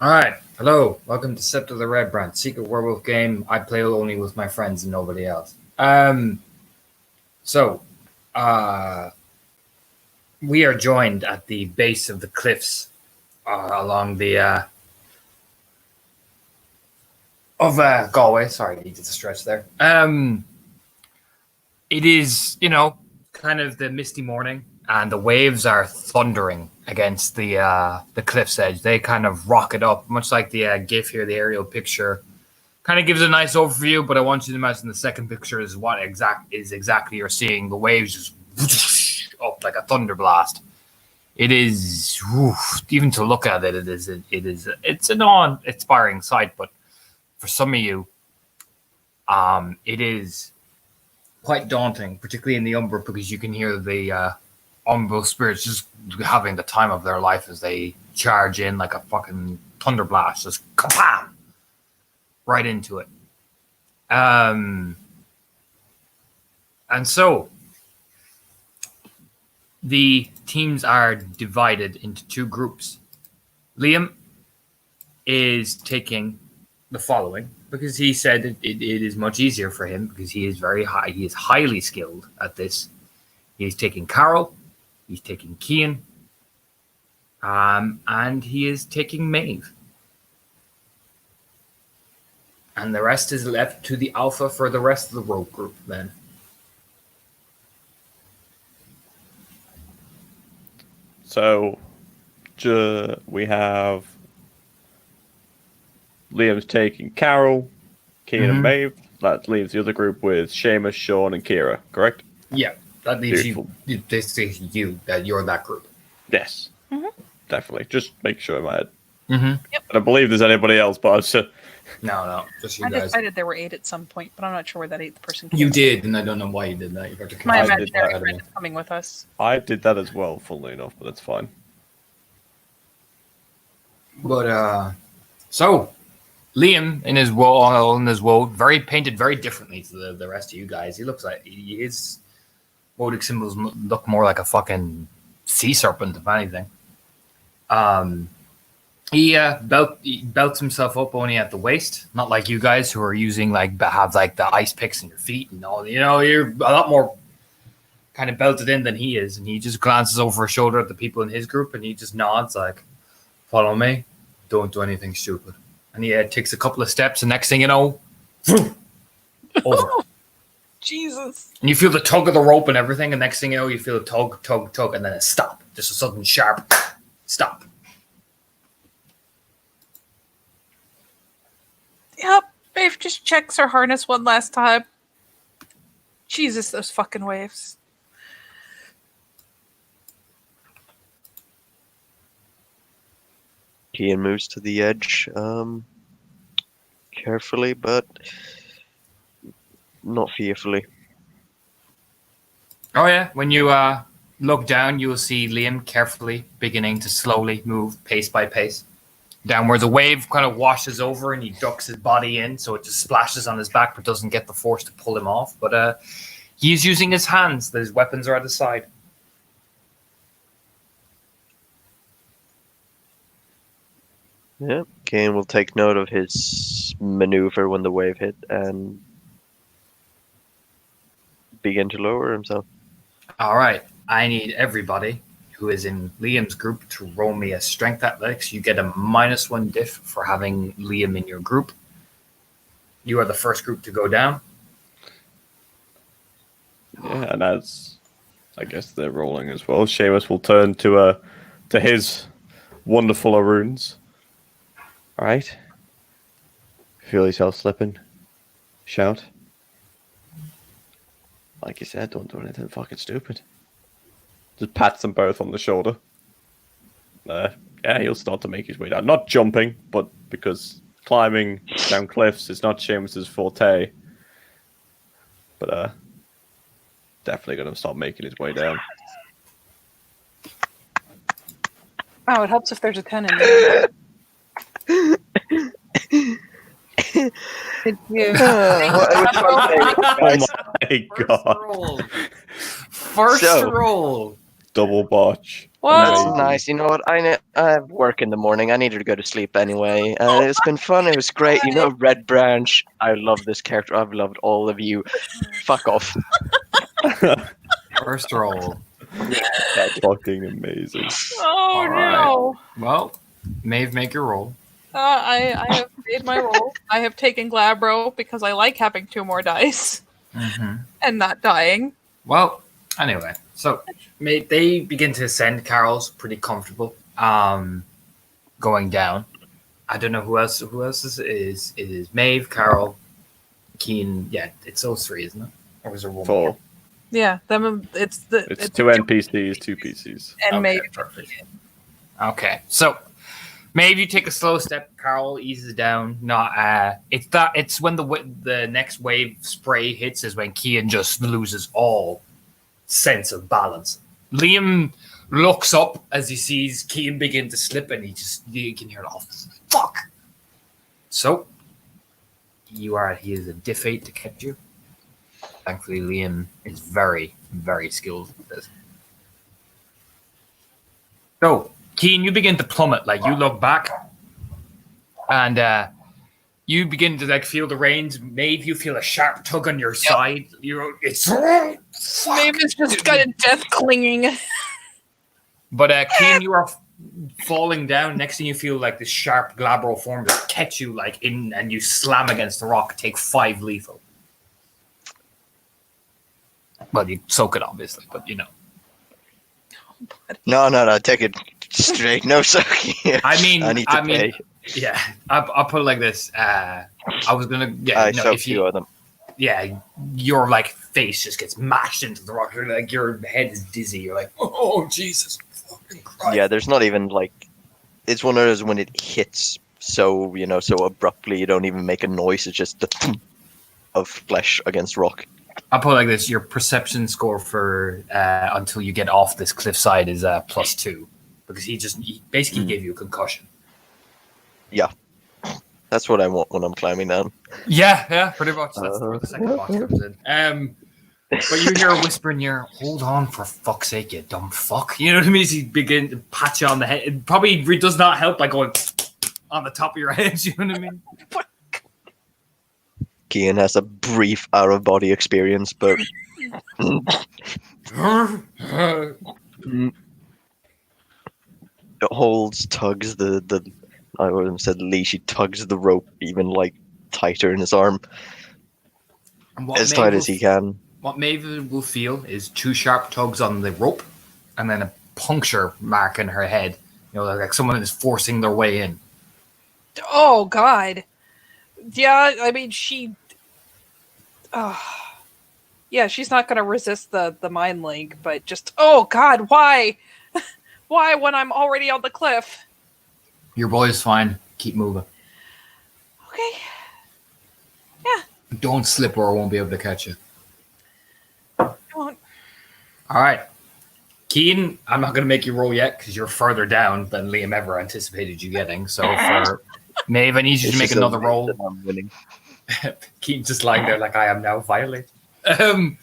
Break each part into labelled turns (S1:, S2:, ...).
S1: Alright, hello, welcome to Scepter of the Red Brand, secret werewolf game. I play only with my friends and nobody else. So, uh, we are joined at the base of the cliffs along the of Galway. Sorry, I needed to stretch there. It is, kind of the misty morning, and the waves are thundering against the cliff's edge. They kind of rock it up, much like the GIF here, the aerial picture. Kind of gives a nice overview, but I want you to imagine the second picture is what exactly you're seeing. The waves just up like a thunder blast. It is even to look at it's an awe-inspiring sight, but for some of you, it is quite daunting, particularly in the Umbra, because you can hear the Umbral spirits just having the time of their life as they charge in like a fucking thunder blast, just kabam, right into it. And so the teams are divided into two groups. Liam is taking the following because he said it is much easier for him because he is he is highly skilled at this. He's taking Carol, he's taking Cian, and he is taking Maeve. And the rest is left to the alpha for the rest of the rogue group then.
S2: So, we have Liam's taking Carol, Cian and Maeve. That leaves the other group with Seamus, Sean, and Kira, correct?
S1: Yeah, that leaves you that you're that group.
S2: Yes, definitely. Just make sure in my head.
S3: Yep.
S2: I don't believe there's anybody else, but
S1: No, just you
S3: I
S1: guys.
S3: decided there were 8 at some point, but I'm not sure where that 8th person came
S1: You
S3: from.
S1: did, and I don't know why you did that. You got to
S3: My
S2: I did
S3: imaginary
S2: that.
S3: friend is coming with us.
S2: I did that as well, funnily enough, but that's fine.
S1: But so Liam in his woe, very painted very differently to the rest of you guys. He looks like his Wodic symbols look more like a fucking sea serpent, if anything. He belts himself up only at the waist, not like you guys who are using have the ice picks in your feet and all. You're a lot more kind of belted in than he is, and he just glances over his shoulder at the people in his group and he just nods like, "Follow me, don't do anything stupid." And he takes a couple of steps, and next thing you know, over.
S3: Jesus.
S1: And you feel the tug of the rope and everything, and next thing you know, you feel a tug, and then a stop. Just a sudden sharp stop.
S3: Yep, Maeve just checks her harness one last time. Jesus, those fucking waves.
S4: Cian moves to the edge, carefully, but not fearfully.
S1: Oh yeah, when you look down, you will see Liam carefully beginning to slowly move pace by pace down where the wave kind of washes over and he ducks his body in, so it just splashes on his back but doesn't get the force to pull him off. But he's using his hands. His weapons are at his side.
S4: Yeah, Cian will take note of his maneuver when the wave hit and begin to lower himself.
S1: All right, I need everybody who is in Liam's group to roll me a strength athletics. You get a -1 diff for having Liam in your group. You are the first group to go down.
S2: Yeah, and as I guess they're rolling as well, Seamus will turn to his wonderful runes. All right, feel yourself slipping. Shout. Like you said, don't do anything fucking stupid. Just pats them both on the shoulder. Yeah, he'll start to make his way down. Not jumping, but because climbing down cliffs is not Seamus's forte. But definitely going to start making his way down.
S3: Oh, it helps if there's a 10 in there. Did you?
S2: Oh my god.
S1: First roll.
S2: double botch.
S3: What?
S4: That's
S2: Amazing.
S4: nice. You know what? I have work in the morning. I needed to go to sleep anyway. It's been fun. It was great. You know, Red Branch. I love this character. I've loved all of you. Fuck off.
S1: First roll.
S2: That's fucking amazing.
S3: Oh
S1: All right.
S3: no!
S1: Well, Maeve, make your roll.
S3: I have made my roll. I have taken Glabro because I like having 2 more dice and not dying.
S1: Well, anyway, so they begin to ascend. Carol's pretty comfortable. Going down. I don't know who else. Who else is? It is Maeve, Carol, Keen. Yeah, it's those 3, isn't it? Or was there one
S2: 4.
S1: more?
S3: Yeah, them. It's
S2: 2 NPCs, 2 PCs.
S3: and
S1: Okay,
S3: maybe
S1: perfect. Okay, so maybe you take a slow step. Carl eases down. Not it's when the next wave spray hits is when Kian just loses all sense of balance. Liam looks up as he sees Kian begin to slip, and you can hear it all. Fuck. So he is a diff 8 to catch you. Thankfully, Liam is very, very skilled at this. So, Keen, you begin to plummet. Like, you look back, and you begin to feel the reins. Maeve, you feel a sharp tug on your side. It's
S3: Maeve is just got a death clinging.
S1: But Keen, you are falling down. Next thing you feel like this sharp glabro form just catch you and you slam against the rock. Take 5 lethal. Well, you soak it, obviously, but you know.
S4: No. Take it straight. No sucking.
S1: I mean,
S4: I need to pay.
S1: Yeah, I'll put it like this. I was gonna,
S4: I soaked 2 of them.
S1: Yeah, your face just gets mashed into the rock. Your head is dizzy. You're like, oh Jesus fucking Christ.
S4: Yeah, there's not even it's one of those when it hits so abruptly you don't even make a noise. It's just the thump of flesh against rock.
S1: I'll put it like this: your perception score for until you get off this cliffside is +2 because he basically gave you a concussion.
S4: Yeah, that's what I want when I'm climbing down.
S1: Yeah, pretty much. That's where the second box comes in. But you hear a whisper in your, hold on for fuck's sake, you dumb fuck. You know what I mean? He begin to pat you on the head. It probably does not help by going on the top of your head. You know what I mean?
S4: Kian has a brief out-of-body experience, but holds, tugs the I would have said leash. He tugs the rope even tighter in his arm, as tight as he can.
S1: What Maeve will feel is 2 sharp tugs on the rope, and then a puncture mark in her head. Like someone is forcing their way in.
S3: Oh God. Yeah, I mean she. Yeah, she's not going to resist the mind link, but just oh God, why? Why when I'm already on the cliff?
S1: Your boy's fine. Keep moving.
S3: Okay. Yeah.
S1: Don't slip or I won't be able to catch you.
S3: I won't.
S1: All right. Keen, I'm not going to make you roll yet because you're further down than Liam ever anticipated you getting. So for Maeve, I need you to make another roll.
S4: I'm winning.
S1: Keen's just lying there like I am now violate. And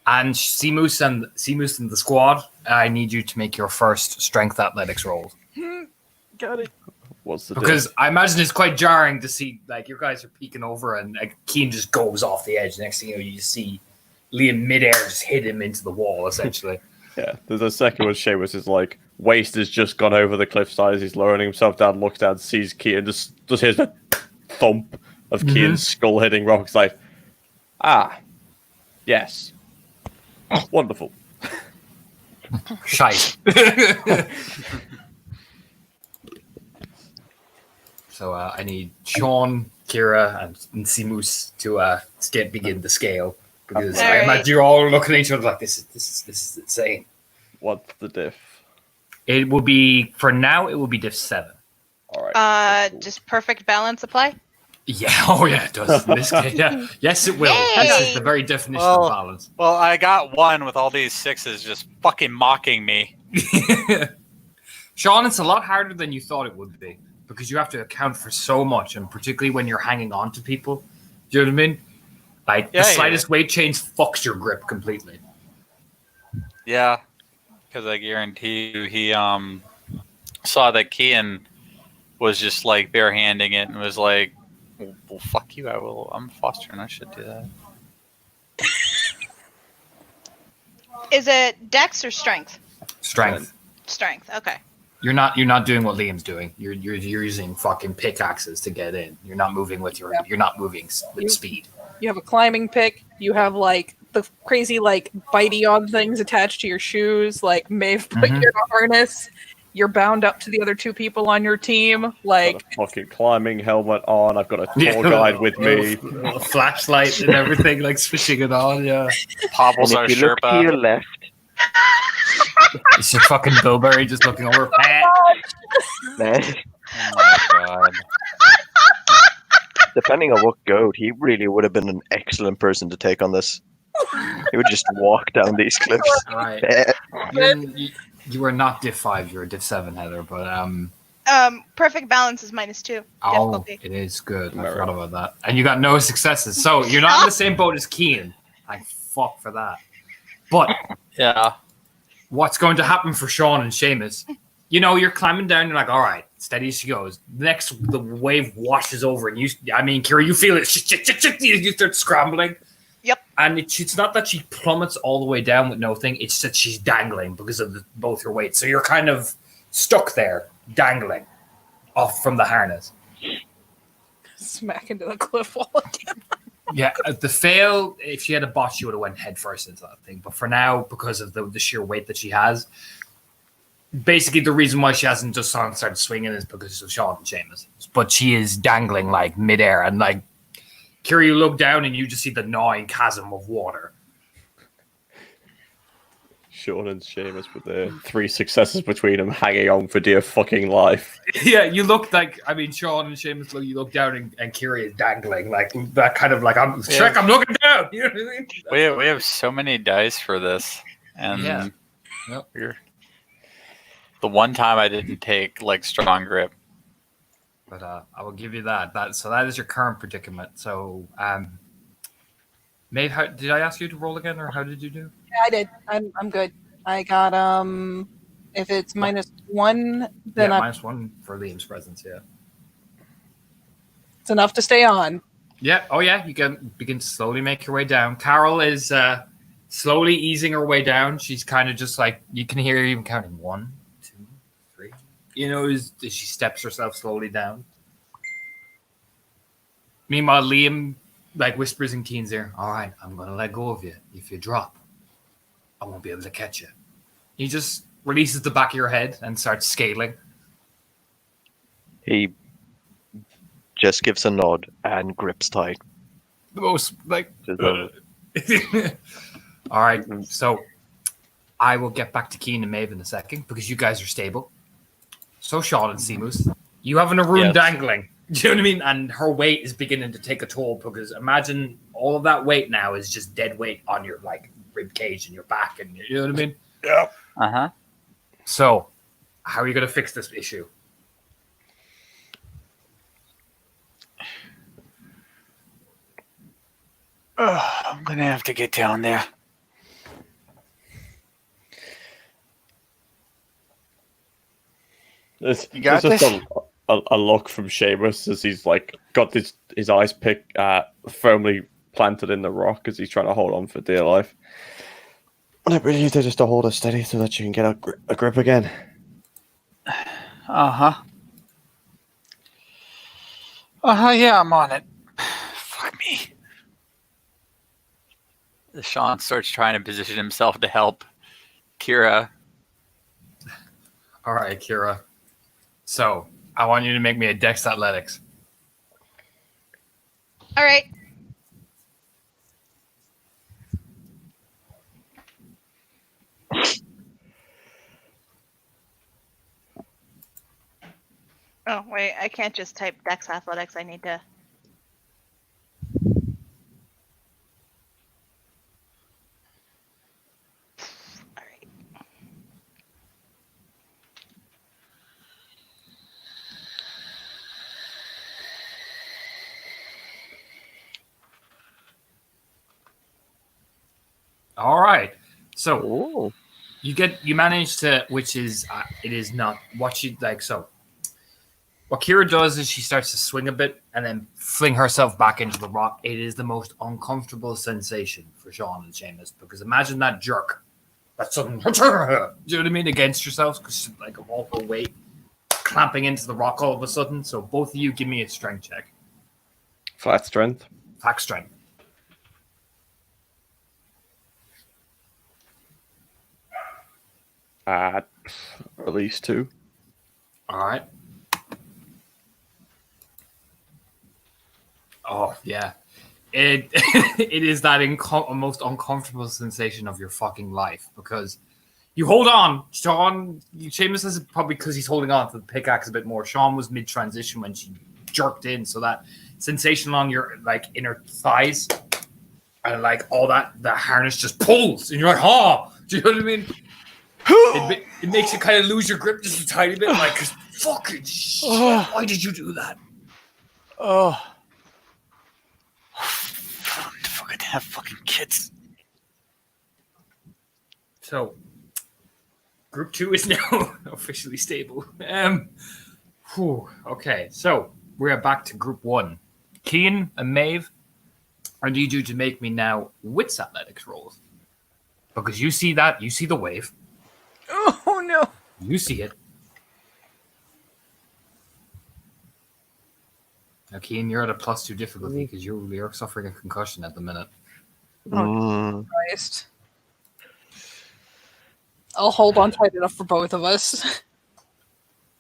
S1: Seamoose and the squad, I need you to make your first strength athletics roll.
S3: Got it.
S2: What's the
S1: Because I imagine it's quite jarring to see your guys are peeking over and Keen just goes off the edge. Next thing you see Liam midair just hit him into the wall essentially.
S2: Yeah, there's a second when Seamus is Waste has just gone over the cliffside as he's lowering himself down, looks down, sees Kian, just hears the thump of Kian's skull hitting rocks. Yes. Wonderful.
S1: Shite. So I need Sean, Kira, and Seamoose to begin the scale. Because I imagine you're all looking at each other like, this is insane.
S2: What's the diff?
S1: It will be, for now, it will be diff 7.
S2: All right.
S5: Does perfect balance apply?
S1: Yeah, it does. In this case, yeah. Yes, it will. This is the very definition of balance.
S6: Well, I got 1 with all these 6s just fucking mocking me.
S1: Sean, it's a lot harder than you thought it would be because you have to account for so much, and particularly when you're hanging on to people. Do you know what I mean? The slightest weight change fucks your grip completely.
S6: Yeah. because I guarantee you he saw that Kian was just like barehanding it and was like, "Well, fuck you! I'm fostering. I should do that."
S5: Is it Dex or Strength?
S1: Strength.
S5: Strength. Okay.
S1: You're not doing what Liam's doing. You're using fucking pickaxes to get in. You're not moving with your.
S3: Yeah.
S1: You're not moving with speed.
S3: You have a climbing pick. You have like the crazy like bitey on things attached to your shoes. Like Maeve put you in a harness. You're bound up to the other two people on your team. Like
S2: Got a fucking climbing helmet on. I've got a tour guide with me.
S1: A flashlight and everything, like switching it on. Yeah,
S6: Pobbles
S4: And
S6: our
S4: if you look to
S6: Sherpa.
S4: your left,
S1: it's just fucking Bilberry just looking over.
S4: man,
S6: Oh my god.
S4: depending on what goat, he really would have been an excellent person to take on this. He would just walk down these cliffs.
S1: All right,
S4: Eh,
S1: you are not diff 5. You're a diff 7, Heather. But
S5: Perfect balance is -2
S1: oh,
S5: difficulty.
S1: it is good. I
S2: Merit.
S1: forgot about that. And you got no successes, so you're not in the same boat as Keen. Thank fuck for that. But
S6: Yeah.
S1: what's going to happen for Sean and Seamus? You know, you're climbing down. You're like, all right, steady as she goes. Next, the wave washes over, and Kira, you feel it. You start scrambling.
S5: Yep.
S1: And it's not that she plummets all the way down with no thing. It's that she's dangling because of both her weight. So you're kind of stuck there, dangling off from the harness.
S3: smack into the cliff wall again.
S1: Yeah, the fail, if she had a bot, she would have went head first into that thing. But for now, because of the sheer weight that she has, basically the reason why she hasn't just started swinging is because of Sean and Seamus. But she is dangling like midair, and like Kira, you look down and you just see the gnawing chasm of water.
S2: Sean and Seamus with their 3 successes between them, hanging on for dear fucking life.
S1: Yeah, you look like, Sean and Seamus look, you look down and Kira is dangling like that kind of like, I'm looking down. You know what I mean?
S6: We have so many dice for this, and
S1: Yeah. Yep.
S6: The one time I didn't take like strong grip.
S1: But I will give you that. That is your current predicament. So, Maeve, did I ask you to roll again, or how did you do?
S3: Yeah, I did. I'm good. I got if it's -1, then
S1: Yeah, -1 for Liam's presence. Yeah.
S3: it's enough to stay on.
S1: Yeah. Oh, yeah. You can begin to slowly make your way down. Carol is slowly easing her way down. She's kind of just like, you can hear her even counting 1, 2, 3. You know, as she steps herself slowly down. Meanwhile, Liam like whispers in Keen's ear, "All right, I'm gonna let go of you. If you drop, I won't be able to catch you." He just releases the back of your head and starts scaling.
S4: he just gives a nod and grips tight.
S1: The most like.
S4: Just,
S1: All right, so I will get back to Keen and Maeve in a second because you guys are stable. So Sean and Seamus, you have an Arun
S6: Yes.
S1: dangling. Do you know what I mean? And her weight is beginning to take a toll because imagine all of that weight now is just dead weight on your like rib cage and your back, and you know what I mean?
S6: Uh huh.
S1: So, how are you going to fix this issue?
S6: I'm gonna have to get down there.
S2: There's
S6: got
S2: just
S6: this?
S2: a look from Seamus as he's like got his eyes firmly planted in the rock as he's trying to hold on for dear life. And I really need to just to hold her steady so that you can get a grip again.
S6: Uh huh. Yeah, I'm on it. Fuck me. Sean starts trying to position himself to help Kira.
S1: All right, Kira. So, I want you to make me a Dex Athletics.
S5: All right. Oh, wait. I can't just type Dex Athletics. I need to. All right.
S1: All right. So,
S4: oh,
S1: You manage to, which is it is not what you like. So what Kira does is she starts to swing a bit and then fling herself back into the rock. It is the most uncomfortable sensation for Sean and Seamus because imagine that jerk, that sudden, do you know what I mean, against yourselves because like of all her weight clamping into the rock all of a sudden. So both of you give me a strength check.
S2: Flat strength.
S1: Fact strength.
S2: At least 2.
S1: All right. Oh yeah, it it is that most uncomfortable sensation of your fucking life because you hold on, Sean. Seamus is probably because he's holding on to the pickaxe a bit more. Sean was mid transition when she jerked in, so that sensation along your like inner thighs and like all that the harness just pulls, and you're like, oh, do you know what I mean? It makes you kind of lose your grip just a tiny bit, like, fucking shit, why did you do that?
S6: Oh. Fucking have fucking kids.
S1: So, group 2 is now officially stable. Okay, so we're back to group 1. Keen and Maeve, I need you to make me now wits athletics rolls. Because you see that, you see the wave.
S3: Oh no!
S1: You see it. Now, Keen, you're at a +2 difficulty because you're suffering a concussion at the minute.
S3: Oh, Christ. I'll hold on tight enough for both of us.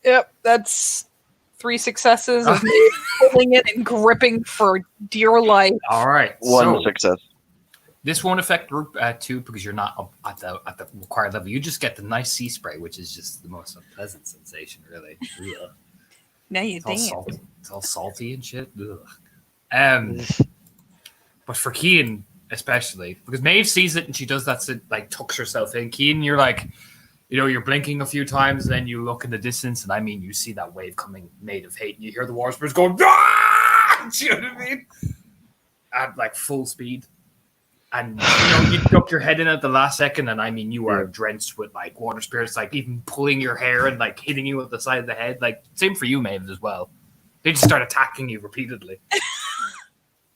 S3: Yep, that's 3 successes of me holding it and gripping for dear life.
S1: All right.
S4: One
S1: so
S4: success.
S1: This won't affect group 2 because you're not up at the required level. You just get the nice sea spray, which is just the most unpleasant sensation, really. Ugh.
S3: Now you
S1: It's all
S3: dance.
S1: salty. It's all salty and shit. Ugh. But for Kean, especially, because Maeve sees it and she does that, like tucks herself in. Kean, you're like, you're blinking a few times, and then you look in the distance, and I mean, you see that wave coming made of hate, and you hear the water spirits going, ah! Do you know what I mean? At like full speed. And you duck your head in at the last second, and I mean, you are drenched with like water spirits, like even pulling your hair and like hitting you at the side of the head. Like same for you, Maeve, as well. They just start attacking you repeatedly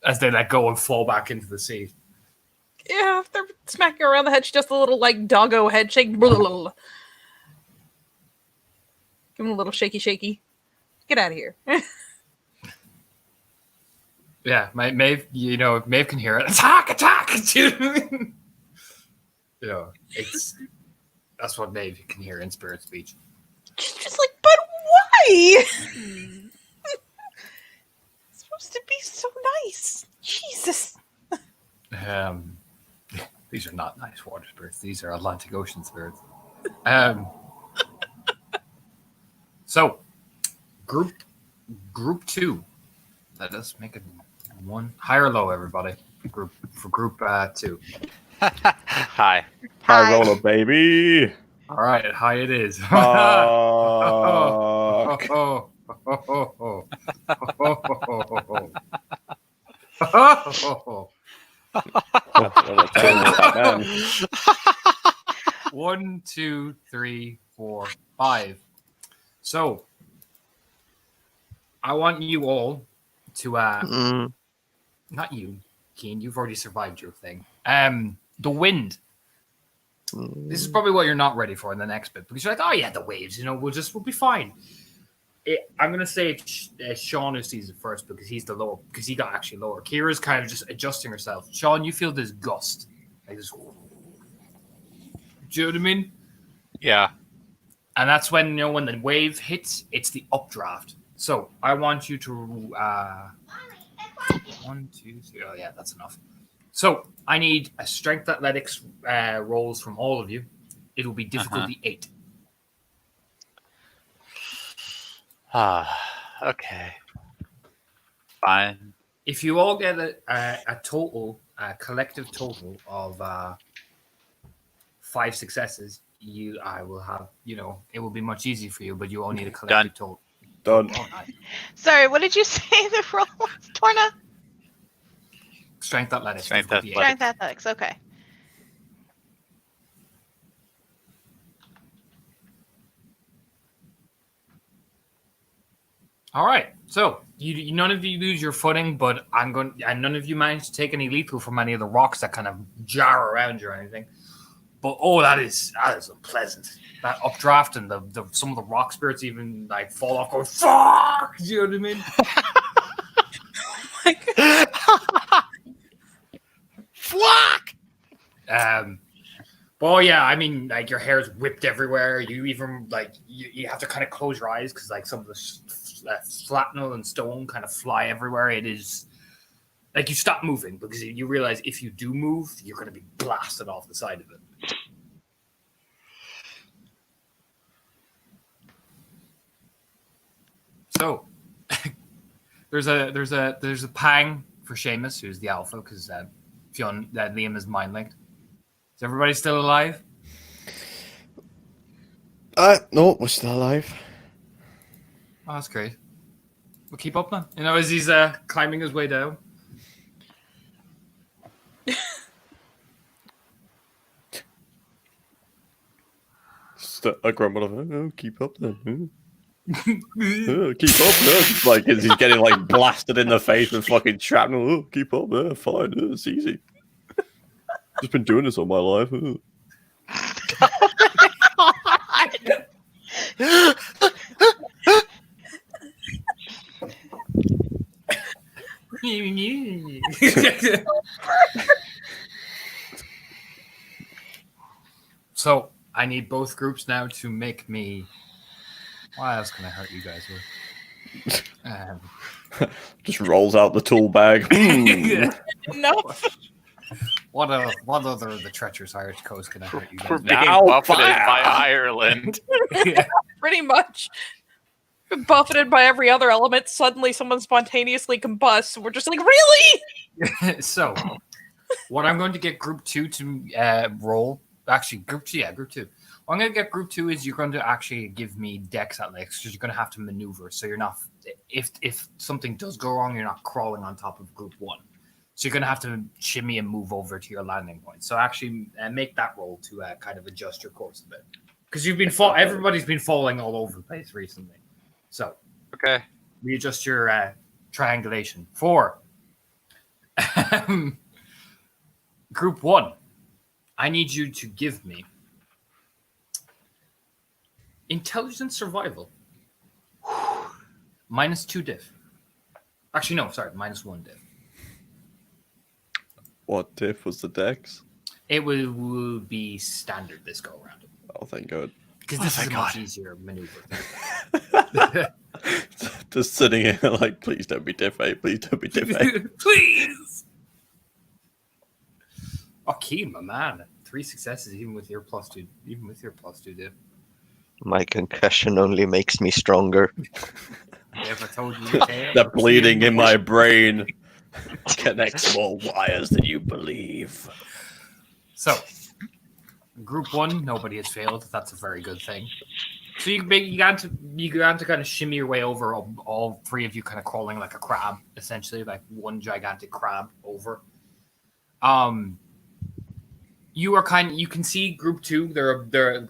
S1: as they let go and fall back into the sea.
S3: Yeah, if they're smacking around the head, she does a little like doggo head shake. Give him a little shaky. Get out of here.
S1: Yeah, Maeve, Maeve can hear it. Attack! That's what Maeve can hear in spirit speech.
S3: She's just like, but why? It's supposed to be so nice. Jesus.
S1: These are not nice water spirits. These are Atlantic Ocean spirits. So, group 2. Let us make it one high or low, everybody. Group 2.
S6: Hi.
S2: High roller, baby.
S1: All right, high it is. One, 2, 3, 4, 5. So, I want you all to not you, Keen. You've already survived your thing. The wind. This is probably what you're not ready for in the next bit because you're like, oh yeah, the waves. We'll be fine. I'm gonna say it's Sean who sees it first because he's the lower because he got actually lower. Kira's kind of just adjusting herself. Sean, you feel this gust, like this. Do you know what I mean?
S6: Yeah.
S1: And that's when when the wave hits, it's the updraft. So I want you to 1, 2, 3. Oh yeah, that's enough. So I need a strength athletics rolls from all of you. It will be difficulty 8.
S6: Okay. Fine.
S1: If you all get a collective total of 5 successes, I will have, it will be much easier for you, but you all need a collective total.
S2: Done.
S1: Oh, nice.
S5: Sorry, what did you say the roll was, Torna?
S1: Strength athletics.
S6: Strength
S1: difficulty 8.
S5: Strength athletics, okay.
S1: All right. So you none of you lose your footing, but and none of you manage to take any lethal from any of the rocks that kind of jar around you or anything. But that is unpleasant. That updraft and the some of the rock spirits even like fall off, going fuck. Do you know what I mean?
S6: Fuck!
S1: Well, yeah, I mean, like your hair's whipped everywhere. You even like you have to kind of close your eyes because like some of the shrapnel and stone kind of fly everywhere. It is like you stop moving because you realize if you do move, you're going to be blasted off the side of it. So there's a pang for Seamus, who's the alpha, because Liam is mind linked. Is everybody still alive?
S2: No, we're still alive.
S1: Oh, that's great. We'll keep up then. You know, as he's climbing his way down.
S2: A grumble of, oh, keep up then. Oh, keep up there. Like, as he's getting like blasted in the face with fucking shrapnel. Oh, keep up there, fine, it's easy. Just been doing this all my life. Oh.
S1: So I need both groups now to make me. What else can I hurt you guys with?
S2: Just rolls out the tool bag.
S3: Nope.
S1: What other of the treacherous Irish coast can I hurt you
S6: We're
S1: guys
S6: being
S2: Now,
S6: buffeted
S2: fire!
S6: by Ireland.
S1: with?
S3: Pretty much. Buffeted by every other element, suddenly someone spontaneously combusts. We're just like, really?
S1: So, what I'm going to get group 2 to roll. Actually, group 2. What I'm going to get group 2 is you're going to actually give me dex athletics because you're going to have to maneuver. So you're not, if something does go wrong, you're not crawling on top of group 1. So you're going to have to shimmy and move over to your landing point. So actually make that roll to kind of adjust your course a bit. Because everybody's been falling all over the place recently. So
S6: Okay.
S1: readjust your triangulation. 4. Group 1. I need you to give me intelligence survival. -2 diff. Actually, no, sorry, -1 diff.
S2: What diff was the dex?
S1: It will be standard this go around.
S2: Oh, thank God.
S1: Because
S6: Oh,
S1: this is
S6: thank
S1: a much
S6: God.
S1: easier maneuver.
S2: Just sitting here like, please don't be diff 8, please don't be diff 8.
S1: Please. Oh, Keen, my man. 3 successes, even with your +2 diff.
S4: My concussion only makes me stronger.
S1: If I told you, okay,
S2: The bleeding in my brain connects more wires than you believe.
S1: So, group 1, nobody has failed. That's a very good thing. So you got to kind of shimmy your way over, all 3 of you kind of crawling like a crab, essentially, like one gigantic crab over. You can see group 2. They're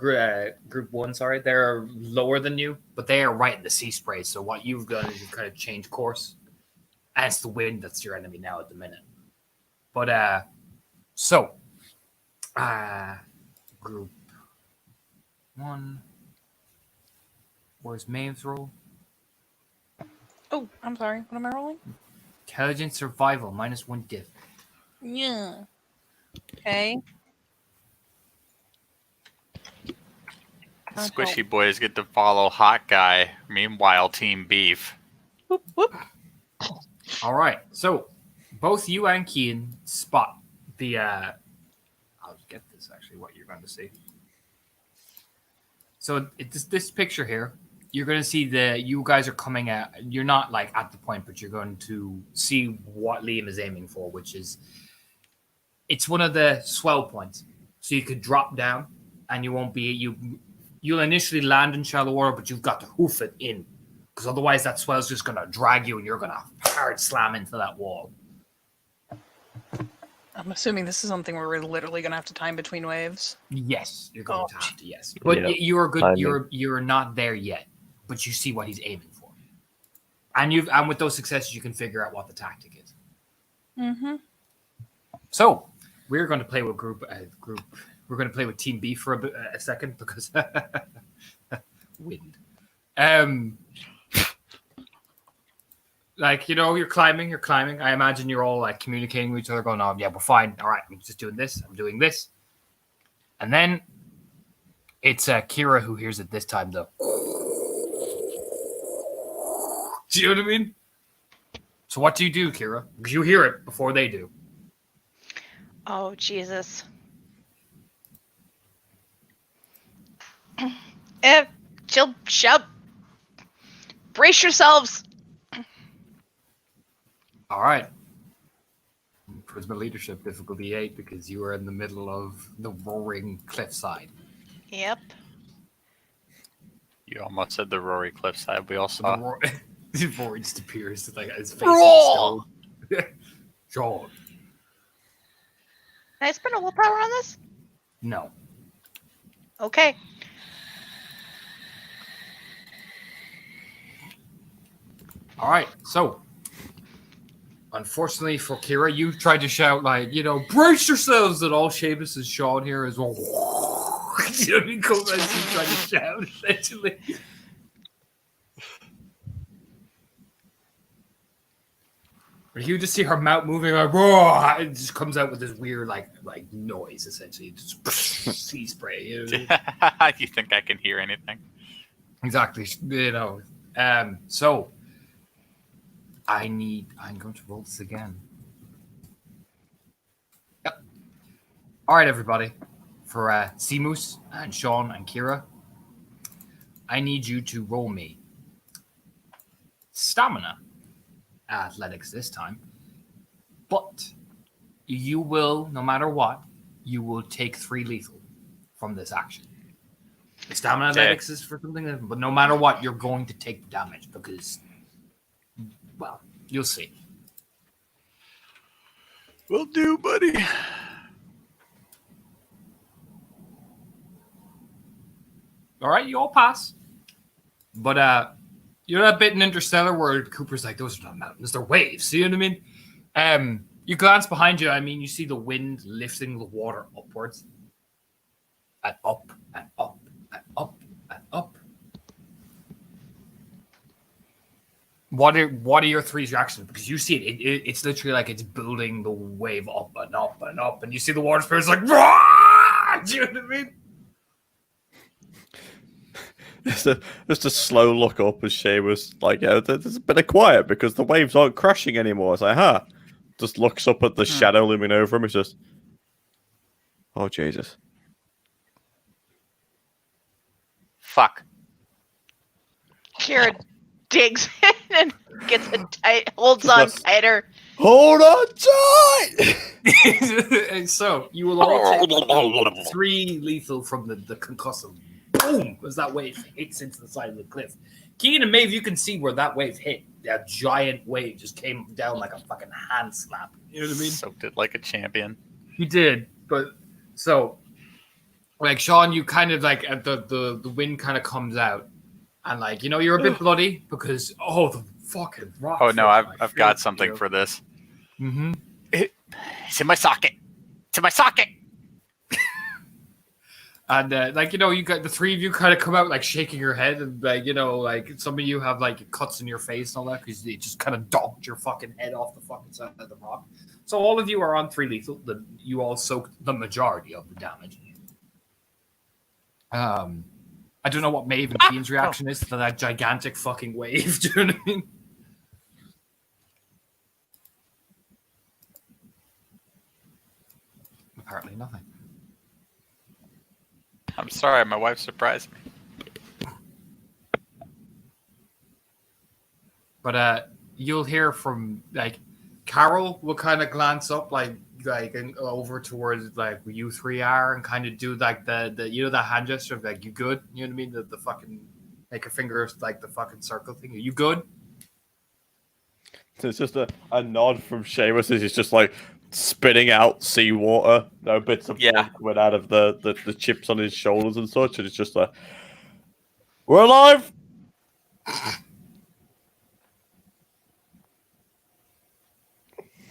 S1: group 1. Sorry, they're lower than you, but they are right in the sea spray. So what you've done is you've kind of changed course, and it's the wind that's your enemy now at the minute. But group 1. Where's Maeve's roll?
S3: Oh, I'm sorry. What am I rolling?
S1: Intelligence survival -1 diff.
S3: Yeah. Okay.
S6: Squishy boys get to follow Hot Guy. Meanwhile, Team Beef.
S3: Whoop, whoop.
S1: All right. So both you and Kean spot the. I'll get this actually. What you're going to see. So this picture here, you're going to see you guys are coming at. You're not like at the point, but you're going to see what Liam is aiming for, which is. It's one of the swell points, so you could drop down, and you won't be You'll initially land in shallow water, but you've got to hoof it in, because otherwise that swell's just going to drag you, and you're going to hard slam into that wall.
S3: I'm assuming this is something where we're literally going to have to time between waves.
S1: Yes, you're going
S3: Oh.
S1: to have to. Yes, but
S4: Yeah,
S1: you're good.
S4: timing.
S1: You're not there yet, but you see what he's aiming for. And with those successes, you can figure out what the tactic is.
S3: Mm-hmm.
S1: So we're going to play with group. We're going to play with Team B for a second because wind. Like, you know, you're climbing. I imagine you're all like communicating with each other, going, "Oh, yeah, we're fine. All right, I'm just doing this. I'm doing this." And then it's Kira who hears it this time, though. Do you know what I mean? So what do you do, Kira? Because you hear it before they do.
S5: Oh, Jesus. Chill, shout. Brace yourselves.
S1: All right. Charisma leadership difficulty 8 because you are in the middle of the roaring cliffside.
S5: Yep.
S6: You almost said the Rory Cliffside. We all
S1: The
S6: saw.
S1: roar just appears like his face
S5: Roar!
S1: is stone. Sean.
S5: Can I spend a willpower on this?
S1: No.
S5: Okay.
S1: All right. So, unfortunately for Kira, you tried to shout like, you know, brace yourselves, and all Seamus and Sean here as well. You know what I mean? Cool, as you trying to shout, essentially. But you just see her mouth moving like, "Whoa!" It just comes out with this weird like noise, essentially. Just sea spray. You know what I mean?
S6: You think I can hear anything?
S1: Exactly. You know. So I'm going to roll this again. Yep. All right, everybody. For Seamus and Sean and Kira, I need you to roll me stamina athletics this time. But you will, no matter what, you will take 3 lethal from this action. The stamina athletics is for something, but no matter what, you're going to take damage because, well, you'll see.
S6: Will do, buddy.
S1: All right, you all pass. But you know that bit in Interstellar where Cooper's like, "Those are not mountains, they're waves." You know what I mean? You glance behind you. I mean, you see the wind lifting the water upwards, and up and up and up and up. What are your 3 reactions? Because you see it, it's literally like it's building the wave up and up and up, and you see the water spirits like, "Rah!" Do you know what I mean?
S2: Just a slow look up as Shay was like, yeah, there's a bit of quiet because the waves aren't crashing anymore. It's like, huh. Just looks up at the shadow looming over him. It's just, oh, Jesus.
S6: Fuck.
S5: Kira digs in and gets it tight, holds on tighter.
S2: Hold on tight!
S1: And so you will all take 3 lethal from the concussive. Boom! As that wave hits into the side of the cliff. Keegan and Maeve, you can see where that wave hit. That giant wave just came down like a fucking hand slap. You know what I mean?
S6: Soaked it like a champion.
S1: You did, but so like Sean, you kind of like the wind kind of comes out, and like, you know, you're a bit bloody because the fucking rock.
S6: Oh no, I've got something for this.
S1: Mm-hmm.
S6: It's in my socket. It's in my socket.
S1: And like, you know, you got the 3 of you kind of come out like shaking your head, and like, you know, like some of you have like cuts in your face and all that because it just kind of donked your fucking head off the fucking side of the rock. So all of you are on 3 lethal. You all soaked the majority of the damage. I don't know what Maeve and Keane's reaction is to that gigantic fucking wave. Do you know what I mean? Apparently nothing.
S6: I'm sorry, my wife surprised me.
S1: But you'll hear from like Carol will kind of glance up like and over towards like where you 3 are and kind of do like the you know that hand gesture of like, you good? You know what I mean? The fucking make a finger like the fucking circle thing. Are you good?
S2: So it's just a nod from Seamus as he's just like spitting out seawater, no bits of blood coming out of the chips on his shoulders and such, and it's just like, we're alive.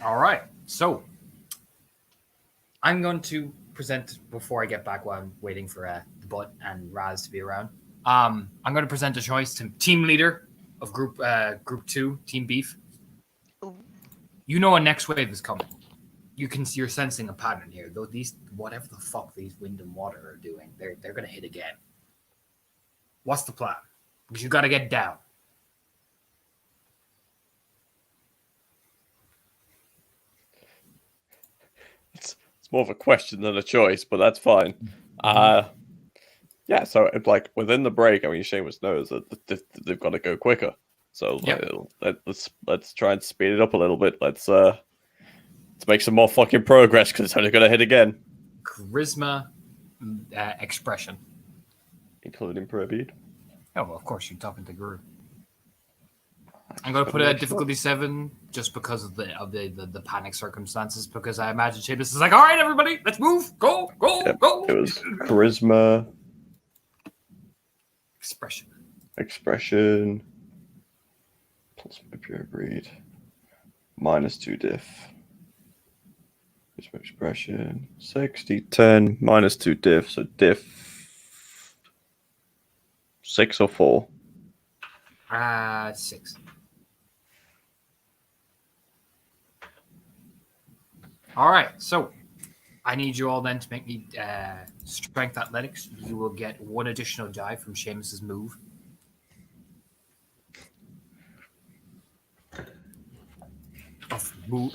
S1: All right. So I'm going to present before I get back while I'm waiting for the Butt and Raz to be around. I'm going to present a choice to team leader of group 2, Team Beef.
S5: Ooh.
S1: You know a next wave is coming. You're sensing a pattern here. Though these whatever the fuck these wind and water are doing, they're going to hit again. What's the plan? Because you got to get down.
S2: It's more of a question than a choice, but that's fine. Yeah, so it's like within the break, I mean, Seamus knows that they've got to go quicker. So let's try and speed it up a little bit. Let's make some more fucking progress because it's only going to hit again.
S1: Charisma, expression,
S2: including Privy.
S1: Oh, well, of course you're talking to Guru. I'm going to put it at difficulty 7 just because of the panic circumstances. Because I imagine Seamus is like, all right, everybody, let's move, go.
S2: It was charisma, expression, plus my pure breed, -2 diff. Charisma, expression, 60, 10, -2 diff. So diff 6 or 4.
S1: 6. All right, so I need you all then to make me strength athletics. You will get 1 additional die from Seamus's move.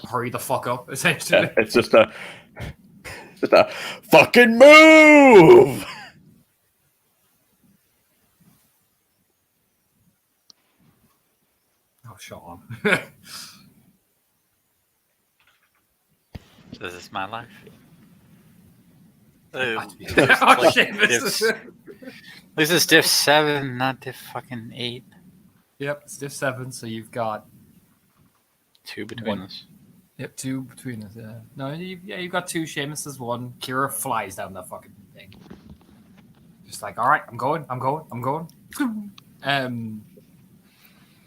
S1: Hurry the fuck up, essentially.
S2: Yeah, it's just a fucking move.
S1: Oh, shut up.
S6: This is my life.
S1: Seamus.
S6: This is diff 7, not diff fucking 8.
S1: Yep, it's diff 7, so you've got
S6: 2 between us.
S1: Yep, 2 between us. Yeah, no, you've got 2. Seamus is 1. Kira flies down that fucking thing. Just like, all right, I'm going.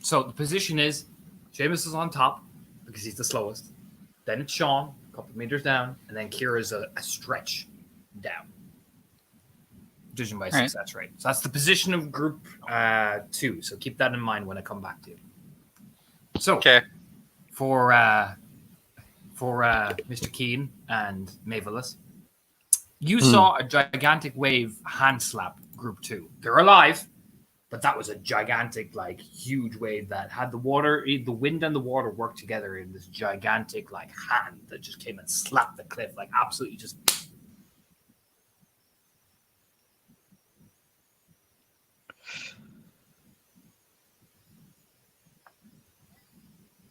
S1: So the position is Seamus is on top because he's the slowest. Then it's Sean, a couple meters down, and then Kira's a stretch down. Judging by success rate. So that's the position of group 2. So keep that in mind when I come back to you. So
S6: okay.
S1: For Mr. Keen and Mavelus, you saw a gigantic wave hand slap group 2. They're alive, but that was a gigantic, like, huge wave that had the wind and the water work together in this gigantic, like, hand that just came and slapped the cliff, like, absolutely just.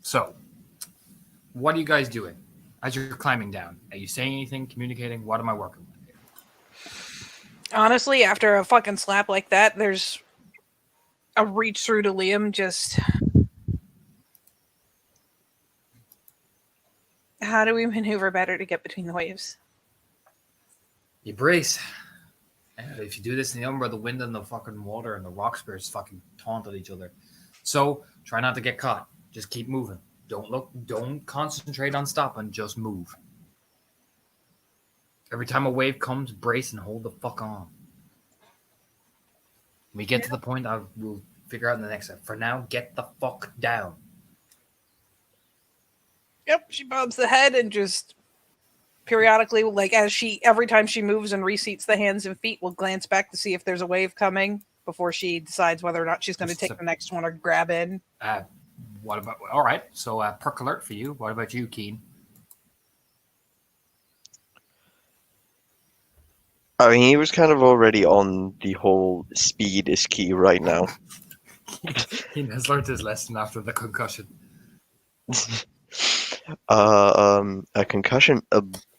S1: So, what are you guys doing as you're climbing down? Are you saying anything, communicating? What am I working with here?
S3: Honestly, after a fucking slap like that, there's a reach through to Liam. Just how do we maneuver better to get between the waves?
S1: You brace. If you do this in the Umbra, the wind and the fucking water and the rock spirits fucking taunt at each other. So try not to get caught. Just keep moving. Don't look. Don't concentrate on stopping. Just move. Every time a wave comes, brace and hold the fuck on. When we get to the point, we'll figure out in the next step. For now, get the fuck down.
S3: Yep, she bobs the head and just periodically, like every time she moves and reseats the hands and feet, will glance back to see if there's a wave coming before she decides whether or not she's going to take the next one or grab in.
S1: What about? All right, so perk alert for you. What about you, Keen?
S4: I mean, he was kind of already on the whole speed is key right now.
S1: Keen has learned his lesson after the concussion.
S4: A concussion,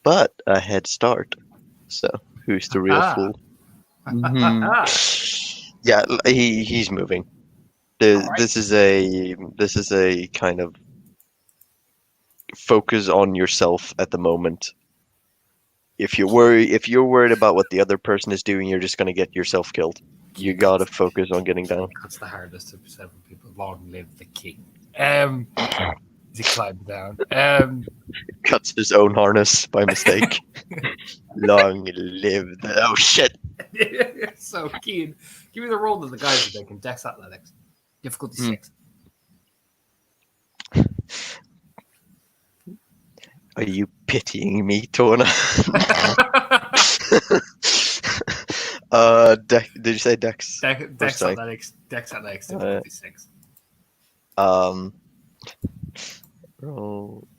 S4: but a head start. So who's the real fool? Yeah, he's moving. This is a kind of focus on yourself at the moment. If you're worried about what the other person is doing, you're just gonna get yourself killed. You gotta focus on getting down.
S1: That's the hardest of 7 people. Long live the king. He climbed down.
S4: cuts his own harness by mistake. Long live the... Oh, shit.
S1: So, Keen, give me the roll that the guys are making. Dex Athletics. Difficulty 6.
S4: Are you pitying me, Torna? Did you say Dex?
S1: Dex
S4: sorry.
S1: Athletics. Dex Athletics. Difficulty 6.
S4: Roll.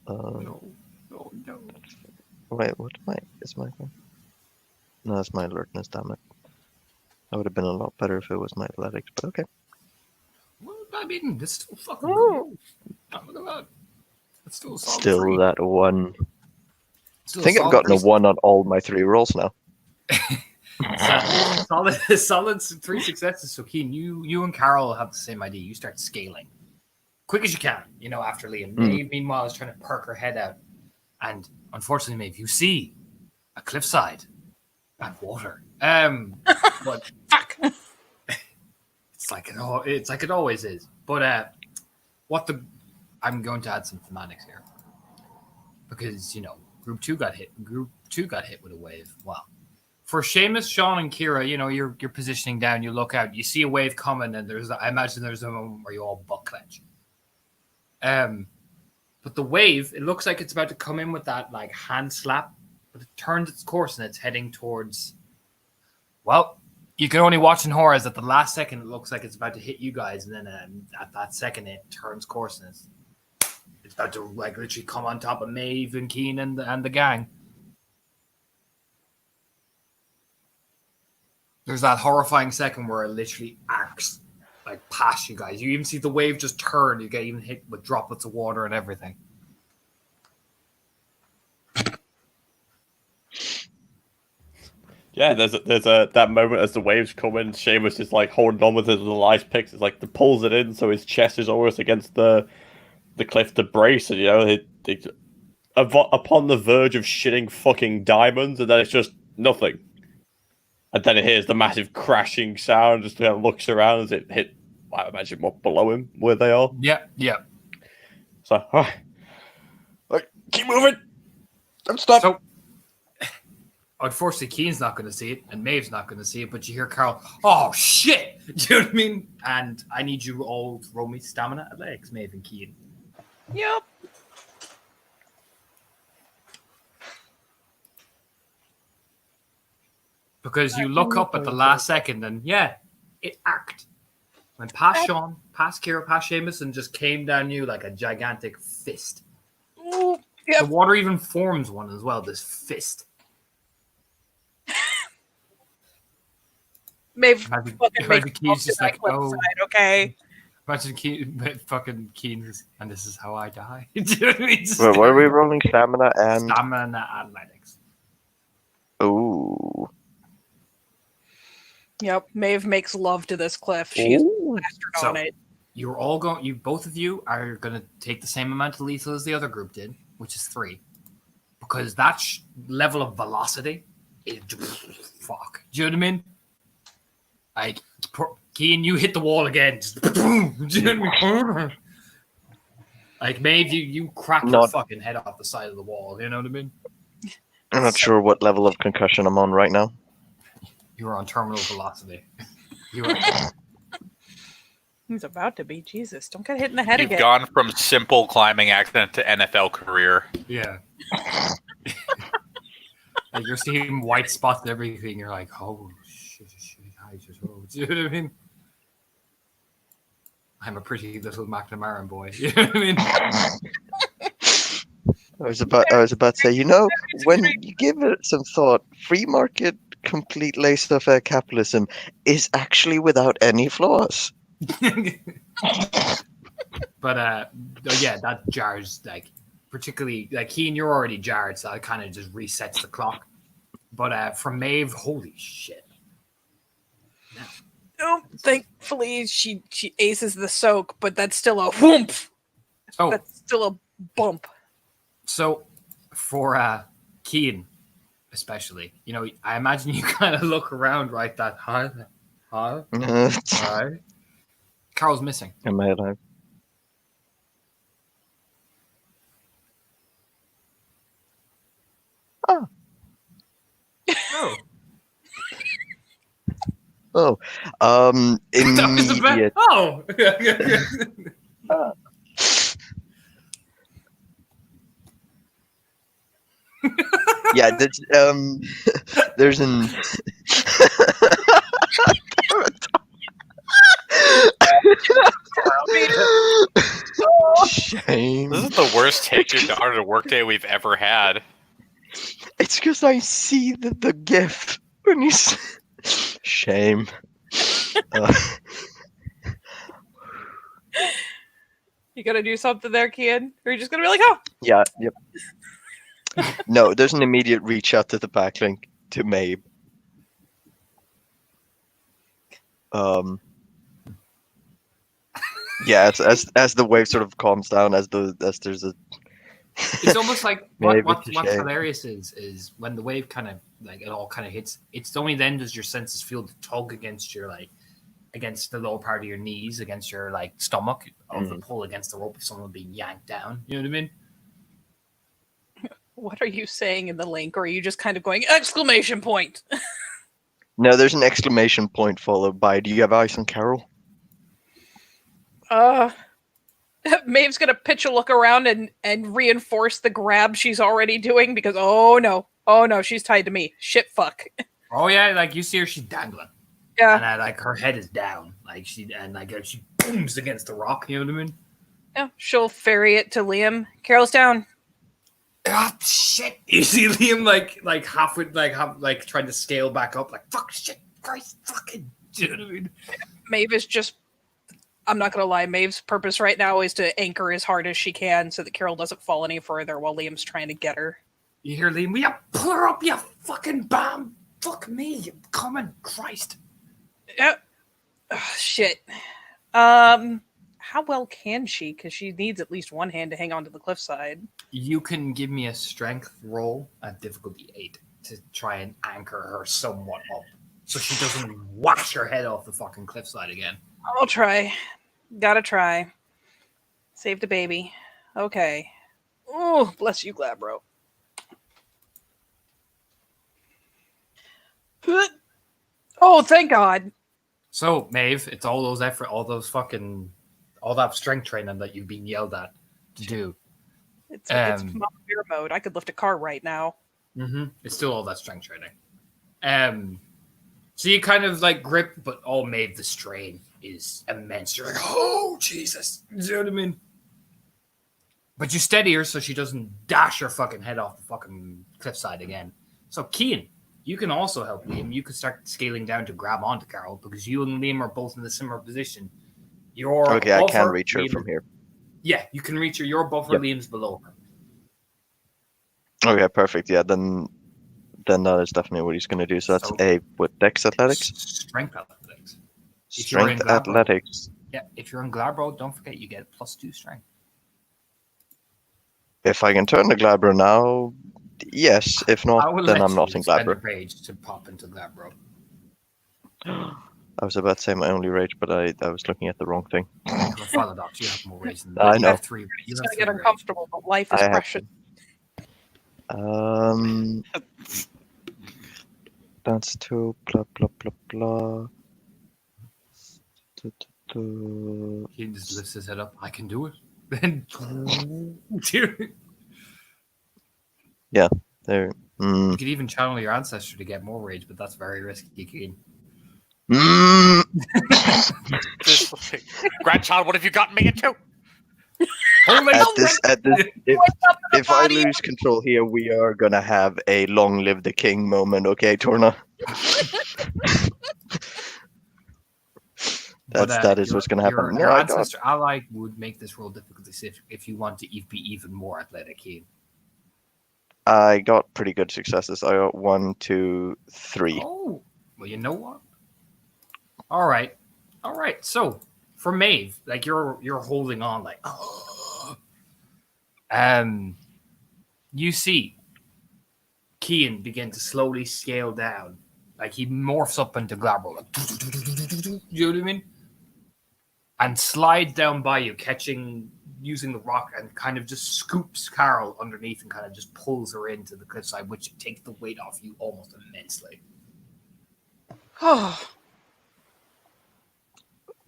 S1: No.
S4: Wait, what is my thing? No, that's my alertness, damn it. That would have been a lot better if it was my athletics, but okay.
S1: Well, I mean, this is still fucking good. It's still a solid
S4: Still
S1: 3.
S4: that one.
S1: Still
S4: I think I've gotten a 1 on all my 3 rolls now.
S1: solid 3 successes. So, Keen, you and Carol have the same idea. You start scaling quick as you can, after Liam. Maeve, meanwhile, is trying to perk her head out. And unfortunately, Maeve, you see a cliffside and water. But it's like it always is. But I'm going to add some thematics here because Group 2 got hit. Group 2 got hit with a wave. Well, for Seamus, Sean, and Kira, you're positioning down. You look out. You see a wave coming, and I imagine there's a moment where you all butt clench. But the wave, it looks like it's about to come in with that like hand slap, but it turns its course and it's heading towards. Well, you can only watch in horrors. At the last second, it looks like it's about to hit you guys, and then at that second, it turns course and it's about to like literally come on top of Maeve and Keen and the gang. There's that horrifying second where it literally arcs like past you guys. You even see the wave just turn. You get even hit with droplets of water and everything.
S2: Yeah, there's that moment as the waves come in. Seamus is like holding on with his little ice picks. It's like the pulls it in, so his chest is almost against the cliff to brace, and upon the verge of shitting fucking diamonds, and then it's just nothing. And then it hears the massive crashing sound. Just kind of looks around as it hit. I imagine what below him, where they are.
S1: Yeah.
S2: So, keep moving. Don't stop.
S1: So, unfortunately, Keen's not going to see it, and Maeve's not going to see it. But you hear Carol, "Oh shit!" Do you know what I mean? And I need you all to roll me stamina athletics, Maeve and Keen.
S3: Yep.
S1: Because you look up at the last second, and it arced. Went past Sean, past Kira, past Seamus, and just came down you like a gigantic fist.
S3: Ooh, yep.
S1: The water even forms one as well, this fist.
S3: Maeve
S1: Imagine
S3: fucking
S1: Keen's just like,
S3: Cliffside, okay?
S1: Imagine fucking Keen's, and this is how I die. Do you know what I mean?
S4: Wait, what are we rolling? Stamina and...
S1: Stamina athletics.
S4: Ooh.
S3: Yep, Maeve makes love to this cliff. She is plastered on it.
S1: You're all going. Both of you are going to take the same amount of lethal as the other group did, which is 3, because that level of velocity is fuck. Do you know what I mean? Like, Keen, you hit the wall again. Just, do you know what I mean? Like, Maeve, you crack your fucking head off the side of the wall. You know what I mean?
S4: I'm not sure what level of concussion I'm on right now.
S1: You're on terminal velocity.
S3: He's about to be. Jesus, don't get hit in the head
S6: You've
S3: again.
S6: gone from simple climbing accident to NFL career.
S1: Yeah. Like you're seeing white spots and everything. You're like, oh shit. Do you know what I mean? I'm a pretty little McNamara boy. You know what I mean?
S4: I was about to say, when you give it some thought, free market, complete laissez-faire capitalism is actually without any flaws.
S1: But that jars, like, particularly, like, Keen, you're already jarred, so that kind of just resets the clock. But from Maeve, holy shit.
S3: Oh, thankfully she aces the soak, but that's still a whoomp.
S1: Oh,
S3: that's still a bump.
S1: So for Keen, especially, I imagine you kind of look around, right? That hi. Carol's missing.
S4: Am I alive? Oh,
S1: That was the best.
S4: immediate.
S1: Oh.
S4: Yeah, there's an. Shame.
S6: This is the worst take your daughter to work day we've ever had.
S4: It's because I see the GIF when you. Shame.
S3: You gonna do something there, Kian? Or are you just gonna be like, oh,
S4: Yeah. Yep. No, there's an immediate reach out to the backlink to Mabe. Yeah, as the wave sort of calms down, as there's a.
S1: It's almost like
S4: Maybe
S1: what's
S4: it's a shame.
S1: hilarious is when the wave kind of like it all kind of hits. It's only then does your senses feel the tug against your against the lower part of your knees, against your stomach of the pull against the rope of someone being yanked down. You know what I mean?
S3: what are you saying in the link? Or are you just kind of going exclamation point?
S4: No, there's an exclamation point followed by. Do you have eyes on Carol?
S3: Maeve's gonna pitch a look around and reinforce the grab she's already doing because oh no, she's tied to me. Shit, fuck.
S1: Oh yeah, like you see her, she's dangling,
S3: Yeah,
S1: and her head is down, she booms against the rock. You know what I mean?
S3: yeah. She'll ferry it to Liam. Carol's down.
S1: Ah, shit! You see Liam halfway, trying to scale back up, fuck, shit, Christ, fucking. Do you know what I mean?
S3: Maeve is just. I'm not gonna lie. Maeve's purpose right now is to anchor as hard as she can so that Carol doesn't fall any further while Liam's trying to get her.
S1: You hear Liam? Will you pull her up, you fucking bomb? Fuck me, you common Christ.
S3: Yep. Oh, shit. How well can she? Because she needs at least one hand to hang on to the cliffside.
S1: You can give me a strength roll at difficulty 8 to try and anchor her somewhat up, so she doesn't whash her head off the fucking cliffside again.
S3: I'll try. Gotta try. Save the baby. Okay. Oh, bless you, Glabro. Oh, thank God.
S1: So, Maeve, it's all those effort, all that strength training that you've been yelled at to do.
S3: It's Mama Bear mode. I could lift a car right now.
S1: Mm-hmm. It's still all that strength training. So you kind of grip, but Maeve, the strain is immense. You're like, oh, Jesus. You know what I mean? But you steady her so she doesn't dash her fucking head off the fucking cliffside again. So, Cian, you can also help Liam. You can start scaling down to grab onto Carol because you and Liam are both in a similar position. You're
S4: Okay, I can reach her
S1: Liam,
S4: from here.
S1: Yeah, you can reach her. You're above her, Liam's below her.
S4: Okay, perfect. Yeah, then that is definitely what he's going to do. So that's Dex Athletics?
S1: Strength athletics.
S4: Strength Athletics.
S1: Yeah, if you're in Glabro, don't forget you get +2 strength.
S4: If I can turn the Glabro now, yes. If not, then I'm not in Glabro.
S1: Rage to pop into Glabro.
S4: I was about to say my only rage, but I was looking at the wrong thing.
S1: You're a father doc, you have more rage than
S4: I know.
S1: Three.
S3: It's going to get uncomfortable, but life is precious.
S4: That's 2, blah, blah, blah, blah.
S1: He just lifts his head up. I can do it. Then,
S4: yeah, there.
S1: You could even channel your ancestor to get more rage, but that's very risky, Cian.
S6: Grandchild, what have you gotten me into?
S4: If I lose control here, we are gonna have a long live the king moment, okay, Torna? That is what's gonna happen.
S1: Your ancestor ally would make this roll difficulty safe if you want to be even more athletic, Cian.
S4: I got pretty good successes. I got 1, 2, 3.
S1: Oh, well, you know what? All right. So for Maeve, you're holding on, you see Cian begin to slowly scale down, he morphs up into Glabro, you know what I mean? And slide down by you, using the rock, and kind of just scoops Carol underneath and kind of just pulls her into the cliffside, which takes the weight off you almost immensely.
S3: Oh,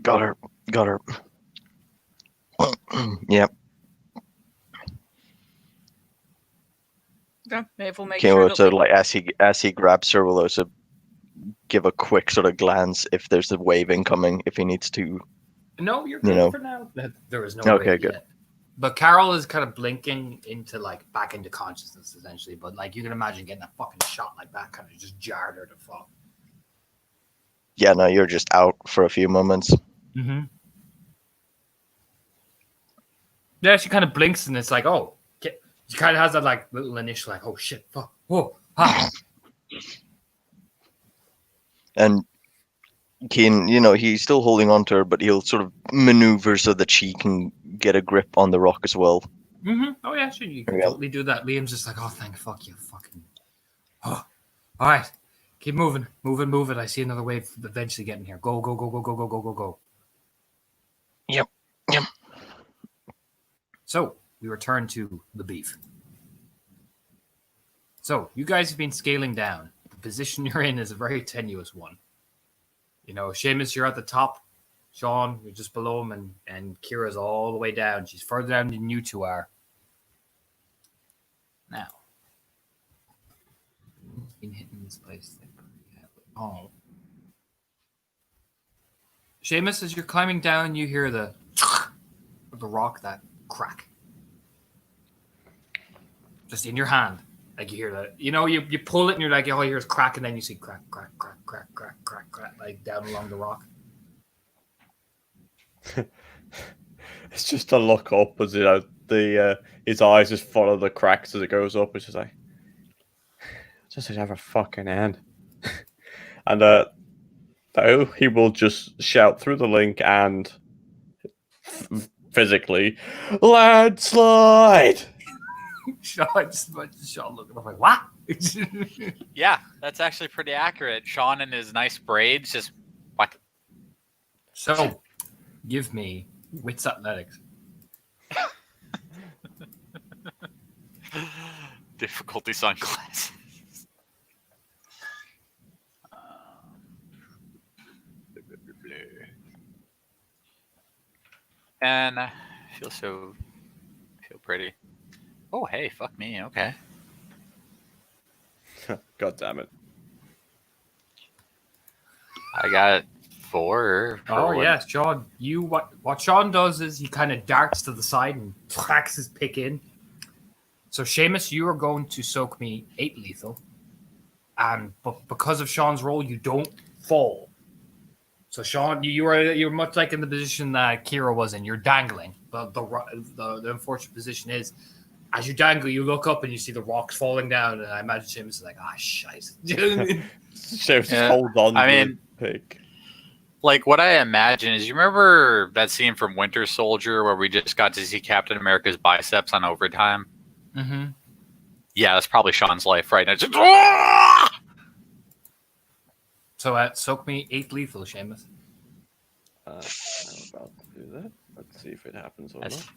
S4: Got her. Got her. Yep.
S3: Okay, Maeve will make
S4: Okay,
S3: sure
S4: well,
S3: that
S4: so like as he grabs her, we'll also give a quick sort of glance if there's a wave incoming, if he needs to.
S1: No, you're
S4: You
S1: good
S4: know.
S1: for now. There is no
S4: Okay,
S1: wave
S4: good.
S1: yet. But Carol is kind of blinking into like back into consciousness essentially. But like you can imagine getting a fucking shot like that kind of just jarred her to fuck.
S4: Yeah, no, you're just out for a few moments.
S1: Mm-hmm. Yeah, she kind of blinks and it's like, oh, she kind of has that like little initial like, oh shit, fuck, whoa, ha.
S4: And Kane, he's still holding on to her, but he'll sort of maneuver so that she can get a grip on the rock as well.
S1: Mm-hmm. Oh yeah, sure, you can
S4: Yeah.
S1: totally do that. Liam's just like, oh, thank fuck you, fucking. Oh, all right, keep moving. I see another wave eventually getting here. Go.
S4: Yep.
S1: So we return to the beef. So you guys have been scaling down. The position you're in is a very tenuous one. Seamus, you're at the top. Sean, you're just below him, and Kira's all the way down. She's further down than you two are. Now, been hitting this place like pretty heavily. Oh. Seamus, as you're climbing down, you hear the rock, that crack. Just in your hand. Like you hear that. You pull it and you're like, all you hear is crack, and then you see crack, like down along the rock.
S2: It's just a look up as his eyes just follow the cracks as it goes up. It's just like, just have a fucking end. And though he will just shout through the link and physically landslide.
S1: Sean looking up like, what?
S6: Yeah, that's actually pretty accurate. Sean and his nice braids just what?
S1: So, give me wits athletics.
S6: Difficulty sunglasses. And feel pretty. Oh, hey, fuck me. Okay.
S2: God damn it.
S6: I got 4.
S1: Oh yes, Sean. What Sean does is he kind of darts to the side and cracks his pick in. So Seamus, you are going to soak me 8 lethal, but because of Sean's roll, you don't fall. So Sean, you're much like in the position that Kira was in. You're dangling. The unfortunate position is, as you dangle, you look up and you see the rocks falling down, and I imagine Seamus is like, shite.
S2: Seamus just hold on to the pick.
S6: Like, what I imagine is, you remember that scene from Winter Soldier where we just got to see Captain America's biceps on overtime?
S1: Mm-hmm.
S6: Yeah, that's probably Sean's life right now. Just,
S1: So soak me 8 lethal, Seamus.
S2: I'm about to do that. Let's see if it happens or not.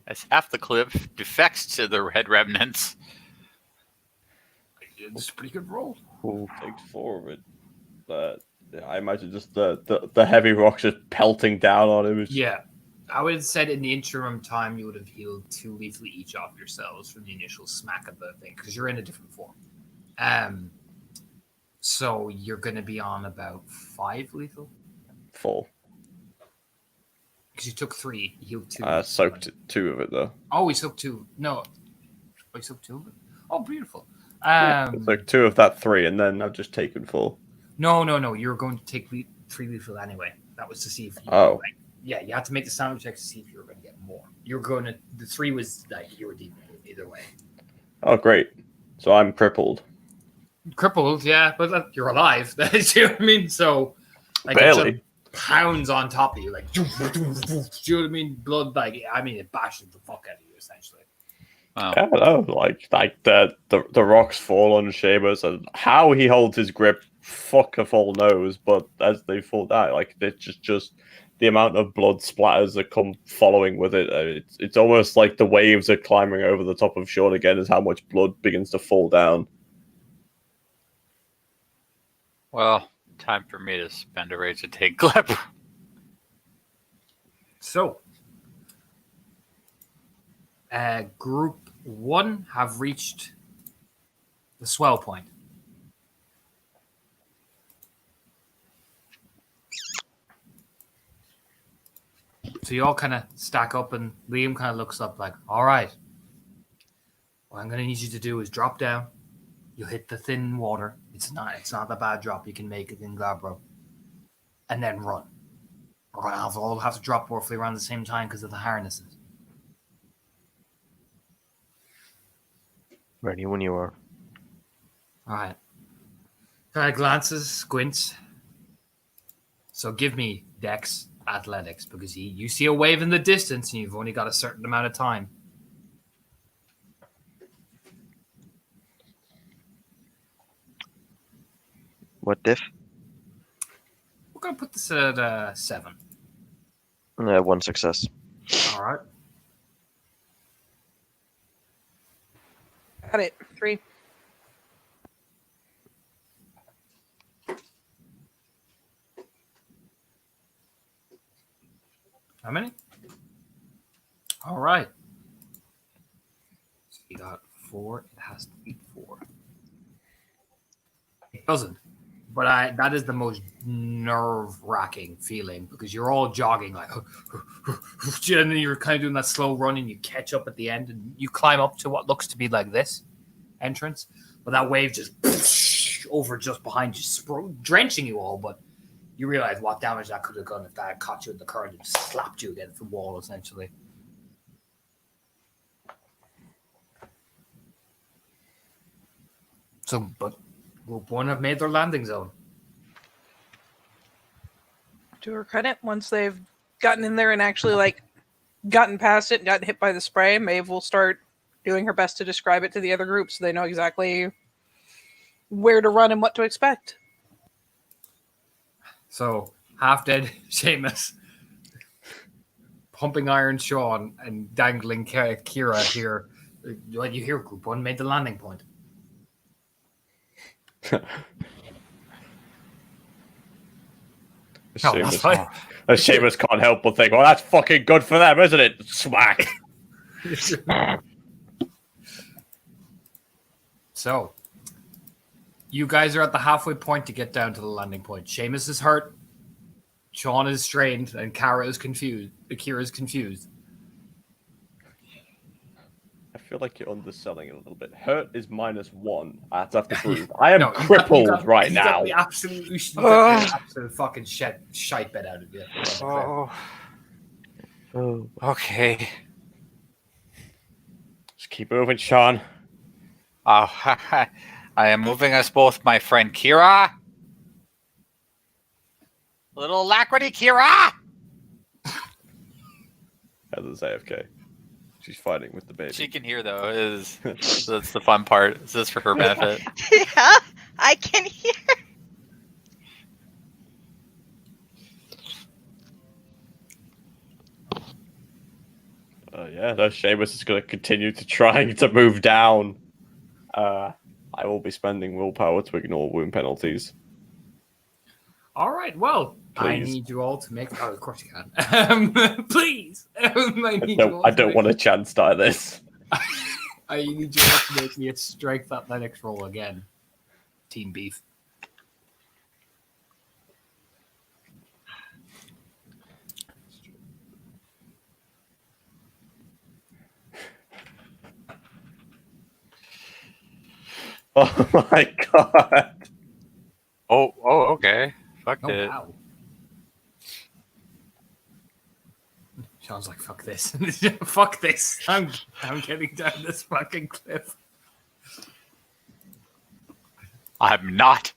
S6: That's half the clip defects to the red remnants.
S1: It's a pretty good roll.
S2: Who takes 4 of it? But yeah, I imagine just the heavy rocks just pelting down on him.
S1: Yeah. I would have said in the interim time you would have healed 2 lethal each off yourselves from the initial smack of the thing, because you're in a different form. So you're going to be on about 5 lethal?
S2: 4.
S1: Because you took 3, you healed 2.
S2: Soaked 2 of it though.
S1: Oh, we soaked 2. No. We soaked 2 of it? Oh, beautiful.
S2: So 2 of that 3, and then I've just taken 4.
S1: No. You were going to take 3 lethal anyway. That was to see if you you had to make the sound check to see if you were going to get more. The 3 was like you were deep either way.
S2: Oh, great. So I'm crippled.
S1: Crippled, yeah, but you're alive. You know what I mean? So, like,
S2: barely.
S1: Pounds on top of you, like, do you know what I mean? Blood, it bashes the fuck out of you, essentially.
S6: Wow.
S2: I don't know, like the rocks fall on Seamus, and how he holds his grip, fuck if all knows. But as they fall down, like it's just the amount of blood splatters that come following with it. It's almost like the waves are climbing over the top of Sean again, as how much blood begins to fall down.
S6: Well, time for me to spend a rage to take Gleb.
S1: So, Group 1 have reached the swell point. So you all kind of stack up, and Liam kind of looks up like, all right, what I'm going to need you to do is drop down. You'll hit the thin water. It's not a bad drop. You can make it in Glabro. And then run. We're going to all have to drop roughly around the same time because of the harnesses.
S4: Ready when you are.
S1: All right. Kind of glances, squints. So give me Dex Athletics because you see a wave in the distance and you've only got a certain amount of time.
S4: What diff?
S1: We're going to put this at 7.
S4: 1 success.
S1: All right.
S3: Got it. 3.
S1: How many? All right. So you got 4. It has to be 4. It doesn't. But that is the most nerve-wracking feeling because you're all jogging like, and then you're kind of doing that slow run and you catch up at the end and you climb up to what looks to be like this entrance. But that wave just over just behind you, drenching you all. But you realize what damage that could have done if that had caught you in the current and just slapped you against the wall, essentially. So, but Group 1 have made their landing zone.
S3: To her credit, once they've gotten in there and actually gotten past it and gotten hit by the spray, Maeve will start doing her best to describe it to the other group so they know exactly where to run and what to expect.
S1: So, half-dead Seamus, pumping iron Sean, and dangling Kira here. What you hear, Group 1 made the landing point.
S2: Seamus can't help but think, well, that's fucking good for them, isn't it? Smack.
S1: So, you guys are at the halfway point to get down to the landing point. Seamus is hurt, Sean is strained, and Kira is confused.
S2: I feel like you're underselling it a little bit. Hurt is -1. That's after proof. I am crippled right now.
S1: You got the absolute fucking shite bit out of you.
S6: Oh, okay.
S2: Just keep moving, Sean.
S6: Oh, I am moving us both, my friend Kira. Little alacrity, Kira.
S2: Heather's AFK. She's fighting with the baby.
S6: She can hear though. That's the fun part. This is for her benefit.
S5: Yeah, I can hear.
S2: Yeah, no, Seamus is going to continue to try to move down. I will be spending willpower to ignore wound penalties.
S1: All right, well,
S2: Please.
S1: I need you all to make... Oh, of course you can. Please.
S2: I don't want to chance die this.
S1: I need you all to make me a strength athletics roll again. Team Beef.
S2: Oh my god.
S6: Oh, okay. Fuck it.
S1: Wow. Sean's like, fuck this. Fuck this. I'm getting down this fucking cliff.
S6: I'm not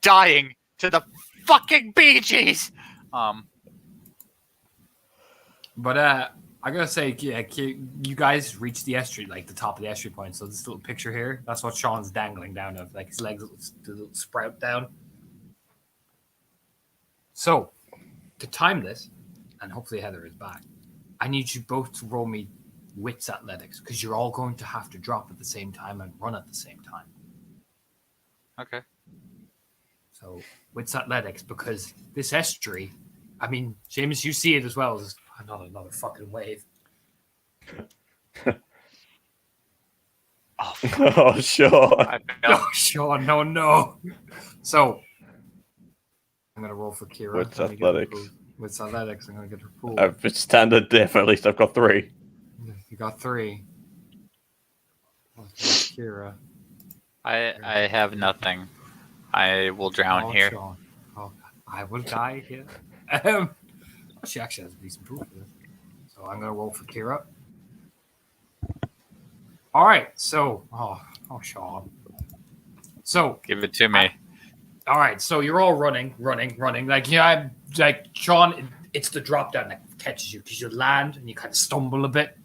S6: dying to the fucking Bee Gees.
S1: But I gotta say, yeah, you guys reached the estuary, like the top of the estuary point. So this little picture here, that's what Sean's dangling down of, like his legs little sprout down. So to time this, and hopefully Heather is back, I need you both to roll me wits athletics because you're all going to have to drop at the same time and run at the same time.
S6: Okay.
S1: So wits athletics because this estuary, I mean, Seamus, you see it as well. There's Not another fucking wave.
S6: Oh, fuck.
S2: Oh, sure.
S6: I failed.
S1: Oh, Sean, no. So, I'm going to roll for Kira.
S2: With
S1: Let me get her
S2: athletics.
S1: pool. With athletics, I'm going to get her pool.
S2: If it's standard diff, at least I've got 3.
S1: You got 3. Kira.
S6: I have nothing. I will drown here.
S1: Sean. Oh, I will die here. She actually has a decent proof for this. So I'm going to roll for Kira. All right. So, Sean. So,
S6: Give it to me.
S1: all right. So you're all running. Like, I'm like, Sean, it's the drop down that catches you because you land and you kind of stumble a bit.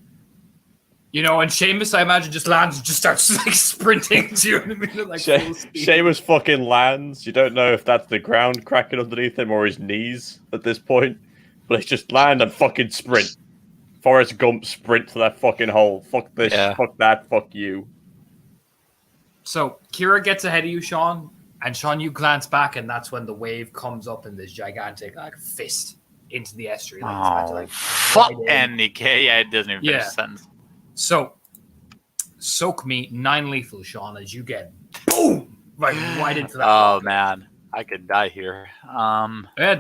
S1: And Seamus, I imagine, just lands and just starts like sprinting. Do you know what I mean? Like, full speed.
S2: Seamus fucking lands. You don't know if that's the ground cracking underneath him or his knees at this point. But it's just land and fucking sprint. Forrest Gump sprint to that fucking hole. Fuck this.
S6: Yeah.
S2: Fuck that. Fuck you.
S1: So Kira gets ahead of you, Sean. And Sean, you glance back, and that's when the wave comes up in this gigantic fist into the estuary. Like, it's about to, like,
S6: Fuck.
S1: ride in.
S6: And it doesn't even finish the sentence.
S1: So, soak me 9 lethal, Sean, as you get boom right into that.
S6: Oh man, I could die here.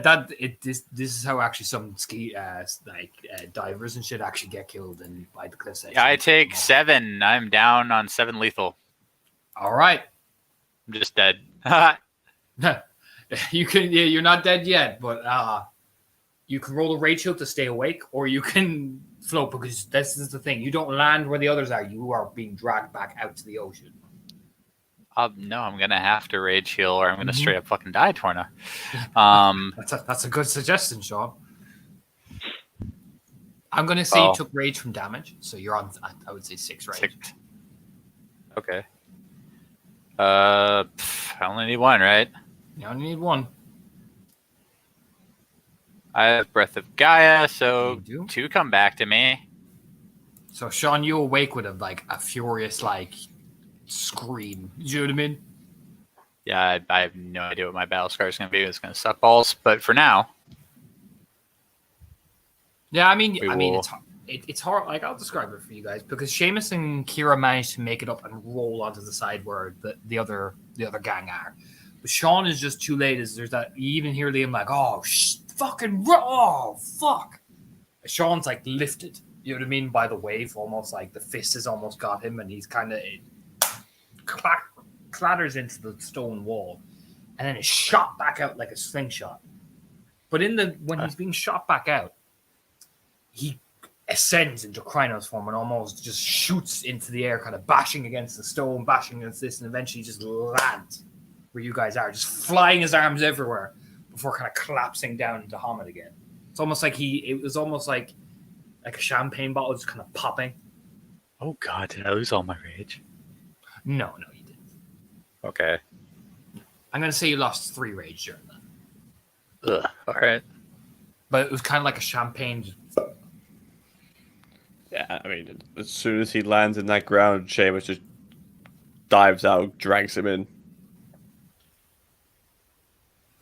S1: This is how actually some ski divers and shit actually get killed by the cliffs edge.
S6: Yeah, I take 7. I'm down on 7 lethal.
S1: All right,
S6: I'm just dead.
S1: you can. Yeah, you're not dead yet, but you can roll a rage shield to stay awake, or you can float, because this is the thing. You don't land where the others are. You are being dragged back out to the ocean.
S6: No, I'm gonna have to rage heal, or I'm gonna straight up fucking die, Torna.
S1: That's a good suggestion, Sean. I'm gonna say you took rage from damage, so you're on. I would say 6 rage.
S6: 6. Okay. I only need 1, right?
S1: You only need 1.
S6: I have Breath of Gaia, so
S1: You do?
S6: 2 come back to me.
S1: So Sean, you awake with a furious scream. You know what I mean?
S6: Yeah, I have no idea what my battle scar is gonna be. It's gonna suck balls, but for now,
S1: Yeah, I mean,
S6: will-
S1: it's hard. Like, I'll describe it for you guys, because Seamus and Kira managed to make it up and roll onto the side where the other gang are. But Sean is just too late. There's that you even hear Liam like, fuck. Sean's lifted. You know what I mean? By the wave, almost like the fist has almost got him, and he's kind of clatters into the stone wall, and then is shot back out like a slingshot. But when he's being shot back out, he ascends into Krynos form and almost just shoots into the air, kind of bashing against the stone, bashing against this, and eventually just lands where you guys are, just flying his arms everywhere before kind of collapsing down into Hamid again. It's almost like it was almost like a champagne bottle just kind of popping.
S6: oh god, did I lose all my rage?
S1: No, you didn't.
S6: Okay.
S1: I'm going to say you lost 3 rage during that.
S6: Ugh. All right.
S1: But it was kind of like a champagne.
S2: Yeah, I mean, as soon as he lands in that ground, Seamus just dives out, drags him in.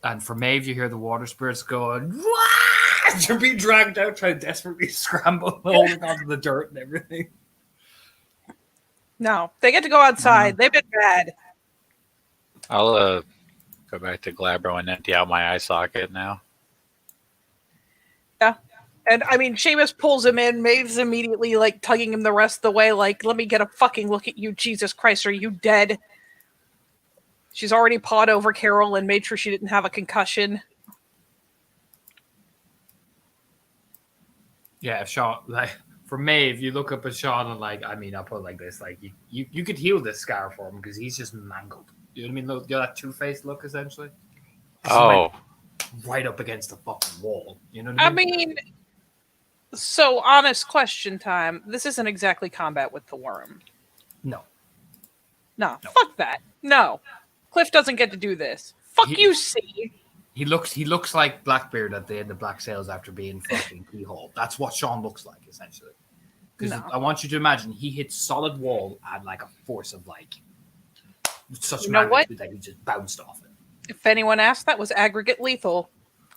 S1: And for Maeve, you hear the water spirits going, "Wah!" You're being dragged out, trying to desperately scramble, holding onto the dirt and everything.
S3: No, they get to go outside. They've been bad.
S6: I'll go back to Glabro and empty out my eye socket now.
S3: Yeah. And I mean, Seamus pulls him in. Maeve's immediately tugging him the rest of the way. Let me get a fucking look at you. Jesus Christ, are you dead? She's already pawed over Carol and made sure she didn't have a concussion.
S1: Yeah, Sean, for Maeve, you look up at Sean and I'll put it like this: you could heal this scar for him because he's just mangled. You know what I mean? Look, that two-faced look, essentially.
S6: Oh,
S1: Right up against the fucking wall. You know what I
S3: I
S1: mean?
S3: mean, so honest question time. This isn't exactly combat with the worm.
S1: No.
S3: No, fuck that. No. Cliff doesn't get to do this. Fuck you, C.
S1: He looks like Blackbeard at the end of Black Sails after being fucking keyhole. That's what Sean looks like, essentially. Because
S3: No.
S1: I want you to imagine he hits solid wall at a force of such
S3: You know what?
S1: magnitude that he just bounced off it.
S3: If anyone asked, that was aggregate lethal.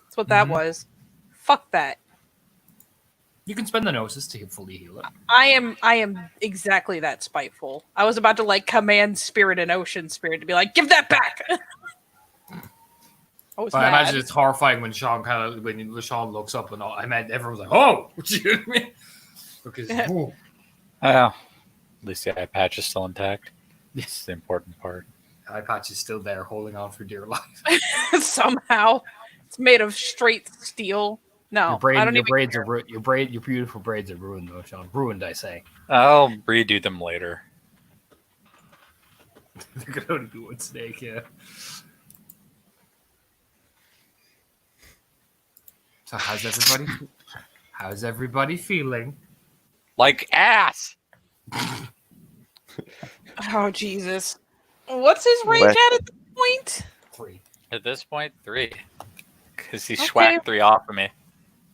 S3: That's what that was. Fuck that.
S1: You can spend the gnosis to fully heal it.
S3: I am exactly that spiteful. I was about to like command spirit and ocean spirit to be like, give that back. I was
S1: But I
S3: mad.
S1: imagine it's horrifying when Sean looks up and all. I meant everyone's like, "Oh!" You know what I mean? Because
S3: Yeah.
S6: Well, at least the eye patch is still intact. This is the important part.
S1: eye patch is still there, holding on for dear life.
S3: Somehow, it's made of straight steel. No, I don't even.
S1: Your beautiful braids are ruined though, Sean. Ruined, I say.
S6: I'll redo them later.
S1: There could only be one snake, yeah. So how's everybody feeling?
S6: Like ass.
S3: Oh Jesus! What's his range
S4: Wet.
S3: at this point?
S1: 3.
S6: At this point, 3. Because he
S3: Okay.
S6: schwacked 3 off of me.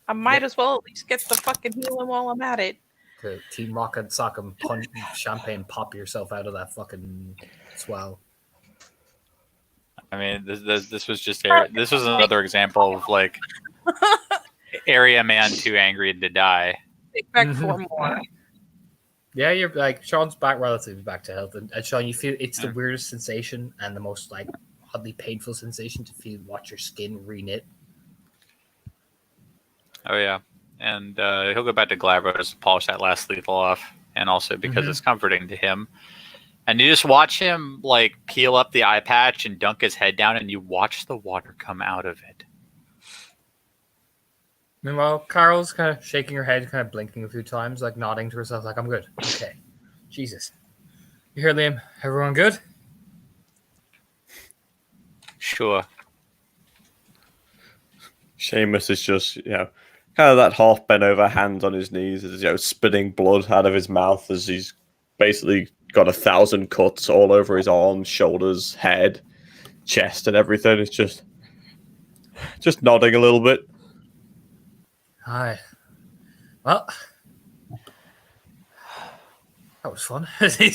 S3: I might as well at least get the fucking healing while I'm at it.
S1: To Team Rocket Sock and punch champagne pop yourself out of that fucking swell.
S6: I mean, this was just this was another example of like area man too angry to die.
S3: Expect 4 more.
S1: Yeah, you're like Sean's back relatively back to health, and Sean, you feel it's the weirdest sensation and the most like oddly painful sensation to watch your skin reknit.
S6: Oh yeah, and he'll go back to Glabro to polish that last lethal off, and also because it's comforting to him. And you just watch him like peel up the eye patch and dunk his head down, and you watch the water come out of it.
S1: Meanwhile, Carol's kind of shaking her head, kind of blinking a few times, like nodding to herself, like, I'm good. Okay. Jesus. You hear, Liam? Everyone good?
S6: Sure.
S2: Seamus is just, kind of that half bent over, hands on his knees, is, spitting blood out of his mouth as he's basically got 1,000 cuts all over his arms, shoulders, head, chest, and everything. It's just nodding a little bit.
S1: Hi. Well, that was fun. He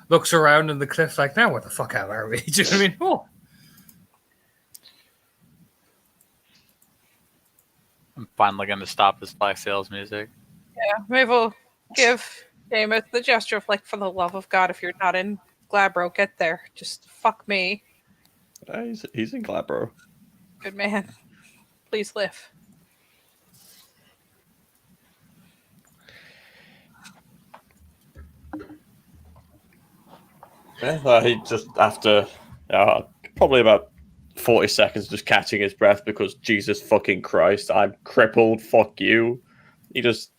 S1: looks around in the cliff like, now where the fuck out are we? Do you know what I mean? Oh.
S6: I'm finally going to stop this Black Sails music.
S3: Yeah, maybe we'll give Seamus the gesture of like, for the love of God, if you're not in Glabro, get there. Just fuck me.
S2: He's in Glabro.
S3: Good man. Please live.
S2: Yeah, he just, after probably about 40 seconds, just catching his breath because Jesus fucking Christ, I'm crippled, fuck you. He just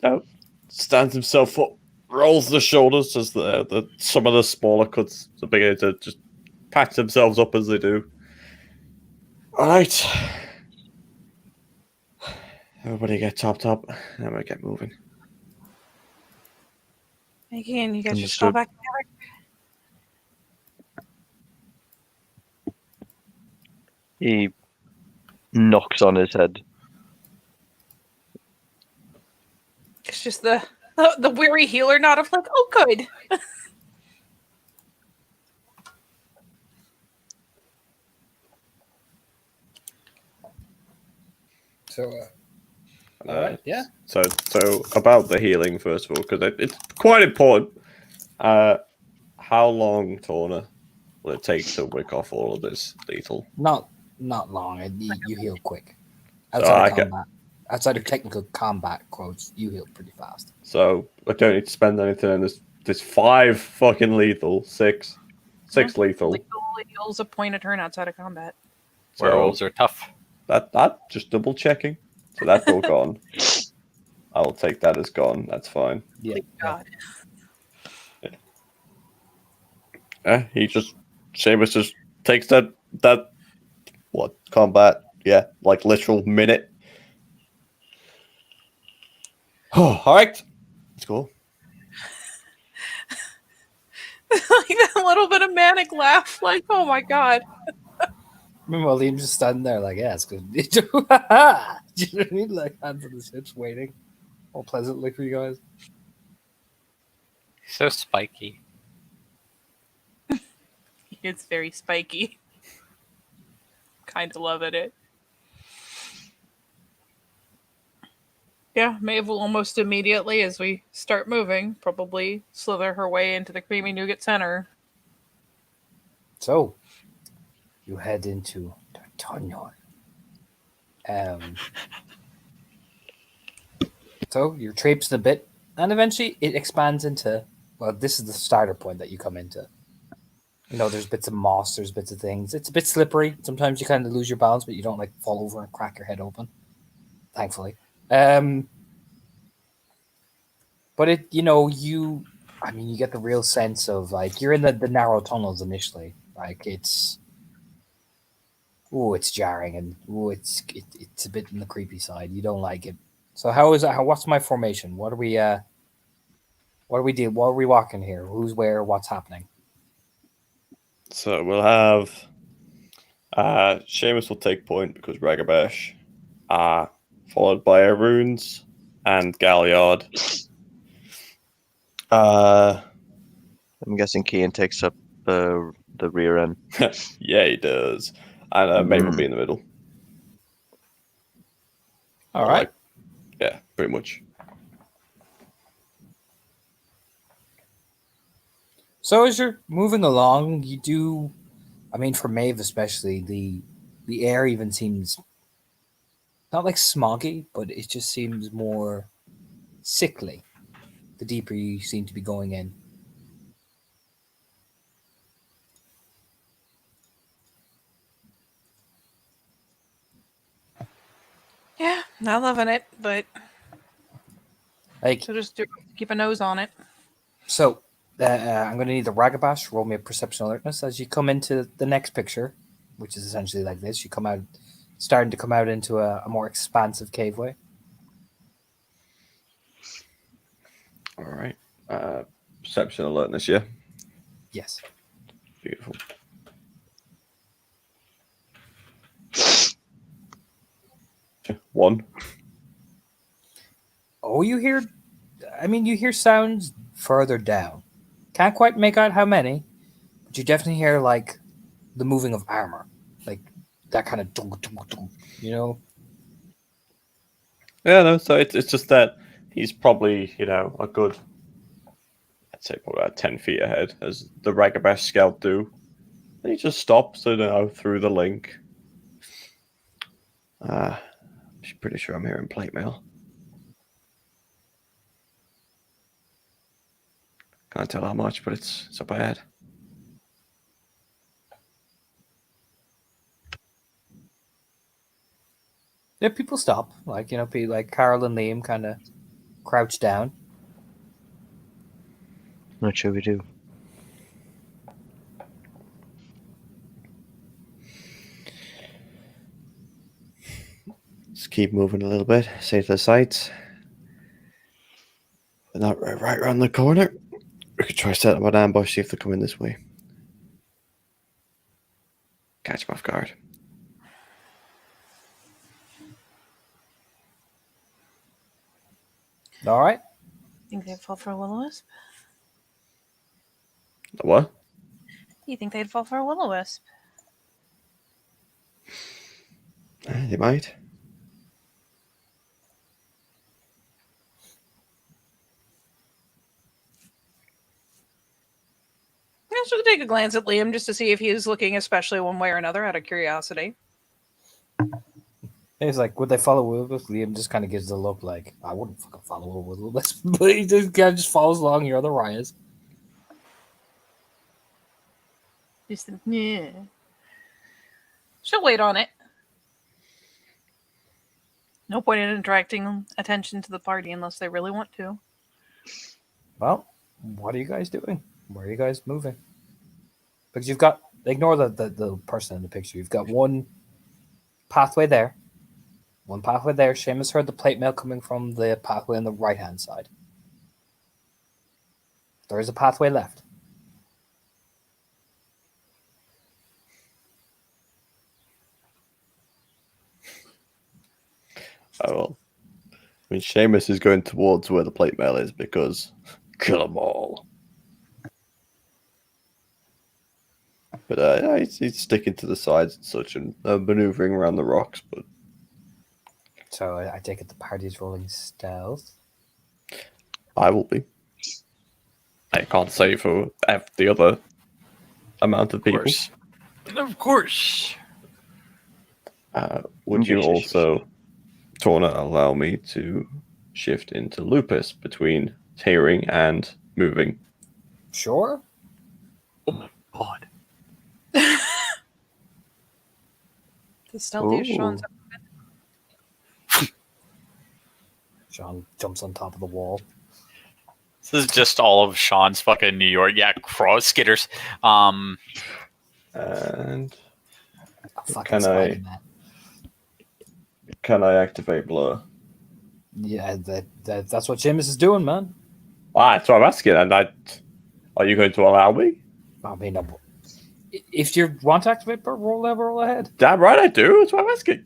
S2: stands himself up, rolls the shoulders as the some of the smaller cuts are beginning to just patch themselves up as they do. Alright. Everybody get topped up, and we get moving.
S3: Again, you guys just
S4: Understood.
S3: fall back together.
S4: He knocks on his head.
S3: It's just the weary healer nod of like, oh, good.
S1: So, all right, yeah.
S2: So about the healing first of all, because it's quite important. How long, Torna, will it take to wick off all of this lethal?
S7: Not long. You heal quick.
S2: So
S7: Outside of combat, outside of technical combat quotes, you heal pretty fast.
S2: So I don't need to spend anything. And there's 5 fucking lethal, 6 lethal.
S3: Lethal heals a point a turn outside of combat.
S2: So
S6: Werewolves are tough.
S2: that just double checking. So that's all gone. I'll take that as gone. That's fine.
S7: Yeah.
S3: Thank God.
S2: Seamus just takes that combat? Yeah, like literal minute. Oh, all right, let's go.
S3: Like that little bit of manic laugh, like, oh my God.
S7: Meanwhile, Liam's just standing there like, yeah, it's good. Do you know what I mean? Like, hands on his hips, waiting all pleasantly for you guys.
S6: So spiky.
S3: It's very spiky. Kind of loving it. Yeah, Maeve will almost immediately, as we start moving, probably slither her way into the creamy nougat center.
S7: So, you head into the tunnel. Um, so you're traipsing a bit, and eventually it expands into. Well, this is the starter point that you come into. You know, there's bits of moss, there's bits of things. It's a bit slippery. Sometimes you kind of lose your balance, but you don't like fall over and crack your head open. Thankfully, but I mean, you get the real sense of like you're in the narrow tunnels initially. Like it's jarring and it's a bit on the creepy side. You don't like it. So how is it? What's my formation? What are we? What do we do? What are we walking here? Who's where? What's happening?
S2: So we'll have Seamus will take point because Ragabash, followed by Arunes and Galliard.
S4: I'm guessing Kian takes up the rear end.
S2: Yeah, he does. And Maeve will be in the middle.
S7: All right.
S2: Yeah, pretty much.
S7: So as you're moving along, you do. I mean, for Maeve especially, the air even seems not like smoggy, but it just seems more sickly. The deeper you seem to be going in.
S3: Yeah, not loving it, but
S7: Like
S3: so just keep a nose on it.
S7: so, I'm going to need the Ragabash roll me a perception alertness as you come into the next picture, which is essentially like this. You come out, starting to come out into a more expansive caveway.
S2: All right. Perception alertness, yeah.
S7: Yes.
S2: Beautiful. One.
S7: Oh, you hear? I mean, you hear sounds further down. Can't quite make out how many, but you definitely hear like the moving of armor, like that kind of dunk, dunk, dunk, you know.
S2: Yeah, no. So it's just that he's probably a good, I'd say probably about 10 feet ahead as the Ragabash scout do. And he just stops, through the link. I'm pretty sure I'm hearing plate mail. Can't tell how much, but it's up ahead.
S7: Yeah, people stop. Like like Carol and Liam kind of crouch down.
S4: What should we do?
S2: Just keep moving a little bit. Save the sights. They're not right around the corner. We could try setting up an ambush, see if they're coming this way. Catch them off guard.
S7: All right.
S3: Think they'd fall for a will-o-wisp?
S2: What?
S3: Do you think they'd fall for a will-o-wisp?
S2: They might.
S3: I should take a glance at Liam just to see if he's looking especially one way or another out of curiosity.
S7: He's like, would they follow Wilbur? Liam just kind of gives the look like, I wouldn't fucking follow Wilbur. But he just kind of just follows along your other Ryas.
S3: Just yeah. She'll wait on it. No point in attracting attention to the party unless they really want to.
S7: Well, what are you guys doing? Where are you guys moving? Because you've got, ignore the person in the picture. You've got one pathway there. One pathway there. Seamus heard the plate mail coming from the pathway on the right-hand side. There is a pathway left.
S2: Oh, well. I mean, Seamus is going towards where the plate mail is because kill them all. But he's sticking to the sides and such and maneuvering around the rocks. But
S7: So I take it the party's rolling stealth.
S2: I will be. I can't say for the other amount of
S6: Of
S2: people.
S6: course. Of course.
S2: Would you also, Torna, allow me to shift into Lupus between hearing and moving?
S7: Sure.
S6: Oh my god.
S3: The stealthiest Sean's
S7: Sean jumps on top of the wall.
S6: This is just all of Sean's fucking New York. Yeah, skitters.
S2: And
S7: Fucking
S2: Can I-
S7: Spider-Man.
S2: can I activate Blur?
S7: Yeah, that's what Seamus is doing, man.
S2: That's what I'm asking. And are you going to allow me?
S7: I mean, if you want to activate, roll ahead.
S2: Damn right I do. That's what I'm asking.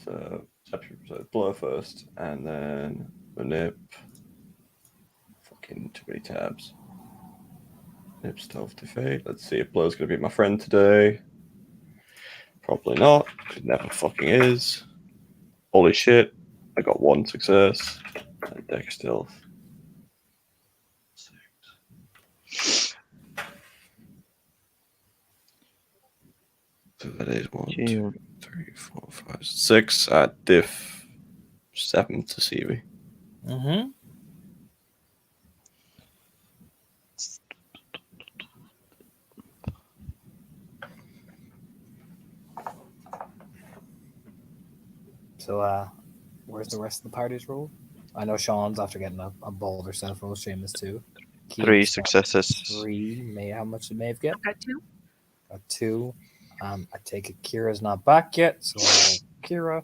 S2: So Blur first, and then Manip. Fucking too many tabs. Manip, Stealth, Defeat. Let's see if Blur's going to be my friend today. Probably not. It never fucking is. Holy shit. I got 1 success. And Dex Stealth. 6. So that is 1, 2, 3, 4, 5, 6 at diff 7 to CV.
S7: Mm-hmm. So, where's the rest of the party's roll? I know Sean's after getting a bolder self roll. Seamus too.
S4: 3 successes.
S7: 3. How much did Maeve get?
S5: Got 2.
S7: Got 2. I take it Kira's not back yet, so Kira.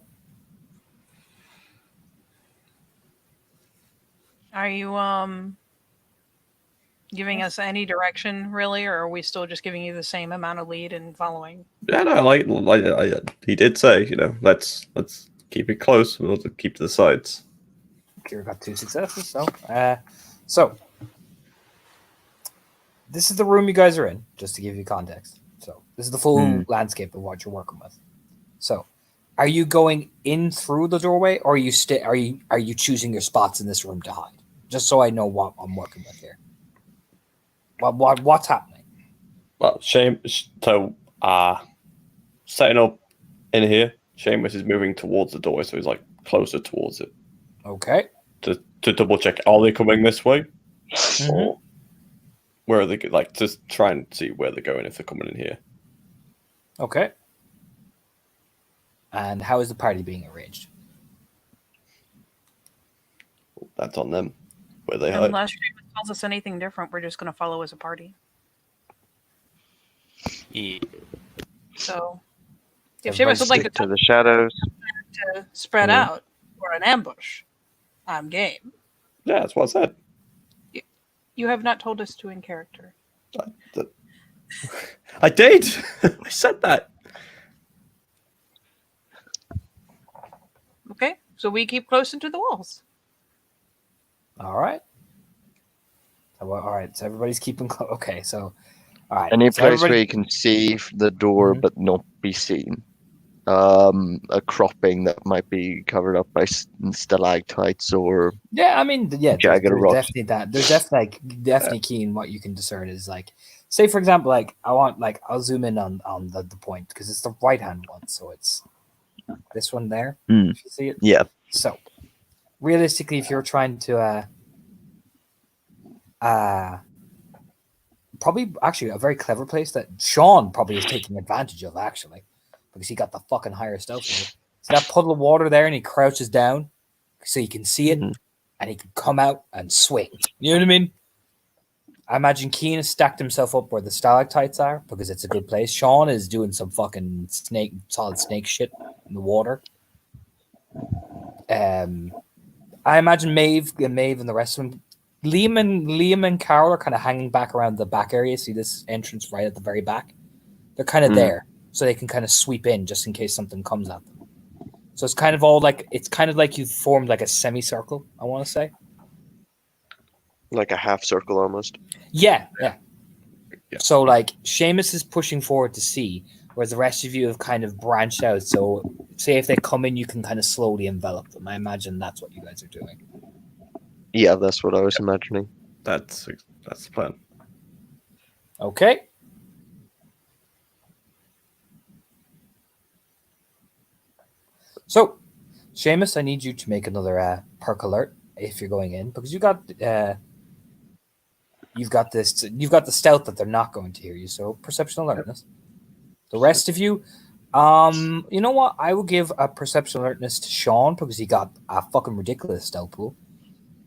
S3: Are you giving us any direction really, or are we still just giving you the same amount of lead and following?
S2: Yeah, no, he did say, let's keep it close. We'll keep to the sides.
S7: Kira got 2 successes, so this is the room you guys are in, just to give you context. So this is the full landscape of what you're working with. So, are you going in through the doorway, or are you choosing your spots in this room to hide? Just so I know what I'm working with here. What's happening?
S2: Well, setting up in here. Seamus is moving towards the doorway, so he's like closer towards it.
S7: Okay.
S2: To double check, are they coming this way,
S7: Mm-hmm.
S2: or where are they? Like, just try and see where they're going if they're coming in here.
S7: Okay. And how is the party being arranged?
S2: That's on them. Where they hide.
S3: Unless Seamus tells us anything different, we're just going to follow as a party.
S6: Yeah.
S3: So, if
S7: Everybody
S3: Seamus would like
S4: Stick to the shadows.
S3: to spread out or an ambush, I'm game.
S2: Yeah, that's what I said.
S3: You have not told us to in character.
S2: I did. I said that.
S3: Okay, so we keep close into the walls.
S7: All right. All right. So everybody's keeping close. Okay. So, all right.
S4: Any
S7: so
S4: place where you can see the door but not be seen. A cropping that might be covered up by stalactites or
S7: Yeah, I mean, yeah,
S4: jagged
S7: there's
S4: rocks.
S7: definitely that. There's definitely key in what you can discern is like, say for example, like I'll zoom in on the point because it's the right hand one, so it's this one there. If you see it,
S4: Yeah.
S7: So realistically, if you're trying to probably actually a very clever place that Sean probably is taking advantage of actually because he got the fucking higher stealth. See that puddle of water there, and he crouches down so you can see it, and he can come out and swing. You know what I mean? I imagine Keen has stacked himself up where the stalactites are because it's a good place. Sean is doing some fucking solid snake shit in the water. I imagine Maeve and the rest of them. Liam and Carol are kind of hanging back around the back area. See this entrance right at the very back? They're kind of there, so they can kind of sweep in just in case something comes at them. So it's kind of like you've formed like a semicircle, I want to say.
S4: Like a half circle almost.
S7: Yeah. So like Seamus is pushing forward to see, whereas the rest of you have kind of branched out. So, say if they come in, you can kind of slowly envelop them. I imagine that's what you guys are doing.
S4: Yeah, that's what I was imagining.
S2: That's the plan.
S7: Okay. So, Seamus, I need you to make another perk alert if you're going in, because you've got the stealth that they're not going to hear you. So perception alertness. The rest of you, you know what? I will give a perception alertness to Sean because he got a fucking ridiculous stealth pool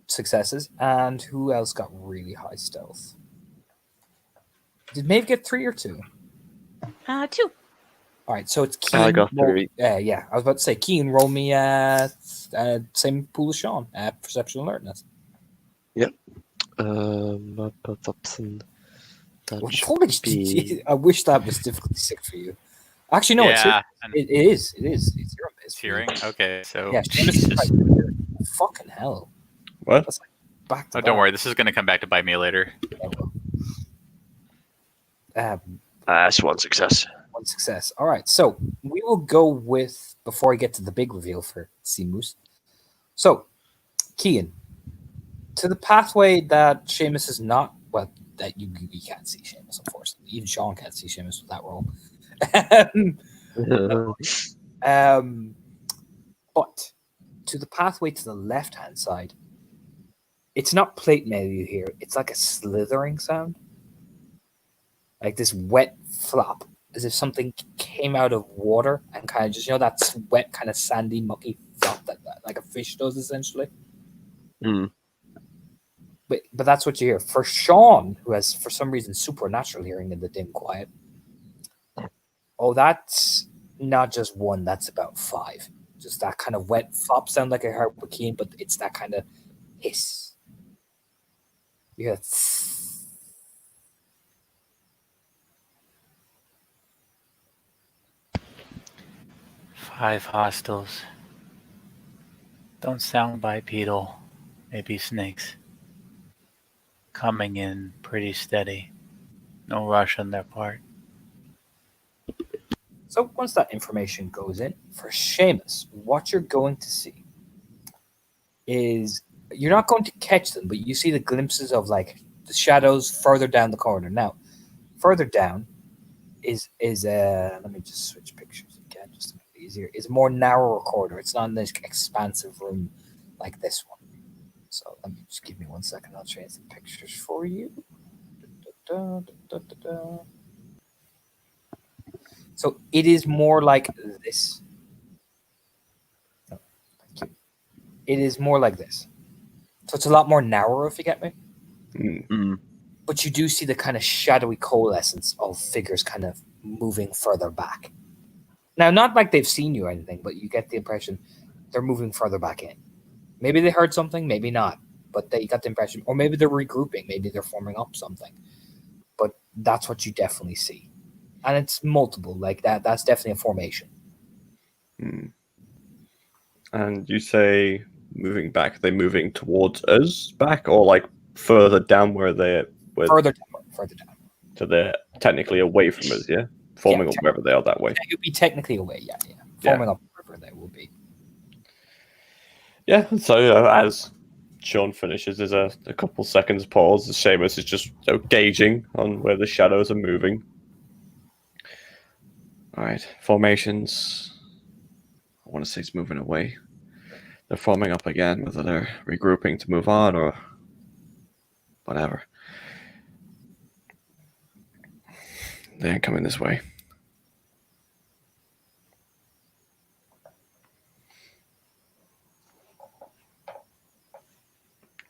S7: successes, and who else got really high stealth? Did Maeve get 3 or 2?
S5: 2.
S7: All right, so it's Keen.
S4: I got 3.
S7: Yeah, I was about to say, Keen, roll me same pool as Sean, perception alertness.
S4: Yep. That
S7: Holy
S4: should be...
S7: I wish that was difficulty 6 for you. Actually, no,
S6: Yeah,
S7: it is. It is. It's your
S6: it's hearing. Okay, so
S7: Yeah,
S6: Jesus.
S7: fucking hell.
S2: What?
S7: That's like back to
S6: Oh, don't
S7: back.
S6: worry, this is gonna come back to bite me later.
S4: That's one success.
S7: One success. All right, so we will go with, before I get to the big reveal for Seamus. So, Kian, to the pathway that Seamus is not, well, that you can't see Seamus, unfortunately. Even Sean can't see Seamus with that roll. But to the pathway to the left-hand side, it's not plate mail you hear. It's like a slithering sound. Like this wet flop, as if something came out of water and kind of just, that wet, kind of sandy, mucky flop that like a fish does, essentially.
S4: Mm.
S7: But that's what you hear. For Sean, who has, for some reason, supernatural hearing in the dim quiet, that's not just 1, that's about 5. Just that kind of wet flop sound like I heard with Keen, but it's that kind of hiss. You hear
S6: 5 hostiles. Don't sound bipedal. Maybe snakes. Coming in pretty steady. No rush on their part.
S7: So once that information goes in, for Seamus, what you're going to see is, you're not going to catch them, but you see the glimpses of like the shadows further down the corridor. Now, further down is let me just switch pictures again just to make it easier. It's a more narrower corridor. It's not in this expansive room like this one. So let me just give me 1 second. I'll change the pictures for you. So it is more like this. Oh, thank you. It is more like this. So it's a lot more narrow, if you get me.
S4: Mm.
S7: But you do see the kind of shadowy coalescence of figures kind of moving further back. Now, not like they've seen you or anything, but you get the impression they're moving further back in. Maybe they heard something, maybe not. But they got the impression, or maybe they're regrouping, maybe they're forming up something. But that's what you definitely see. And it's multiple, like that. That's definitely a formation.
S2: And you say moving back, are they moving towards us back, or like further down where they're
S7: Further down.
S2: So they're technically away from us, yeah? Forming up wherever they are that way.
S7: You'd be technically away, yeah. Forming up wherever they will be.
S2: Yeah, so as Sean finishes, there's a couple seconds pause. The Seamus is just gauging on where the shadows are moving. All right, formations. I want to say it's moving away. They're forming up again, whether they're regrouping to move on or whatever. They ain't coming this way.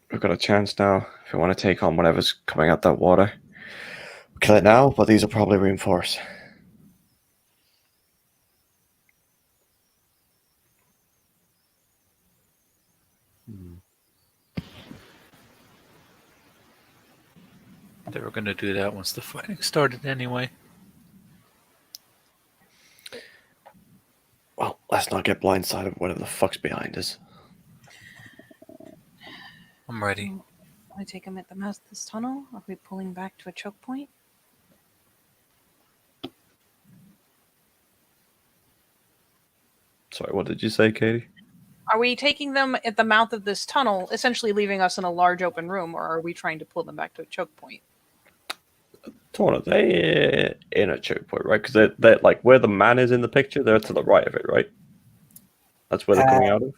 S2: We've got a chance now. If we want to take on whatever's coming out that water, kill it now, but these will probably reinforce.
S6: They were going to do that once the fighting started anyway.
S2: Well, let's not get blindsided of whatever the fuck's behind us.
S6: I'm ready.
S3: Want to take him at the mouth of this tunnel? Are we pulling back to a choke point?
S2: Sorry, what did you say, Katie?
S3: Are we taking them at the mouth of this tunnel, essentially leaving us in a large open room, or are we trying to pull them back to a choke point?
S2: Torna, they in a choke point, right? Because they're like where the man is in the picture. They're to the right of it, right? That's where they're coming out of.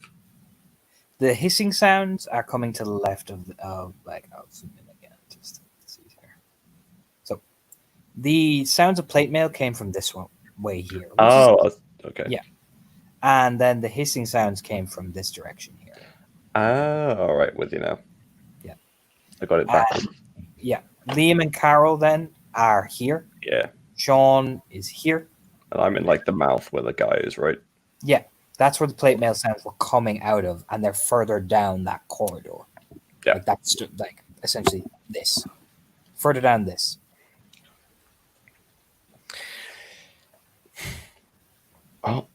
S7: The hissing sounds are coming to the left of like I'll zoom in again just to see here. So the sounds of plate mail came from this way here.
S2: Okay.
S7: Yeah. And then the hissing sounds came from this direction here.
S2: All right, with you now.
S7: Yeah.
S2: I got it backwards.
S7: Yeah. Liam and Carol then are here.
S2: Yeah.
S7: Sean is here.
S2: And I'm in like the mouth where the guy is, right?
S7: Yeah. That's where the plate mail sounds were coming out of, and they're further down that corridor.
S2: Yeah.
S7: Like that's like essentially this. Further down this.
S2: Well,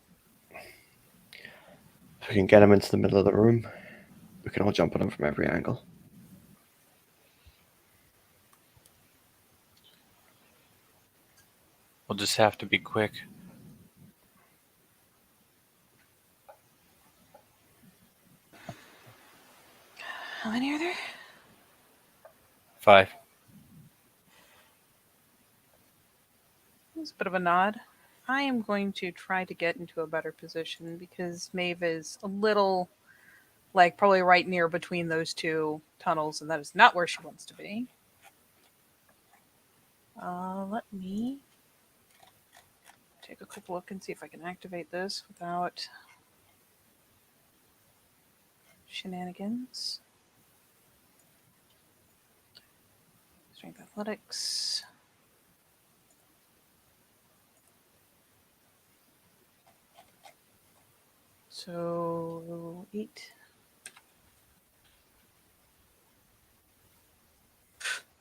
S2: if we can get him into the middle of the room, we can all jump on him from every angle.
S6: We'll just have to be quick.
S3: How many are there?
S6: 5.
S3: It's a bit of a nod. I am going to try to get into a better position because Maeve is a little, like, probably right near between those two tunnels, and that is not where she wants to be. Let me take a quick look and see if I can activate this without shenanigans. Strength athletics. So 8.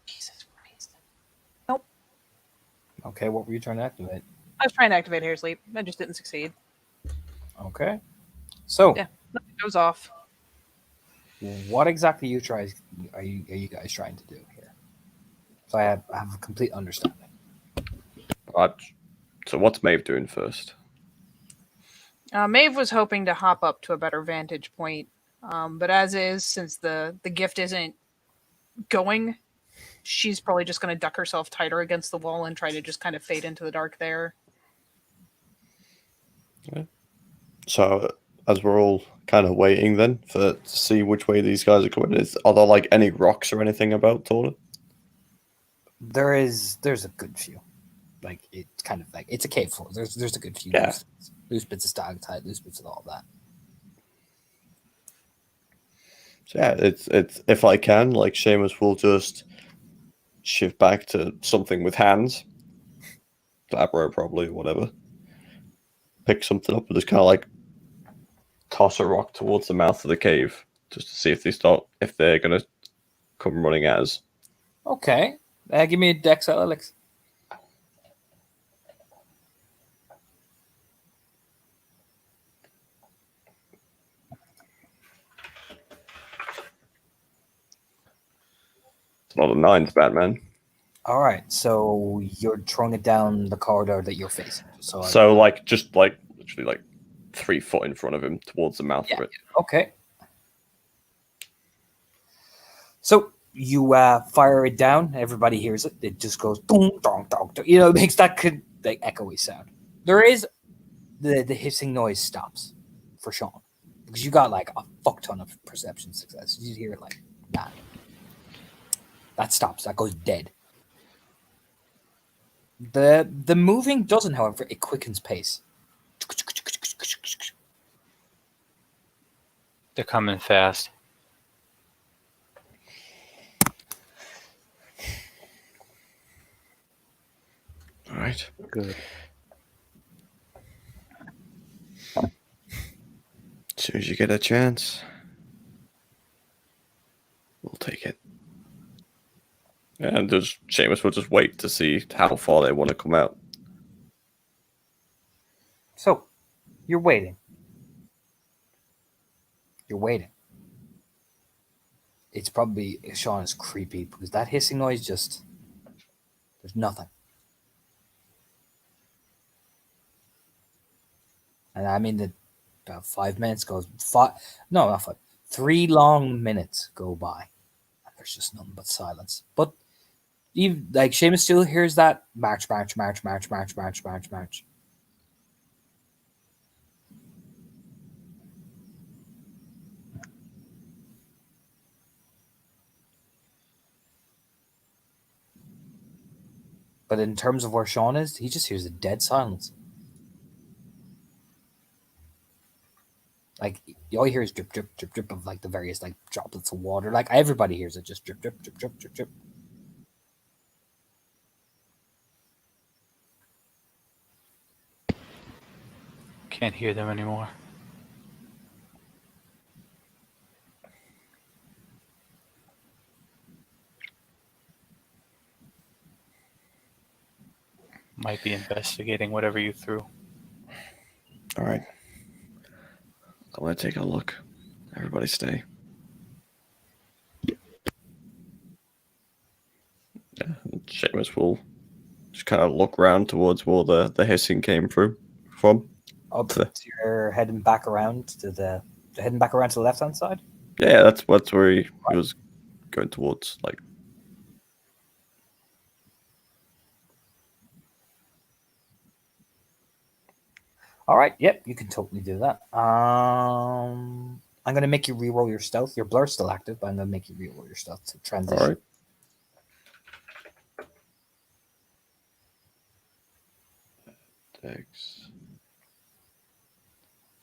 S3: Jesus Christ. Nope.
S7: Okay, what were you trying to activate?
S3: I was trying to activate Hair Sleep. I just didn't succeed.
S7: Okay. So
S3: Yeah. Nothing goes off.
S7: what exactly are you guys trying to do here? So I have a complete understanding.
S2: So what's Maeve doing first?
S3: Maeve was hoping to hop up to a better vantage point, but as is, since the gift isn't going, she's probably just going to duck herself tighter against the wall and try to just kind of fade into the dark there.
S2: So as we're all kind of waiting then to see which way these guys are coming, are there like any rocks or anything about Torna?
S7: There's a good few. Like it's kind of like it's a cave floor. There's a good few loose bits of stalactite, loose bits of all that.
S2: So yeah, it's if I can, like Seamus will just shift back to something with hands. Glabro probably, whatever. Pick something up and just kind of like toss a rock towards the mouth of the cave just to see if they're gonna come running at us.
S7: Okay. Give me a Dex Alex.
S2: It's not a 9's Batman.
S7: All right. So you're throwing it down the corridor that you're facing.
S2: So like just like literally like 3 foot in front of him towards the mouth of it.
S7: Okay. So you fire it down. Everybody hears it. It just goes dong dong dong. You know, it makes that like echoey sound. There is the hissing noise stops for Sean because you got like a fuck ton of perception success. You hear it like that. That stops. That goes dead. The moving doesn't, however, it quickens pace.
S6: They're coming fast.
S2: All right.
S6: Good.
S2: As soon as you get a chance, we'll take it. And Seamus will just wait to see how far they want to come out.
S7: So, you're waiting. You're waiting. It's probably, Sean is creepy because that hissing noise just, there's nothing. And I mean, about 5 minutes goes. No, not 5. 3 long minutes go by, and there's just nothing but silence. But even like Seamus still hears that march, march, march, march, march, march, march, march. But in terms of where Sean is, he just hears a dead silence. Like all you hear is drip, drip, drip, drip of like the various like droplets of water. Like everybody hears it, just drip, drip, drip, drip, drip, drip.
S6: Can't hear them anymore. Might be investigating whatever you threw.
S2: All right. I'm gonna take a look. Everybody stay. Yeah, Seamus will just kind of look round towards where the hissing came from.
S7: Up, so you're heading back around to the left hand side.
S2: Yeah, that's where he was going towards. Like,
S7: all right, yep, you can totally do that. I'm gonna make you re-roll your stealth. Your blur's still active, but I'm gonna make you re-roll your stealth to transition.
S2: all right. Dex.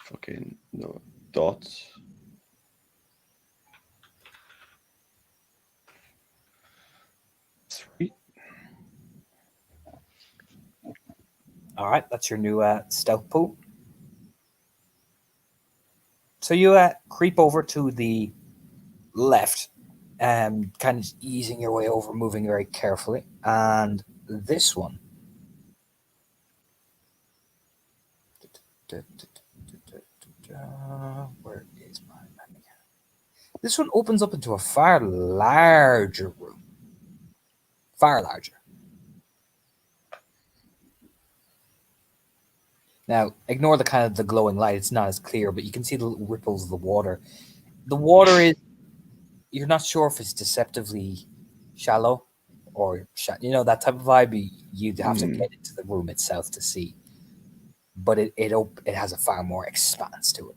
S2: Fucking no dots. Sweet.
S7: All right, that's your new stealth pool. So you creep over to the left, kind of easing your way over, moving very carefully. And this one. Where is my map again? This one opens up into a far larger room. Far larger. Now, ignore the kind of the glowing light. It's not as clear, but you can see the little ripples of the water. The water is, you're not sure if it's deceptively shallow or, that type of vibe. You'd have to get into the room itself to see. But it has a far more expanse to it.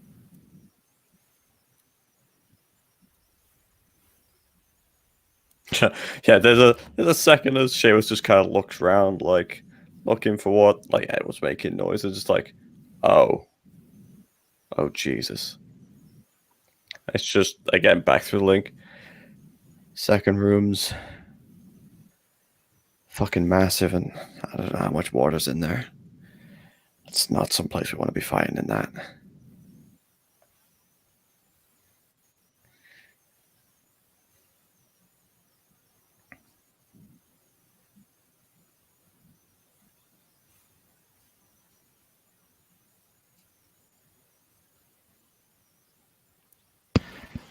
S2: Yeah, there's a second as Seamus just kind of looks around, like looking for what like it was making noise, and just like, oh Jesus! It's just again back through the link. Second room's fucking massive, and I don't know how much water's in there. It's not someplace we want to be finding that.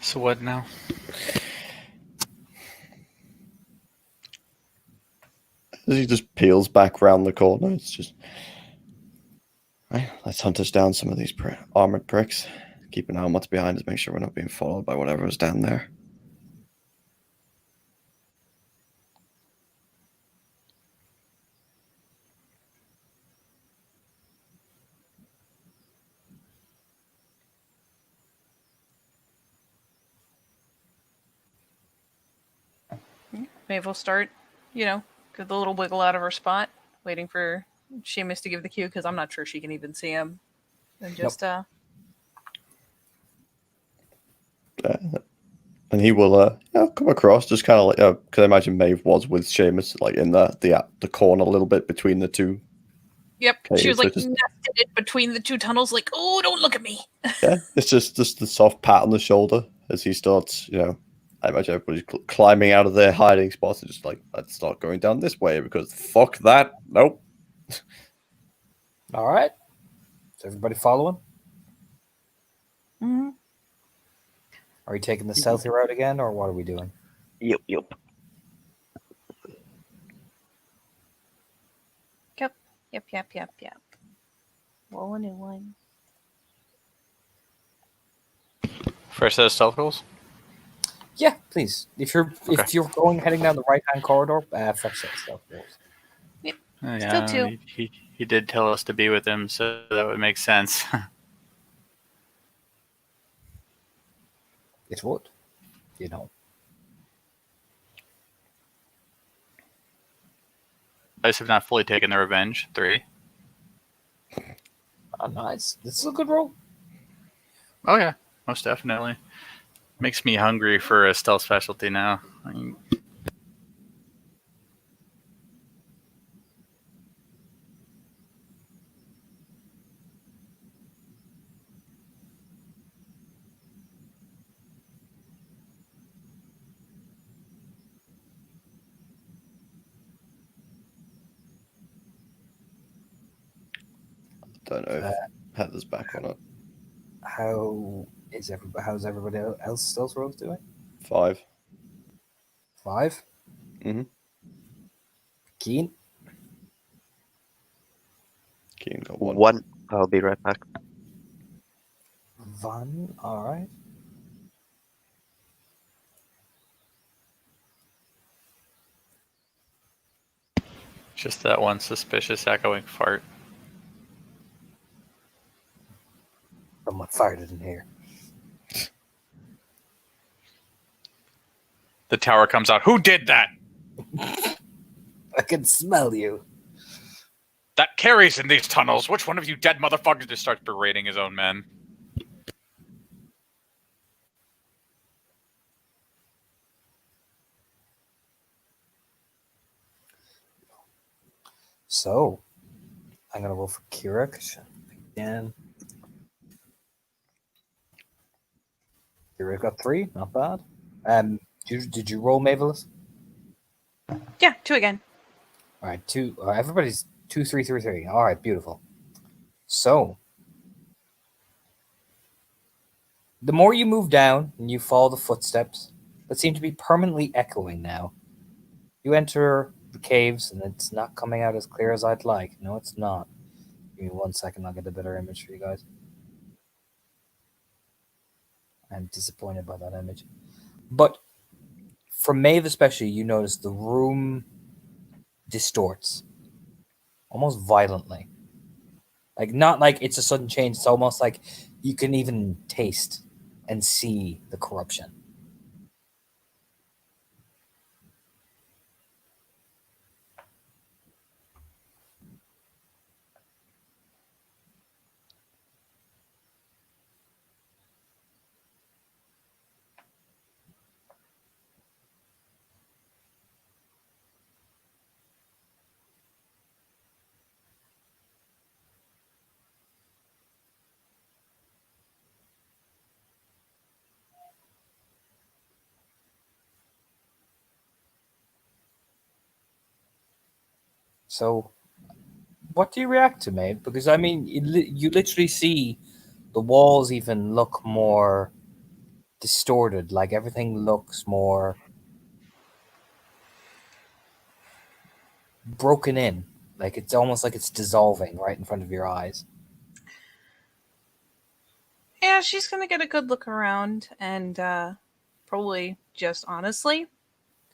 S6: So what now?
S2: As he just peels back round the corner, it's just, right, let's hunt us down some of these armored pricks. Keep an eye on what's behind us, make sure we're not being followed by whatever's down there.
S3: Maeve will start, get the little wiggle out of her spot, waiting for Seamus to give the cue because I'm not sure she can even see him. And just,
S2: And he will come across, just kind of like, because I imagine Maeve was with Seamus, like in the corner a little bit between the two.
S3: Yep,
S2: Okay,
S3: she was
S2: so
S3: like
S2: just,
S3: nested in between the two tunnels, like, oh, don't look at me.
S2: yeah, it's just the soft pat on the shoulder as he starts, I imagine everybody's climbing out of their hiding spots and just like, let's start going down this way because fuck that. Nope.
S7: All right. Is everybody following?
S3: Mm-hmm.
S7: Are we taking the stealthy route again, or what are we doing?
S4: Yep.
S5: Yep. Roll a new one.
S6: First set of stealth rolls.
S7: Yeah, please. If you're heading down the right hand corridor, fresh set of stealth rolls.
S6: Oh,
S5: Still
S6: yeah,
S5: two.
S6: he did tell us to be with him, so that would make sense.
S7: It would, you know.
S6: Dice have not fully taken their revenge. 3.
S7: Oh, nice. This is a good roll.
S6: Oh yeah, most definitely. Makes me hungry for a stealth specialty now. I mean,
S2: Don't know if Heather's back or not.
S7: How's everybody else stealth rolls doing?
S2: 5.
S7: 5.
S2: Mhm.
S7: Keen.
S2: Keen got 1.
S4: 1. I'll be right back.
S7: Van. All right.
S6: just that one suspicious echoing fart.
S7: Someone farted in here.
S6: The tower comes out. Who did that?
S7: I can smell you.
S6: That carries in these tunnels. Which one of you dead motherfuckers just starts berating his own men?
S7: So, I'm gonna roll for Kira again. Kira got 3, not bad. Did you roll Mavelus?
S3: Yeah, 2 again.
S7: All right, 2. Everybody's 2, 3, 3, 3. All right, beautiful. So, the more you move down and you follow the footsteps that seem to be permanently echoing now, you enter the caves and it's not coming out as clear as I'd like. No, it's not. Give me 1 second, I'll get a better image for you guys. I'm disappointed by that image. But for Maeve especially, you notice the room distorts almost violently. Like, not like it's a sudden change, it's almost like you can even taste and see the corruption. So, what do you react to, Maeve? Because, I mean, you literally see the walls even look more distorted, like everything looks more broken in. Like, it's almost like it's dissolving right in front of your eyes.
S3: Yeah, she's gonna get a good look around and probably just honestly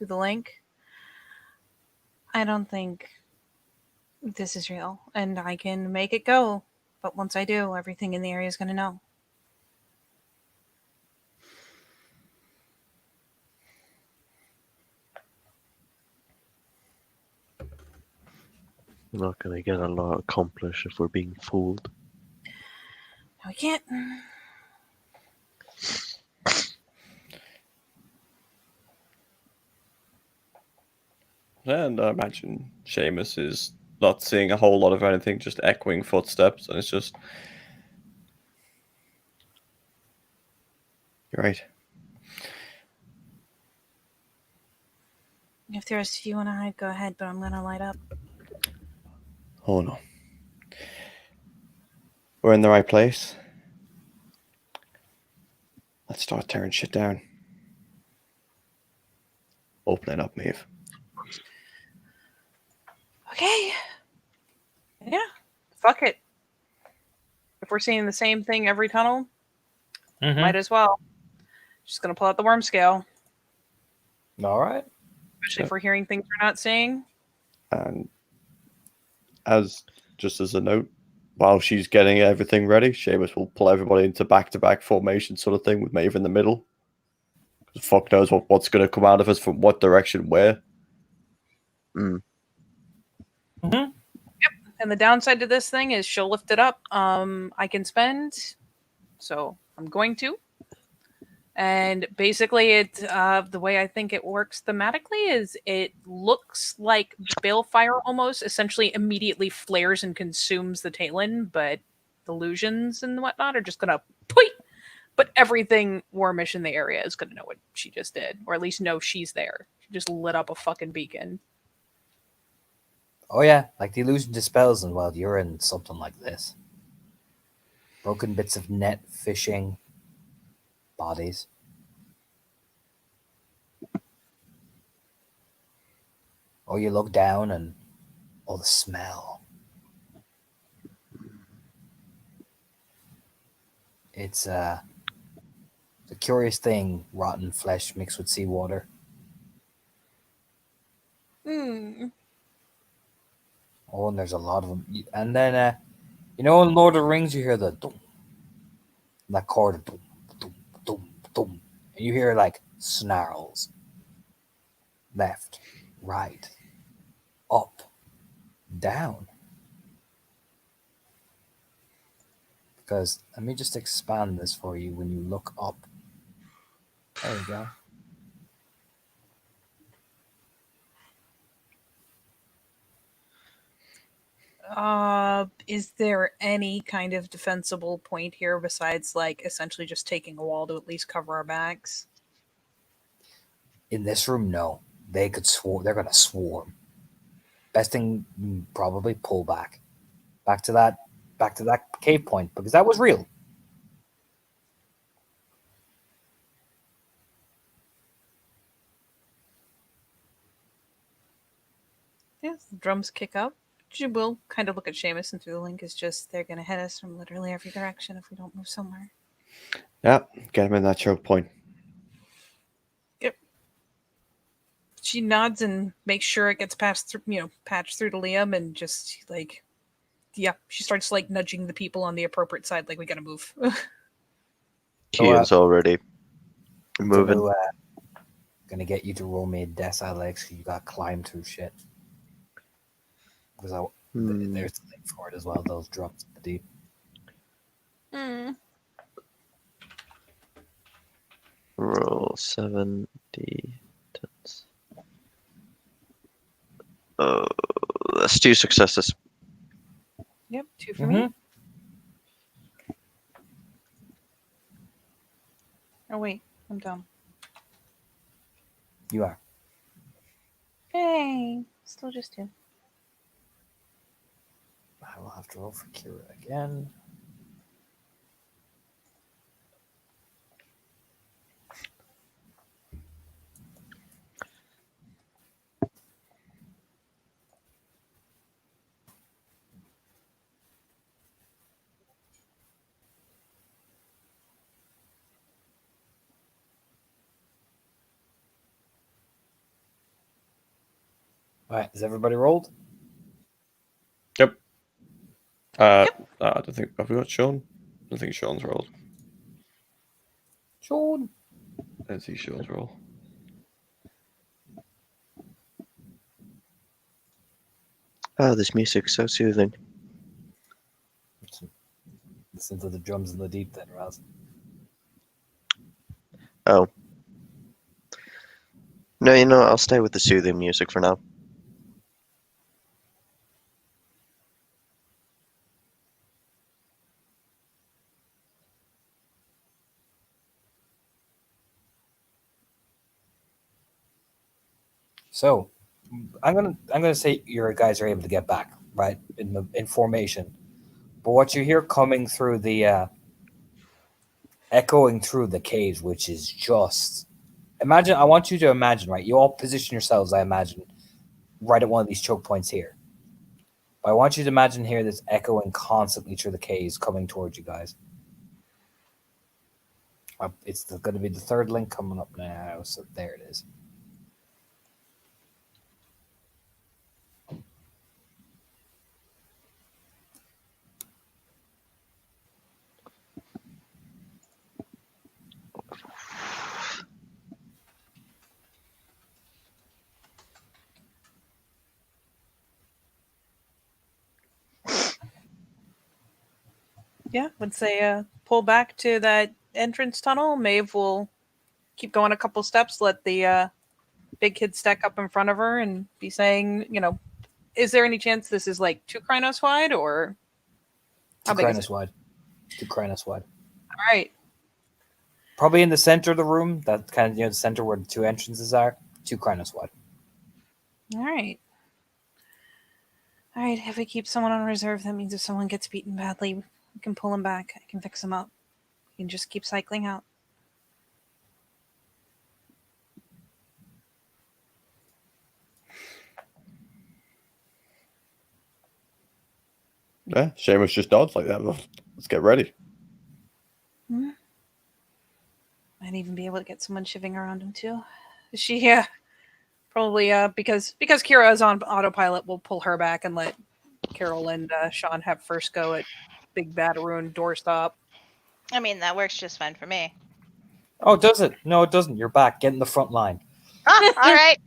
S3: do the link. I don't think this is real, and I can make it go. But once I do, everything in the area is gonna know.
S4: We're not going to get a lot accomplished if we're being fooled.
S3: No, we can't.
S2: And I imagine Seamus is not seeing a whole lot of anything, just echoing footsteps, and it's just... You're right.
S3: If there's you want to hide, go ahead, but I'm gonna light up.
S2: Oh no. We're in the right place. Let's start tearing shit down. Open it up, Maeve.
S3: Okay. Yeah. Fuck it. If we're seeing the same thing every tunnel, Might as well. Just gonna pull out the worm scale,
S7: All right.
S3: especially if we're hearing things we're not seeing.
S2: And just as a note, while she's getting everything ready, Seamus will pull everybody into back-to-back formation sort of thing with Maeve in the middle. Fuck knows what's going to come out of us from what direction where.
S4: Mm.
S3: And the downside to this thing is she'll lift it up. I can spend, so I'm going to. And basically, the way I think it works thematically is it looks like balefire almost. Essentially, immediately flares and consumes the Talon, but illusions and whatnot are just gonna tweet. But everything Wormish in the area is gonna know what she just did, or at least know she's there. She just lit up a fucking beacon.
S7: Oh yeah, like the illusion dispels, and while you're in something like this, broken bits of net, fishing, bodies. Or you look down and all the smell. It's a curious thing, rotten flesh mixed with seawater. Oh, and there's a lot of them. And then, in Lord of the Rings, you hear the dum, that chord, dum, dum, dum, dum. And you hear like snarls. Left, right, up, down. Because let me just expand this for you when you look up. There you go.
S3: Is there any kind of defensible point here besides like essentially just taking a wall to at least cover our backs?
S7: In this room, no. They could swarm. They're gonna swarm. Best thing, probably pull back to that cave point because that was real.
S3: Yes, the drums kick up. You will kind of look at Seamus and through the link is just they're gonna hit us from literally every direction if we don't move somewhere.
S2: Yeah, get him in that choke point.
S3: Yep. She nods and makes sure it gets patched through to Liam and just like, yeah, she starts like nudging the people on the appropriate side, like we gotta move.
S4: Kian's already moving.
S7: Gonna get you to roll me a decile Alex. You got to climb through shit. Because there's the link for it as well. Those drops in the deep.
S4: Roll 7d10s. Oh, that's 2 successes.
S3: Yep, 2 for me. Oh wait, I'm dumb.
S7: You are.
S3: Hey, still just 2.
S7: I will have to roll for Kira again. All right, is everybody rolled?
S2: Yep. I don't think have we got Sean. I don't think Sean's rolled.
S7: Sean.
S2: Let's see Sean's roll.
S4: Oh, this music's so soothing.
S7: Listen to the drums in the deep then, Raz.
S4: Oh. No, I'll stay with the soothing music for now.
S7: So, I'm gonna say your guys are able to get back right in formation, but what you hear coming through the echoing through the caves, which is just imagine. I want you to imagine, right? You all position yourselves. I imagine right at one of these choke points here. But I want you to imagine here this echoing constantly through the caves, coming towards you guys. It's going to be the third link coming up now. So there it is.
S3: Yeah, once they pull back to that entrance tunnel, Maeve will keep going a couple steps, let the big kid stack up in front of her and be saying, is there any chance this is like 2 Krynos wide, or how
S7: 2
S3: big is
S7: Krynos
S3: it?
S7: wide. 2 Krynos wide.
S3: All right.
S7: Probably in the center of the room. That kind of the center where the 2 entrances are. 2 Krynos wide.
S3: All right. All right. If we keep someone on reserve, that means if someone gets beaten badly, we can pull him back. I can fix him up. We can just keep cycling out.
S2: Yeah, Seamus just nods like that. Let's get ready.
S3: Might even be able to get someone shivving around him too. She, probably because Kira is on autopilot, we'll pull her back and let Carol and Sean have first go at Big Bad Ruin doorstop.
S5: I mean, that works just fine for me.
S7: Oh, does it? No, it doesn't. You're back. Get in the front line.
S5: Ah, all right.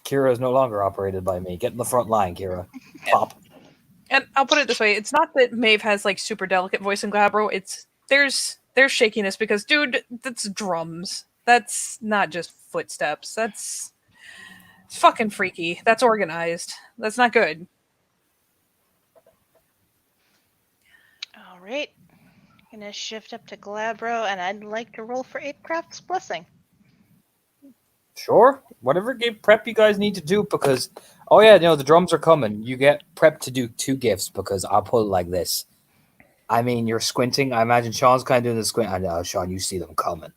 S7: Kira is no longer operated by me. Get in the front line, Kira. Pop.
S3: And I'll put it this way: it's not that Maeve has like super delicate voice in Glabro. It's there's shakiness because, dude, that's drums. That's not just footsteps. That's fucking freaky. That's organized. That's not good.
S5: All right. Gonna shift up to Glabro, and I'd like to roll for Apecraft's Blessing.
S7: Sure. Whatever prep you guys need to do, because oh yeah, the drums are coming. You get prepped to do 2 gifts because I'll pull it like this. I mean, you're squinting. I imagine Sean's kind of doing the squint. I know, Sean, you see them coming.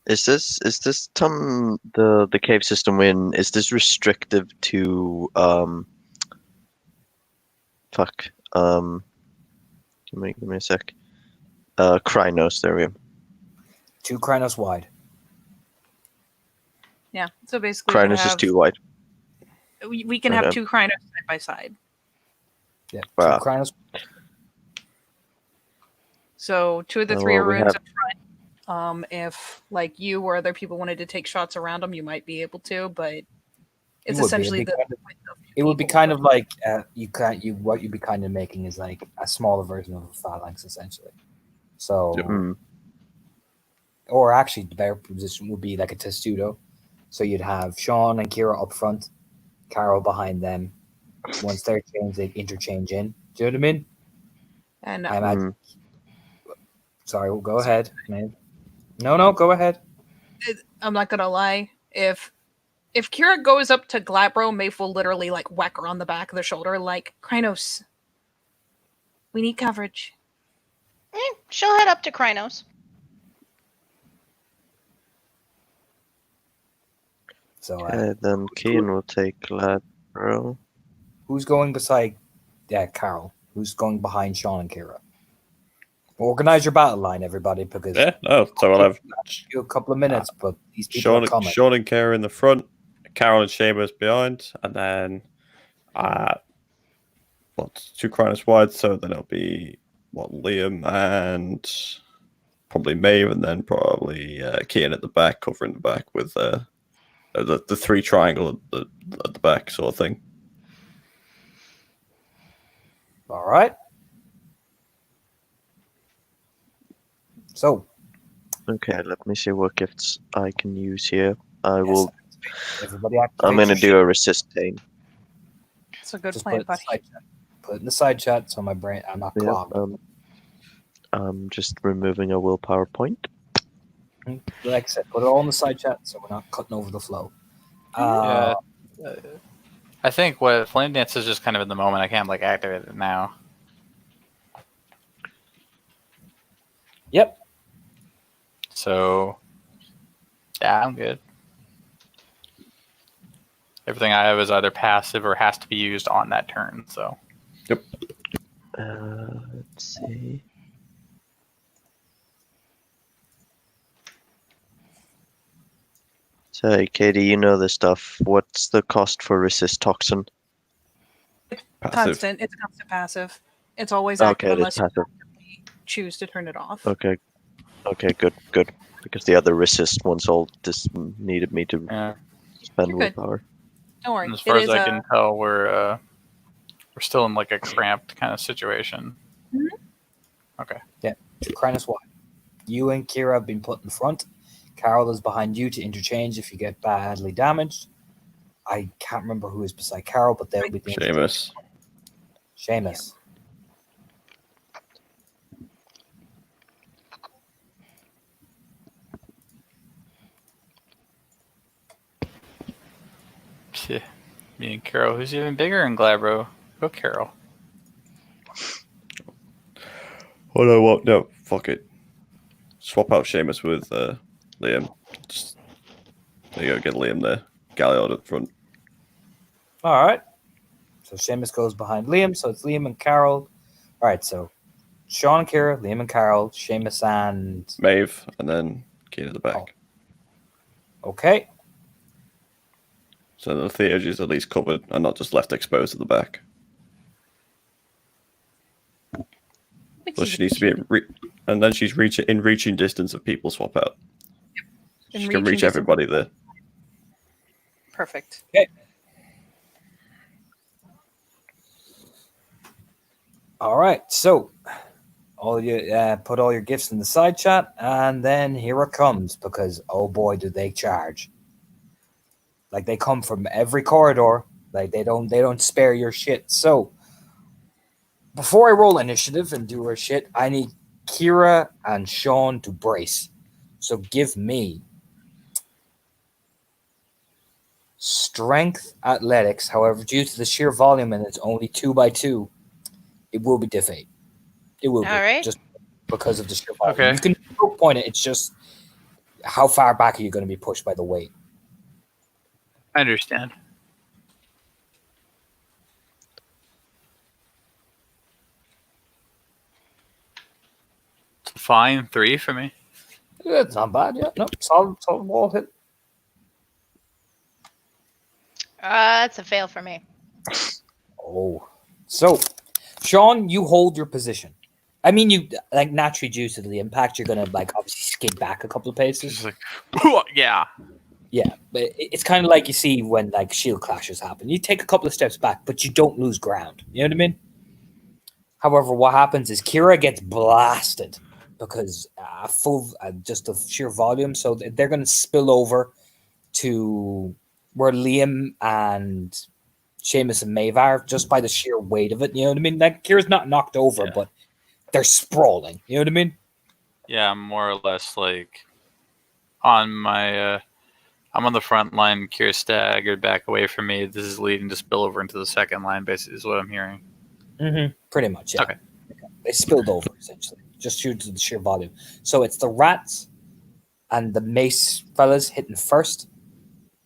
S4: Is this Tom the cave system win? Is this restrictive to fuck give me a sec. Krynos, there we go.
S7: 2 Krynos wide.
S3: Yeah. So basically, we
S4: Krynos is
S3: have,
S4: too wide.
S3: we can have
S4: Okay.
S3: 2 Krynos side by side.
S7: Yeah, 2
S4: Wow.
S7: Krynos.
S3: So 2 of the
S4: Oh,
S3: 3
S4: well, we
S3: runes
S4: have-
S3: up front. If like you or other people wanted to take shots around them, you might be able to, but it's
S7: would be.
S3: essentially
S7: It'd be
S3: the.
S7: kind It would be kind of like what you'd be kind of making is like a smaller version of a phalanx, essentially. So,
S4: Mm.
S7: or actually, the better position would be like a testudo. So you'd have Sean and Kira up front, Carol behind them. Once they're changed, they interchange in. Do you know what I mean?
S3: And
S7: I imagine. Sorry, well, go ahead, man. No, go ahead.
S3: I'm not gonna lie. If Kira goes up to Glabro, Maeve will literally like whack her on the back of the shoulder, like, Krynos, we need coverage.
S5: She'll head up to Krynos.
S7: So,
S4: Then Keen will take Glabro.
S7: who's going beside Carol? Who's going behind Sean and Kira? Organize your battle line, everybody, because
S2: Yeah, no. So we'll have
S7: you a couple of minutes, but these people are coming.
S2: Sean and Kara in the front, Carol and Seamus behind, and then 2 Krynos wide. So then it'll be Liam and probably Maeve, and then probably Kian at the back, covering the back with the 3 triangle at the back sort of thing.
S7: All right. So,
S4: Okay, let me see what gifts I can use here. I will.
S7: Everybody
S4: I'm going to do a resist pain.
S3: It's a good
S7: Just
S3: plan, buddy.
S7: put it in the side chat so my brain, I'm not
S4: Yep,
S7: clogged.
S4: I'm just removing a willpower point.
S7: Like I said, put it all in the side chat so we're not cutting over the flow.
S6: Yeah. I think what Flame Dance is just kind of in the moment. I can't activate it now.
S7: Yep.
S6: So, yeah, I'm good. Everything I have is either passive or has to be used on that turn. So,
S4: Let's see. So, Katie, you know this stuff. What's the cost for resist toxin?
S2: Passive.
S3: Constant. It's constant passive. It's always active
S4: Okay, it is
S3: unless you
S4: passive.
S3: choose to turn it off.
S4: Okay, good. Because the other resist ones all just needed me to
S6: Yeah.
S4: spend
S3: You're good.
S4: willpower.
S3: Don't worry.
S6: And as
S3: It
S6: far as
S3: is
S6: I can tell, we're still in like a cramped kind of situation.
S3: Mhm.
S6: Okay.
S7: Krennis one. You and Kira have been put in front. Carol is behind you to interchange if you get badly damaged. I can't remember who is beside Carol, but they'll be the
S2: Seamus.
S7: Seamus.
S6: Phew. Me and Carol, who's even bigger in Glabro? Go Carol.
S2: Oh no, what? No, fuck it. Swap out Seamus with Liam. Just, there you go, get Liam there. Galliard at the front.
S7: All right. So Seamus goes behind Liam, so it's Liam and Carol. All right, so Sean and Kira, Liam and Carol, Seamus and...
S2: Maeve, and then Keen at the back.
S7: Okay.
S2: So the theatre is at least covered and not just left exposed at the back.
S3: Which
S2: So
S3: is
S2: she needs to be and then she's in reaching distance of people swap out.
S3: In
S2: She can
S3: reaching
S2: reach
S3: distance.
S2: everybody there.
S3: Perfect.
S7: All right, so all you put all your gifts in the side chat, and then here it comes, because oh boy, do they charge! Like they come from every corridor. Like they don't spare your shit. So before I roll initiative and do her shit, I need Kira and Sean to brace. So give me strength athletics. However, due to the sheer volume and it's only 2x2, it will be diff 8. It will be.
S5: All right.
S7: Just because of the sheer volume.
S6: Okay.
S7: You can stroke point it. It's just how far back are you going to be pushed by the weight?
S6: I understand. It's fine. 3 for me.
S7: Yeah, it's not bad. Yeah, no, solid wall hit.
S5: That's a fail for me.
S7: Oh, so Sean, you hold your position. I mean, you like naturally due to the impact, you're gonna like obviously skid back a couple of paces.
S6: Just like, yeah.
S7: Yeah, but it's kind of like you see when like shield clashes happen. You take a couple of steps back, but you don't lose ground. You know what I mean? However, what happens is Kira gets blasted because just the sheer volume. So they're going to spill over to where Liam and Seamus and Maeve are just by the sheer weight of it. You know what I mean? Like Kira's not knocked over,
S6: Yeah.
S7: but they're sprawling. You know what I mean?
S6: Yeah, I'm more or less like on my I'm on the front line. Kira staggered back away from me. This is leading to spill over into the second line, basically, is what I'm hearing.
S7: Mm-hmm. Pretty much, yeah.
S6: Okay.
S7: They spilled over, essentially, just due to the sheer volume. So it's the rats and the mace fellas hitting first.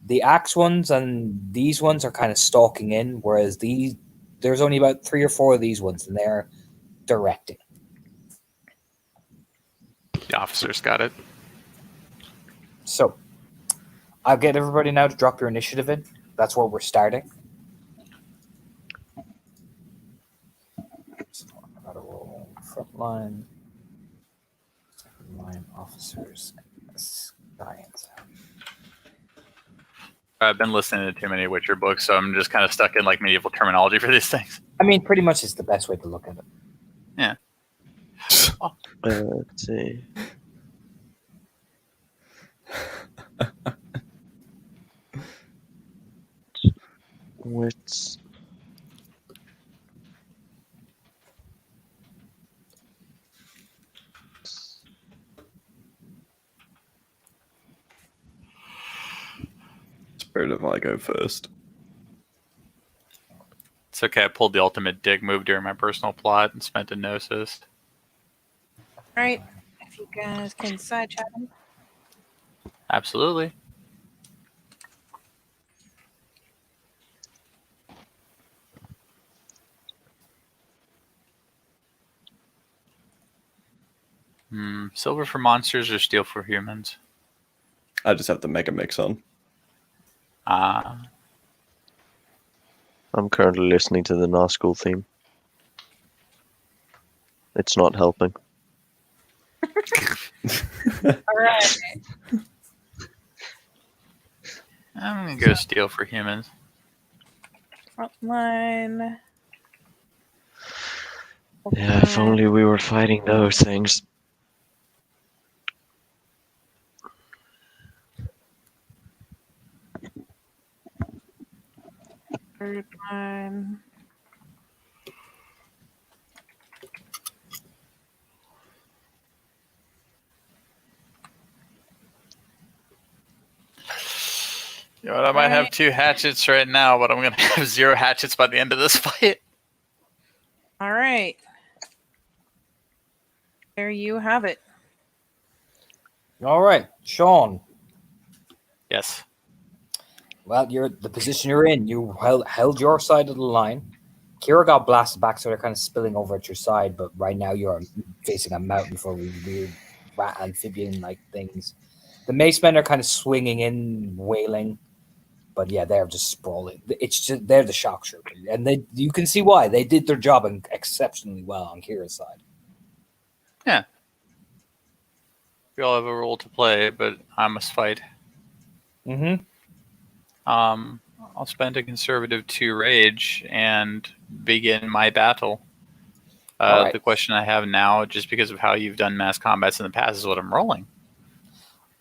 S7: The axe ones and these ones are kind of stalking in, whereas there's only about 3 or 4 of these ones, and they're directing.
S6: The officers got it.
S7: So I'll get everybody now to drop your initiative in. That's where we're starting. So I gotta roll frontline, second line officers, science.
S6: I've been listening to too many Witcher books, so I'm just kind of stuck in like medieval terminology for these things.
S7: I mean, pretty much it's the best way to look at it.
S6: Yeah.
S4: Let's see. Wits.
S2: Spirit of I go first.
S6: It's okay. I pulled the ultimate dig move during my personal plot and spent a gnosis.
S3: All right. If you guys can side chat them.
S6: Absolutely. Silver for monsters or steel for humans?
S2: I just have the mega mix on.
S6: Ah,
S4: I'm currently listening to the Nazgul theme. It's not helping.
S3: All right.
S6: I'm gonna go steel for humans.
S3: Frontline.
S4: Yeah, if only we were fighting those things.
S3: Third line.
S6: You know what, I might have 2 hatchets right now, but I'm gonna have 0 hatchets by the end of this fight.
S3: All right. There you have it.
S7: All right, Sean.
S6: Yes.
S7: Well, you're the position you're in. You held your side of the line. Kira got blasted back, so they're kind of spilling over at your side. But right now, you're facing a mountain full of these weird rat amphibian-like things. The mace men are kind of swinging in, wailing. But yeah, they're just sprawling. It's just they're the shock troopers, and you can see why they did their job exceptionally well on Kira's side.
S6: Yeah. We all have a role to play, but I must fight.
S7: Mm-hmm.
S6: I'll spend a conservative 2 rage and begin my battle.
S7: All right.
S6: The question I have now, just because of how you've done mass combats in the past, is what I'm rolling.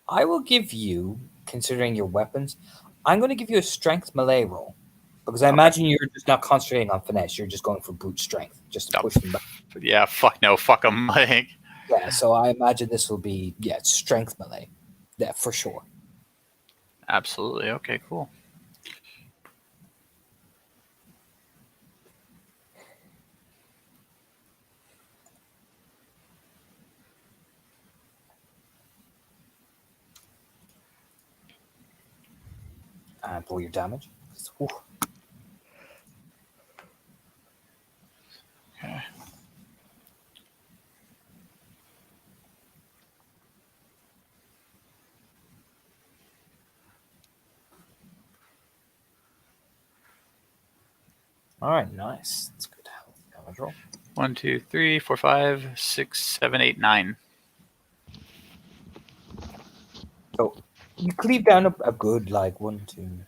S7: I will give you, considering your weapons, I'm going to give you a strength melee roll because I imagine you're just not concentrating on finesse. You're just going for brute strength, just to push them back.
S6: Yeah, fuck no, fuck them. Like,
S7: Yeah, so I imagine this will be strength melee. Yeah, for sure.
S6: absolutely. Okay, cool.
S7: And roll your damage. Ooh.
S6: Okay.
S7: All right, nice. That's good damage roll.
S6: 1, 2, 3, 4, 5, 6, 7, 8, 9.
S7: So you cleave down a good 1, 2, 3, 4.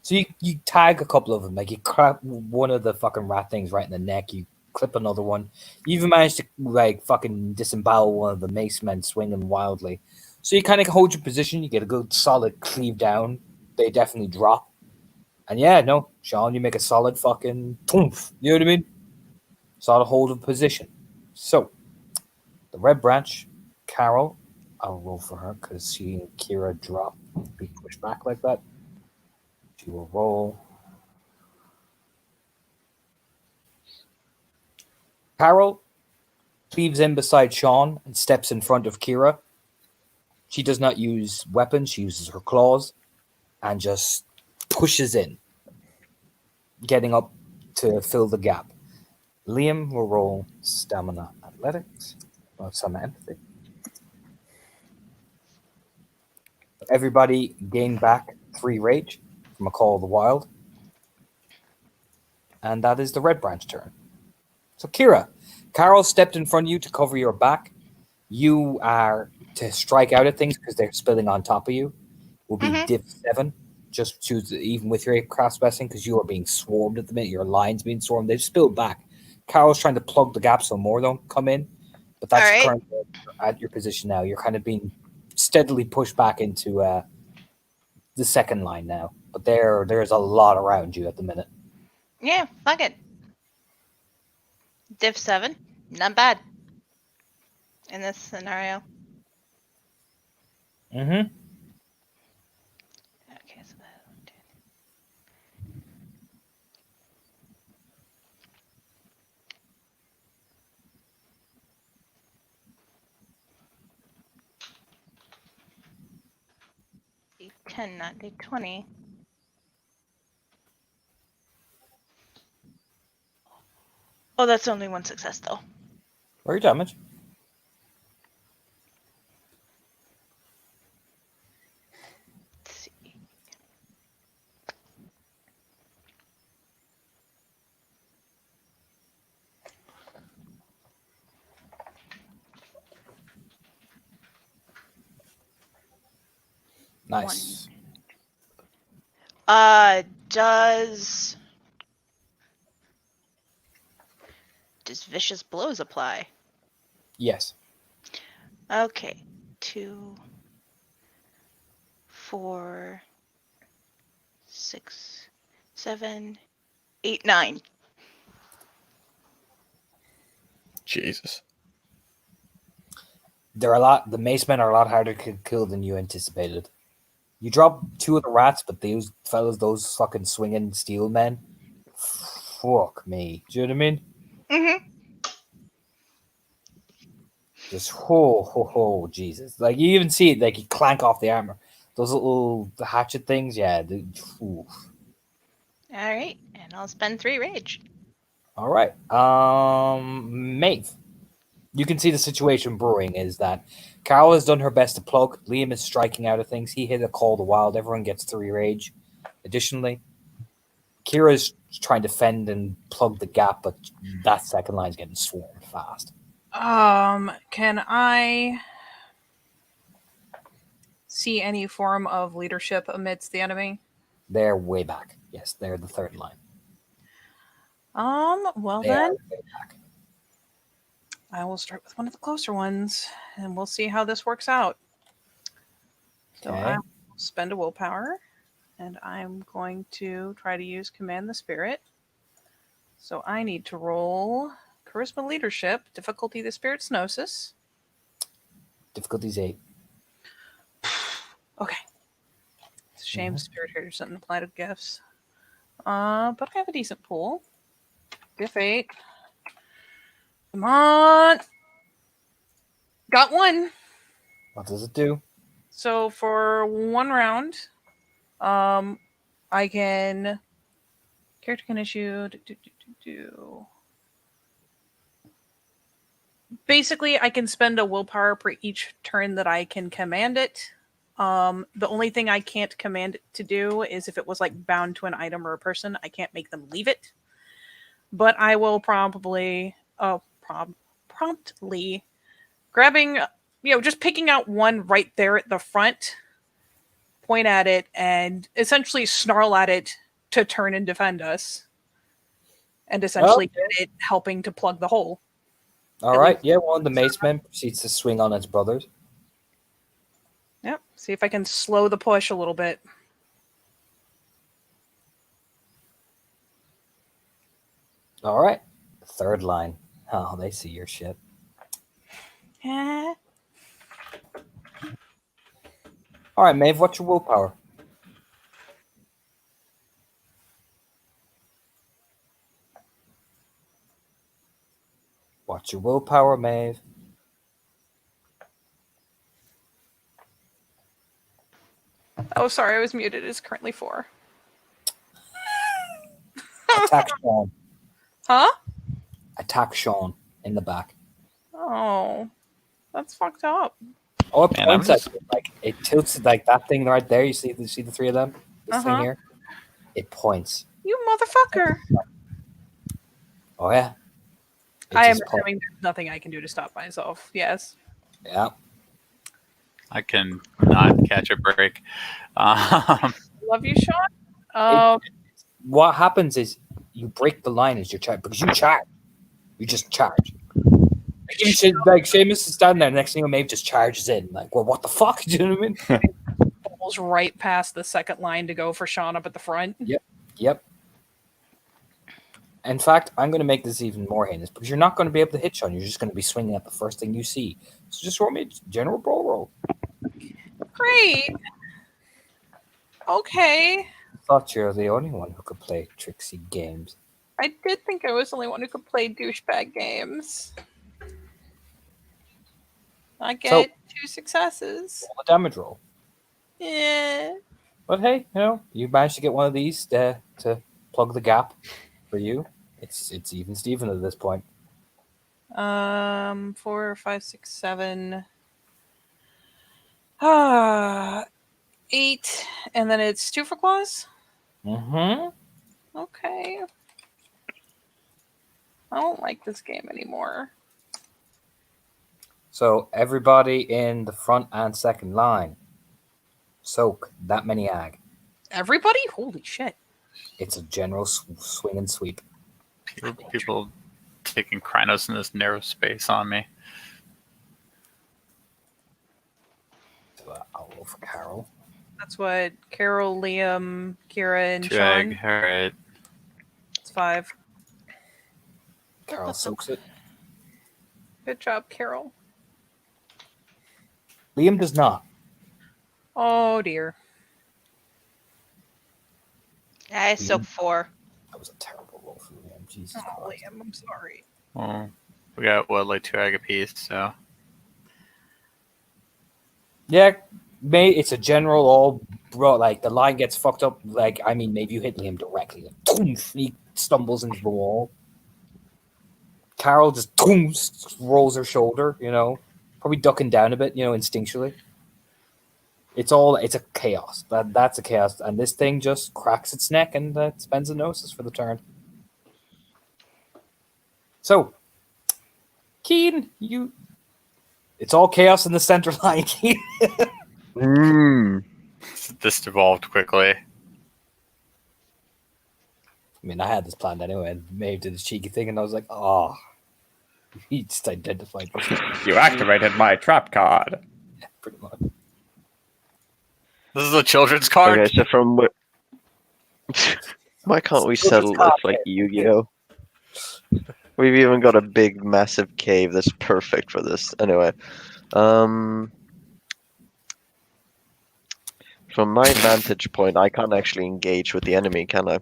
S7: So you tag a couple of them, like you crap one of the fucking rat things right in the neck. You clip another one. You even managed to fucking disembowel one of the mace men swinging wildly. So you kind of hold your position. You get a good solid cleave down. They definitely drop. And yeah, no, Sean, you make a solid fucking poof. You know what I mean? Solid hold of position. So the red branch, Carol, I'll roll for her because she and Kira drop, be pushed back like that. She will roll. Carol cleaves in beside Sean and steps in front of Kira. She does not use weapons, she uses her claws and just pushes in, getting up to fill the gap. Liam will roll stamina athletics, or some empathy. Everybody gain back 3 rage from a Call of the Wild. And that is the red branch turn. So Kira, Carol stepped in front of you to cover your back. You are to strike out at things because they're spilling on top of you. Will be div 7. Just choose even with your craft spacing because you are being swarmed at the minute. Your line's being swarmed. They've spilled back. Carol's trying to plug the gap so more don't come in. But that's
S5: All right.
S7: currently at your position now. You're kind of being steadily pushed back into the second line now. But there's a lot around you at the minute.
S5: Yeah, fuck it. Div 7, not bad. In this scenario.
S7: Mm-hmm.
S5: Okay, so that one, two. D10, not D20. Oh, that's only 1 success though.
S7: Roll your damage. Nice.
S5: Does vicious blows apply?
S7: Yes.
S5: Okay. 2, 4, 6, 7, 8, 9.
S2: Jesus.
S7: The mace men are a lot harder to kill than you anticipated. You drop 2 of the rats, but those fucking swinging steel men, fuck me. Do you know what I mean?
S5: Mm-hmm.
S7: Just ho, Jesus! Like you even see it, like you clank off the armor. Those little hatchet things, yeah. Oof.
S5: All right, and I'll spend 3 rage.
S7: All right, Maeve. You can see the situation brewing is that Carol has done her best to plug. Liam is striking out of things. He hit a call to wild. Everyone gets 3 rage. Additionally, Kira's trying to fend and plug the gap, but that second line's getting swarmed fast.
S3: Can I see any form of leadership amidst the enemy?
S7: They're way back. Yes, they're the third line.
S3: Well
S7: They
S3: then,
S7: are way back.
S3: I will start with one of the closer ones, and we'll see how this works out. So
S7: Okay.
S3: I will spend a willpower, and I'm going to try to use Command the Spirit. So I need to roll Charisma Leadership, difficulty the Spirit's Gnosis.
S7: Difficulty's 8.
S3: Okay. It's a shame Spirit here doesn't apply to gifts. But I have a decent pool. Diff 8. Come on! Got 1!
S7: What does it do?
S3: So for 1 round, I can... Character can issue... Basically, I can spend a willpower per each turn that I can command it. The only thing I can't command it to do is if it was like bound to an item or a person, I can't make them leave it. But I will promptly grabbing, just picking out one right there at the front, point at it, and essentially snarl at it to turn and defend us. And essentially get it helping to plug the hole.
S7: All right. Yeah, one of the mace men proceeds to swing on its brothers.
S3: Yep. See if I can slow the push a little bit.
S7: All right. Third line. Oh, they see your shit.
S3: Yeah.
S7: All right, Maeve, what's your willpower? What's your willpower, Maeve?
S3: Oh, sorry, I was muted. It's currently 4.
S7: Attack Sean.
S3: Huh?
S7: Attack Sean in the back.
S3: Oh, that's fucked up.
S7: Oh, it
S6: Man,
S7: points
S6: I'm
S7: at you. Like it tilts like that thing right there. You see the 3 of them? This thing
S3: Uh-huh.
S7: here? It points.
S3: You motherfucker.
S7: Oh yeah. It
S3: I am
S7: just points.
S3: assuming there's nothing I can do to stop myself. Yes.
S7: Yeah.
S6: I can not catch a break.
S3: Love you, Sean.
S7: What happens is you break the line as you charge because you charge. You just charge. Like Seamus is standing there, next thing Maeve just charges in. Like, well, what the fuck? Do you know what I mean?
S3: Pulls right past the second line to go for Sean up at the front.
S7: Yep. In fact, I'm going to make this even more heinous because you're not going to be able to hit Sean. You're just going to be swinging at the first thing you see. So just roll me a general brawl roll.
S3: Great. Okay.
S7: I thought you're the only one who could play tricksy games.
S3: I did think I was the only one who could play douchebag games. I get 2 successes.
S7: Roll the damage roll.
S3: Yeah.
S7: But hey, you managed to get one of these to plug the gap for you. It's even Steven at this point.
S3: 4, 5, 6, 7. 8, and then it's 2 for claws.
S7: Mm-hmm.
S3: Okay. I don't like this game anymore.
S7: So everybody in the front and second line, Soak that many ag.
S3: Everybody? Holy shit.
S7: It's a general swing and sweep.
S6: People taking Krynos in this narrow space on me.
S7: So, I'll roll for Carol.
S3: That's what Carol, Liam, Kira, and
S6: 2
S3: Sean.
S6: egg. All right.
S3: It's 5.
S7: Carol soaks it.
S3: Good job, Carol.
S7: Liam does not.
S3: Oh dear.
S5: I soak 4.
S7: That was a terrible roll for Liam. Jesus
S3: Oh,
S7: Christ.
S3: Liam, I'm sorry.
S6: Well, we got like 2 egg apiece. So
S7: Yeah, it's a general all bro. Like the line gets fucked up. Like I mean, maybe you hit Liam directly. Like, thoomph, he stumbles into the wall. Carol just rolls her shoulder. Probably ducking down a bit. Instinctually. It's a chaos. That's a chaos, and this thing just cracks its neck and spends a gnosis for the turn. So, Keen, it's all chaos in the center line, Keen.
S6: this devolved quickly.
S7: I mean, I had this planned anyway, and Maeve did this cheeky thing, and I was like, oh, he just identified.
S2: You activated my trap card.
S7: Yeah, pretty much.
S6: This is a children's card.
S4: Okay, so from why can't we settle this like Yu-Gi-Oh? We've even got a big, massive cave that's perfect for this. Anyway, from my vantage point, I can't actually engage with the enemy, can I?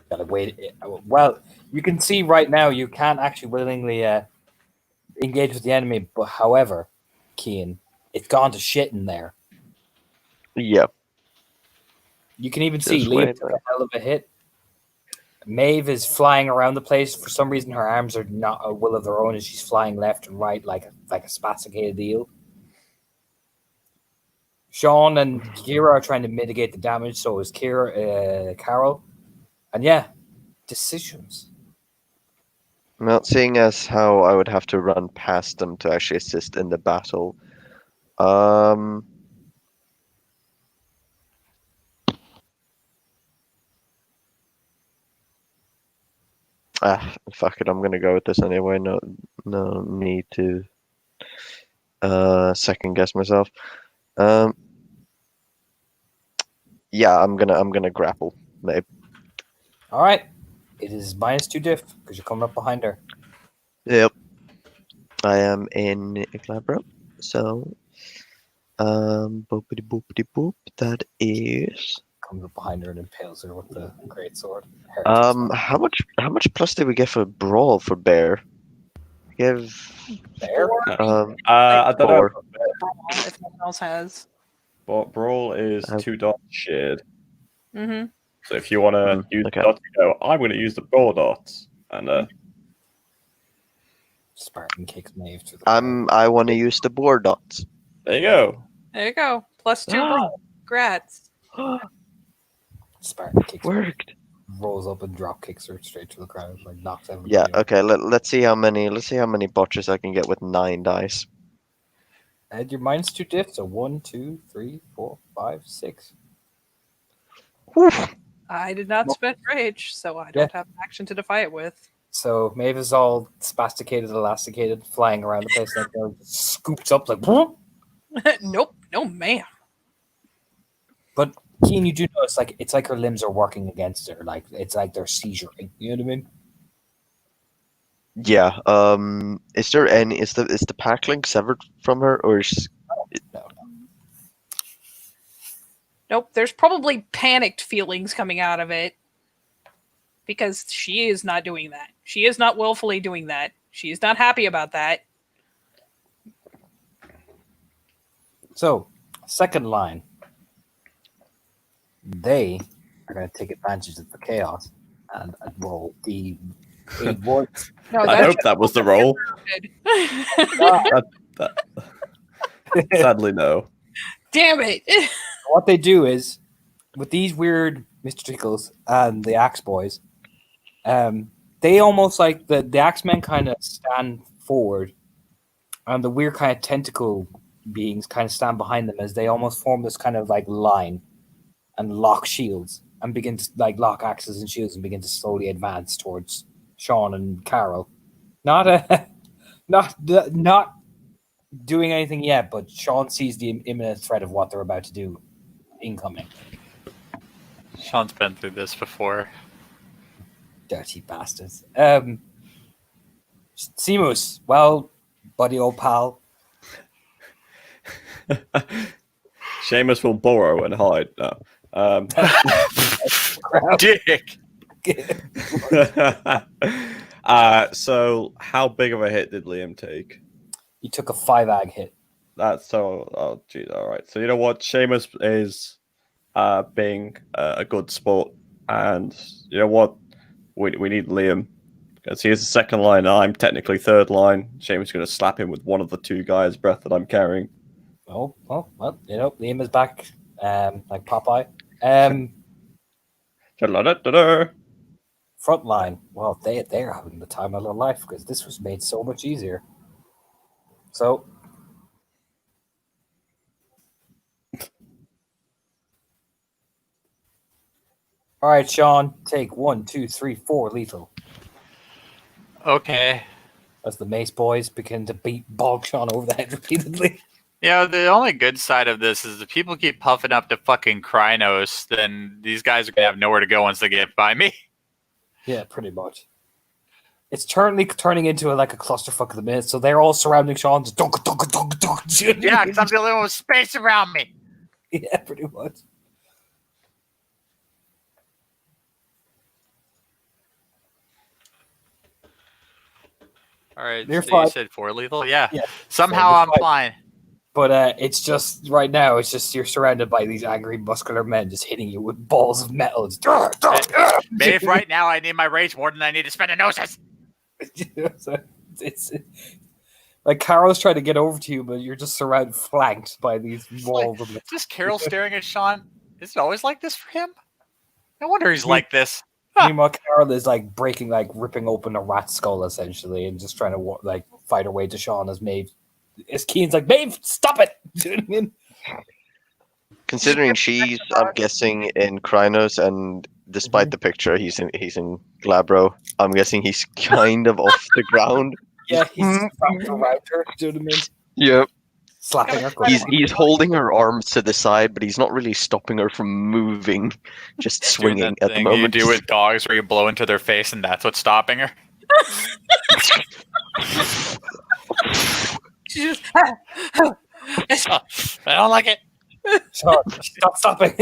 S7: Gotta wait. Well, you can see right now you can't actually willingly engage with the enemy, but however, Keen, it's gone to shit in there.
S4: Yeah.
S7: You can even see
S4: Just
S7: Liam
S4: wait
S7: took
S4: there.
S7: a hell of a hit. Maeve is flying around the place. For some reason, her arms are not a will of their own, and she's flying left and right like a spasticated eel. Sean and Kira are trying to mitigate the damage. So is Carol, and yeah, decisions.
S4: Well, seeing as how I would have to run past them to actually assist in the battle, fuck it, I'm gonna go with this anyway. No need to second guess myself. Yeah, I'm gonna grapple, maybe.
S7: All right, it is -2 diff because you're coming up behind her.
S4: Yep. I am in Glabro, so boopity boopity boop. That is
S7: Comes up behind her and impales her with the great sword.
S4: how much plus did we get for brawl for bear? Give
S7: There.
S2: I don't know.
S3: If no one else has.
S2: But brawl is 2 dots shared.
S3: Mm-hmm.
S2: So if you want to use
S4: okay.
S2: the dots, you go, I'm going to use the brawl dots. And
S7: Spartan kicks Maeve through the.
S4: I want to use the boar dots.
S2: there you go.
S3: There you go. +2 brawl. Congrats.
S7: Spartan kicks
S4: Worked.
S7: rolls up and drop kicks her straight to the ground, like knocks everybody.
S4: Yeah.
S7: over.
S4: Okay. Let's see how many botches I can get with 9 dice.
S7: Add your -2 diff, so 1, 2, 3, 4, 5, 6.
S4: Whew.
S3: I did not spend rage, so I don't have an action to defy it with.
S7: So Maeve is all spasticated, elasticated, flying around the place, like scoops up like. Whoop!
S3: Nope. No, ma'am.
S7: But Keen, you do notice it's like her limbs are working against her, like it's like they're seizuring. You know what I mean?
S4: Yeah. Is there any? Is the pack link severed from her, or is?
S7: No.
S3: Nope. There's probably panicked feelings coming out of it because she is not doing that. She is not willfully doing that. She is not happy about that.
S7: So, second line. They are going to take advantage of the chaos and roll the 8 wards.
S3: No,
S2: I hope that was the roll. Sadly, no.
S3: Damn it.
S7: What they do is, with these weird Mr. Tickles and the Axe Boys, they almost the Axemen kind of stand forward, and the weird kind of tentacle beings kind of stand behind them as they almost form this kind of like line and lock shields and begin to like lock axes and shields and begin to slowly advance towards Sean and Carol. Not not doing anything yet, but Sean sees the imminent threat of what they're about to do incoming.
S6: Sean's been through this before.
S7: Dirty bastards. Seamus, well, buddy, old pal.
S2: Seamus will burrow and hide. No.
S6: Dick.
S2: So how big of a hit did Liam take?
S7: He took a 5 ag hit.
S2: That's so. Oh, geez. All right. So you know what? Seamus is being a good sport, and you know what? We need Liam because he is the second line. And I'm technically third line. Seamus is going to slap him with one of the two guys' breath that I'm carrying.
S7: Oh, well, you know, Liam is back, like Popeye. Front line. Well, they're having the time of their life because this was made so much easier. So, all right, Sean, take 1, 2, 3, 4 lethal.
S6: Okay.
S7: As the Mace boys begin to bog Sean over the head repeatedly.
S6: You know, the only good side of this is if people keep puffing up to fucking Krynos, then these guys are going to have nowhere to go once they get by me.
S7: Yeah, pretty much. It's turning into a clusterfuck of the minute, so they're all surrounding Sean. Just dunk.
S6: Yeah, because I'm the only one with space around me.
S7: Yeah, pretty much.
S6: All right,
S7: You're
S6: so
S7: fine.
S6: you said 4 lethal? Yeah.
S7: Yeah.
S6: Somehow
S7: So
S6: I'm
S7: you're
S6: fine.
S7: But it's just right now. It's just you're surrounded by these angry, muscular men just hitting you with balls of metal. Just,
S6: Maybe if right now I need my rage more than I need to spend a noses.
S7: so it's like Carol's trying to get over to you, but you're just surrounded, flanked by these walls of metal.
S6: Is this Carol staring at Sean? Is it always like this for him? No wonder he's like this.
S7: Meanwhile, Carol is like ripping open a rat skull essentially, and just trying to fight her way to Sean as Maeve. As Keen's like, Maeve, stop it! Do you know what I mean?
S4: Considering she's, I'm guessing, in Krynos, and despite the picture, he's in Glabro. I'm guessing he's kind of off the ground.
S7: Yeah, he's wrapped around her. Do you know what I mean?
S4: Yep.
S7: Slapping her.
S4: He's holding her arms to the side, but he's not really stopping her from moving. Just swinging at the moment.
S6: You do with dogs where you blow into their face, and that's what's stopping her.
S3: She just,
S6: I don't like it.
S7: Sean, stop stopping.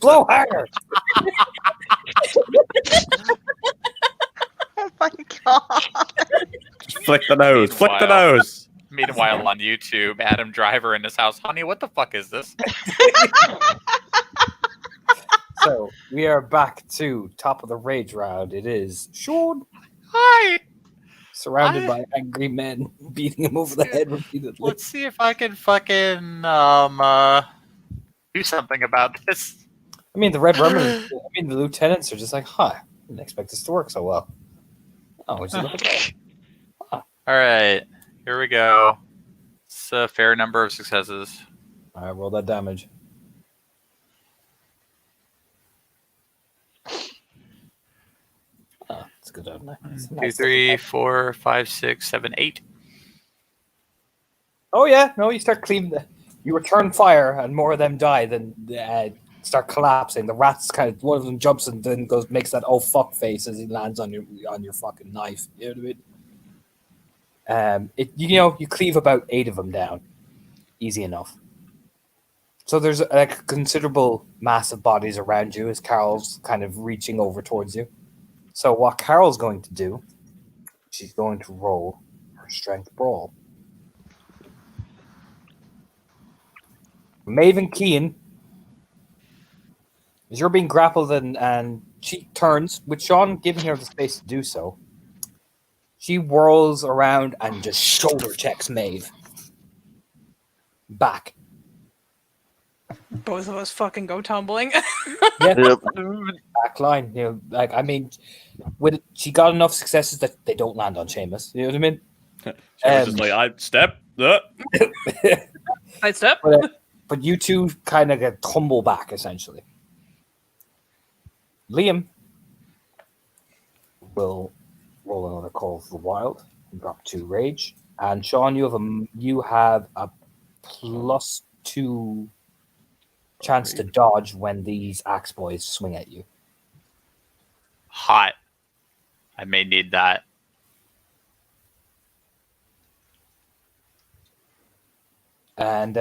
S7: Blow harder.
S5: Oh my god.
S2: Flick the nose. Flick the nose.
S6: Meanwhile, on YouTube, Adam Driver in his house. Honey, what the fuck is this?
S7: So we are back to top of the rage round. It is Sean.
S6: Hi.
S7: Surrounded by angry men beating him over the head repeatedly.
S6: Let's see if I can fucking do something about this.
S7: I mean, the the lieutenants are just like, huh, I didn't expect this to work so well. Oh, just look at that.
S6: All right, here we go. It's a fair number of successes.
S7: All right, roll that damage. Oh, it's good.
S6: 2, 3, 4, 5, 6, 7, 8.
S7: Oh yeah, no, you start cleaning. You return fire, and more of them die. Then start collapsing. The rats one of them jumps and then makes that oh fuck face as he lands on your fucking knife. You know what I mean? You cleave about 8 of them down, easy enough. So there's a considerable mass of bodies around you as Carol's kind of reaching over towards you. So what Carol's going to do, she's going to roll her strength brawl. Maven Keen, as you're being grappled and she turns, with Sean giving her the space to do so, she whirls around and just shoulder checks Maeve. Back.
S3: both of us fucking go tumbling.
S7: Yeah.
S4: Yep.
S7: Back line. She got enough successes that they don't land on Seamus. You know what I mean?
S2: Seamus is like, I step.
S3: Side step.
S7: But you two kind of get tumble back, essentially. Liam will roll another call for the wild and drop 2 rage. And Sean, you have a +2 chance to dodge when these axe boys swing at you.
S6: Hot. I may need that.
S7: And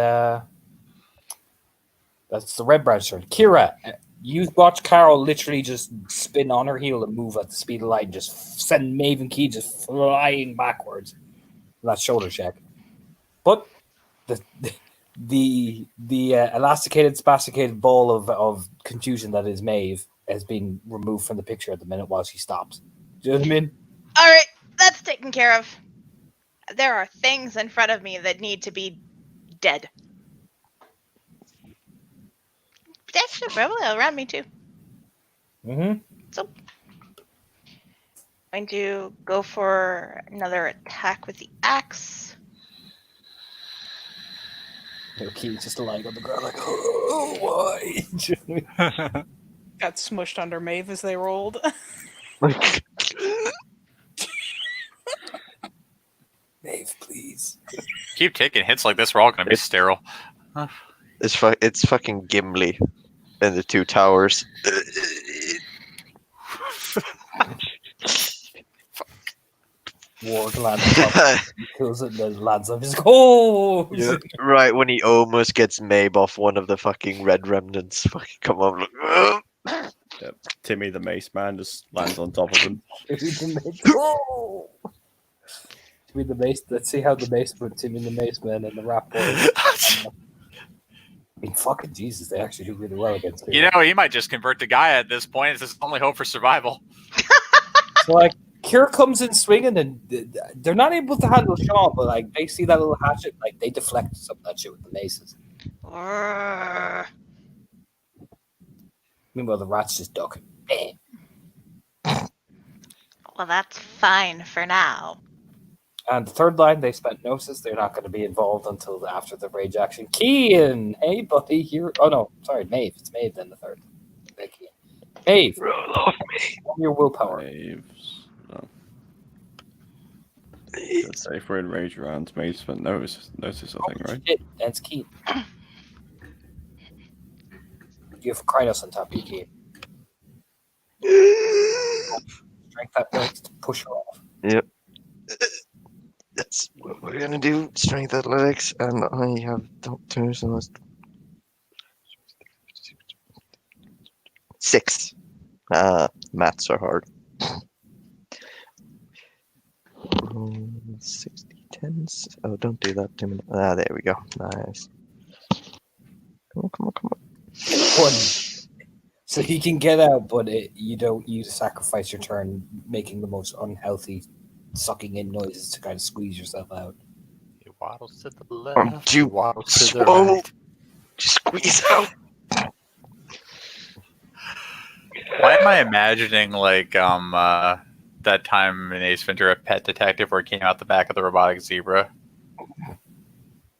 S7: that's the red branch turn. Kira, you watch Carol literally just spin on her heel and move at the speed of light and just send Maven Key just flying backwards. That shoulder check. But the elasticated, spasticated ball of confusion that is Maeve has been removed from the picture at the minute while she stops. Do you know what I mean?
S5: All right, that's taken care of. There are things in front of me that need to be dead. Actually, probably around me too.
S7: Mm-hmm.
S5: So, I'm going to go for another attack with the axe.
S7: Key's just lying on the ground like, oh, why? Do you know what I mean?
S3: Got smushed under Maeve as they rolled.
S7: Maeve, please.
S6: Keep taking hits like this, we're all going to be sterile.
S4: It's fucking Gimli in the Two Towers.
S7: Warg lands on top, kills it, and then lands on his oh!
S4: Yeah, right when he almost gets Mabe off one of the fucking red remnants. Fucking come on, look.
S2: Yep. Timmy the Mace Man just lands on top of him.
S7: Timmy the Mace. Oh! Timmy the Mace. Let's see how the Mace put Timmy the Mace Man and the Rap Boys. I mean, fucking Jesus, they actually do really well against me.
S6: You know, he might just convert to Gaia at this point. It's his only hope for survival.
S7: So, like, Kira comes in swinging, and they're not able to handle Sean, but, like, they see that little hatchet, like, they deflect some of that shit with the maces. Meanwhile, the rats just duck.
S5: Well, that's fine for now.
S7: And the third line, they spent Gnosis. They're not going to be involved until after the rage action. Kian! Hey, buddy, here. Oh, no. Sorry, Maeve. It's Maeve, then the third. Maeve.
S4: Roll off me.
S7: Your willpower.
S2: Waves. No. Let's say if we're in rage rounds, Maeve spent notice, I think, right?
S7: Shit, that's Keen. You have Krynos on top of your Keen. Strength that breaks to push her off.
S4: Yep. That's what we're gonna do. Strength athletics, and I have doctors. So 6. Maths are hard. 60 tens. Oh, don't do that to me. There we go. Nice. Come on.
S7: One. So he can get out, but you sacrifice your turn making the most unhealthy sucking in noises to kind of squeeze yourself out.
S6: He waddles to the left.
S4: Too
S6: waddles to the
S4: slow.
S6: right.
S4: Just squeeze out.
S6: Why am I imagining like that time in Ace Ventura Pet Detective where he came out the back of the robotic zebra?
S4: It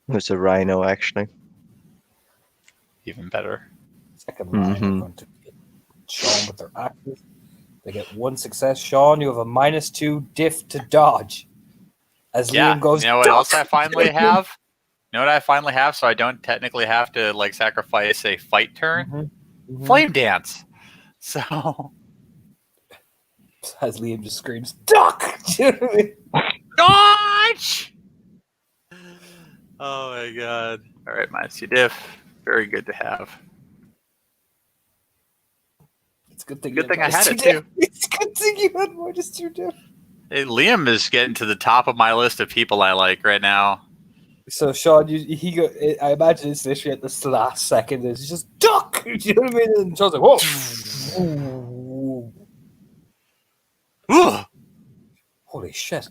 S4: was a rhino, actually.
S6: Even better.
S7: Second line, are going to get Sean with their axes. They get 1 success. Sean, you have a -2 diff to dodge. As
S6: Yeah.
S7: Liam goes,
S6: You know what else I finally have? You know what I finally have, so I don't technically have to like sacrifice a fight turn? Flame dance. So
S7: as Liam just screams, "Duck!"
S6: dodge! Oh my god. Alright, -2 diff. Very good to have.
S7: It's a good thing.
S6: Good thing I
S7: had
S6: had it too.
S7: It's a good thing you had -2 diff.
S6: Hey, Liam is getting to the top of my list of people I like right now.
S7: So Sean, I imagine it's literally at this last second. It's just duck. Do you know what I mean? And Sean's like, "Whoa!"
S6: Ugh.
S7: Holy shit!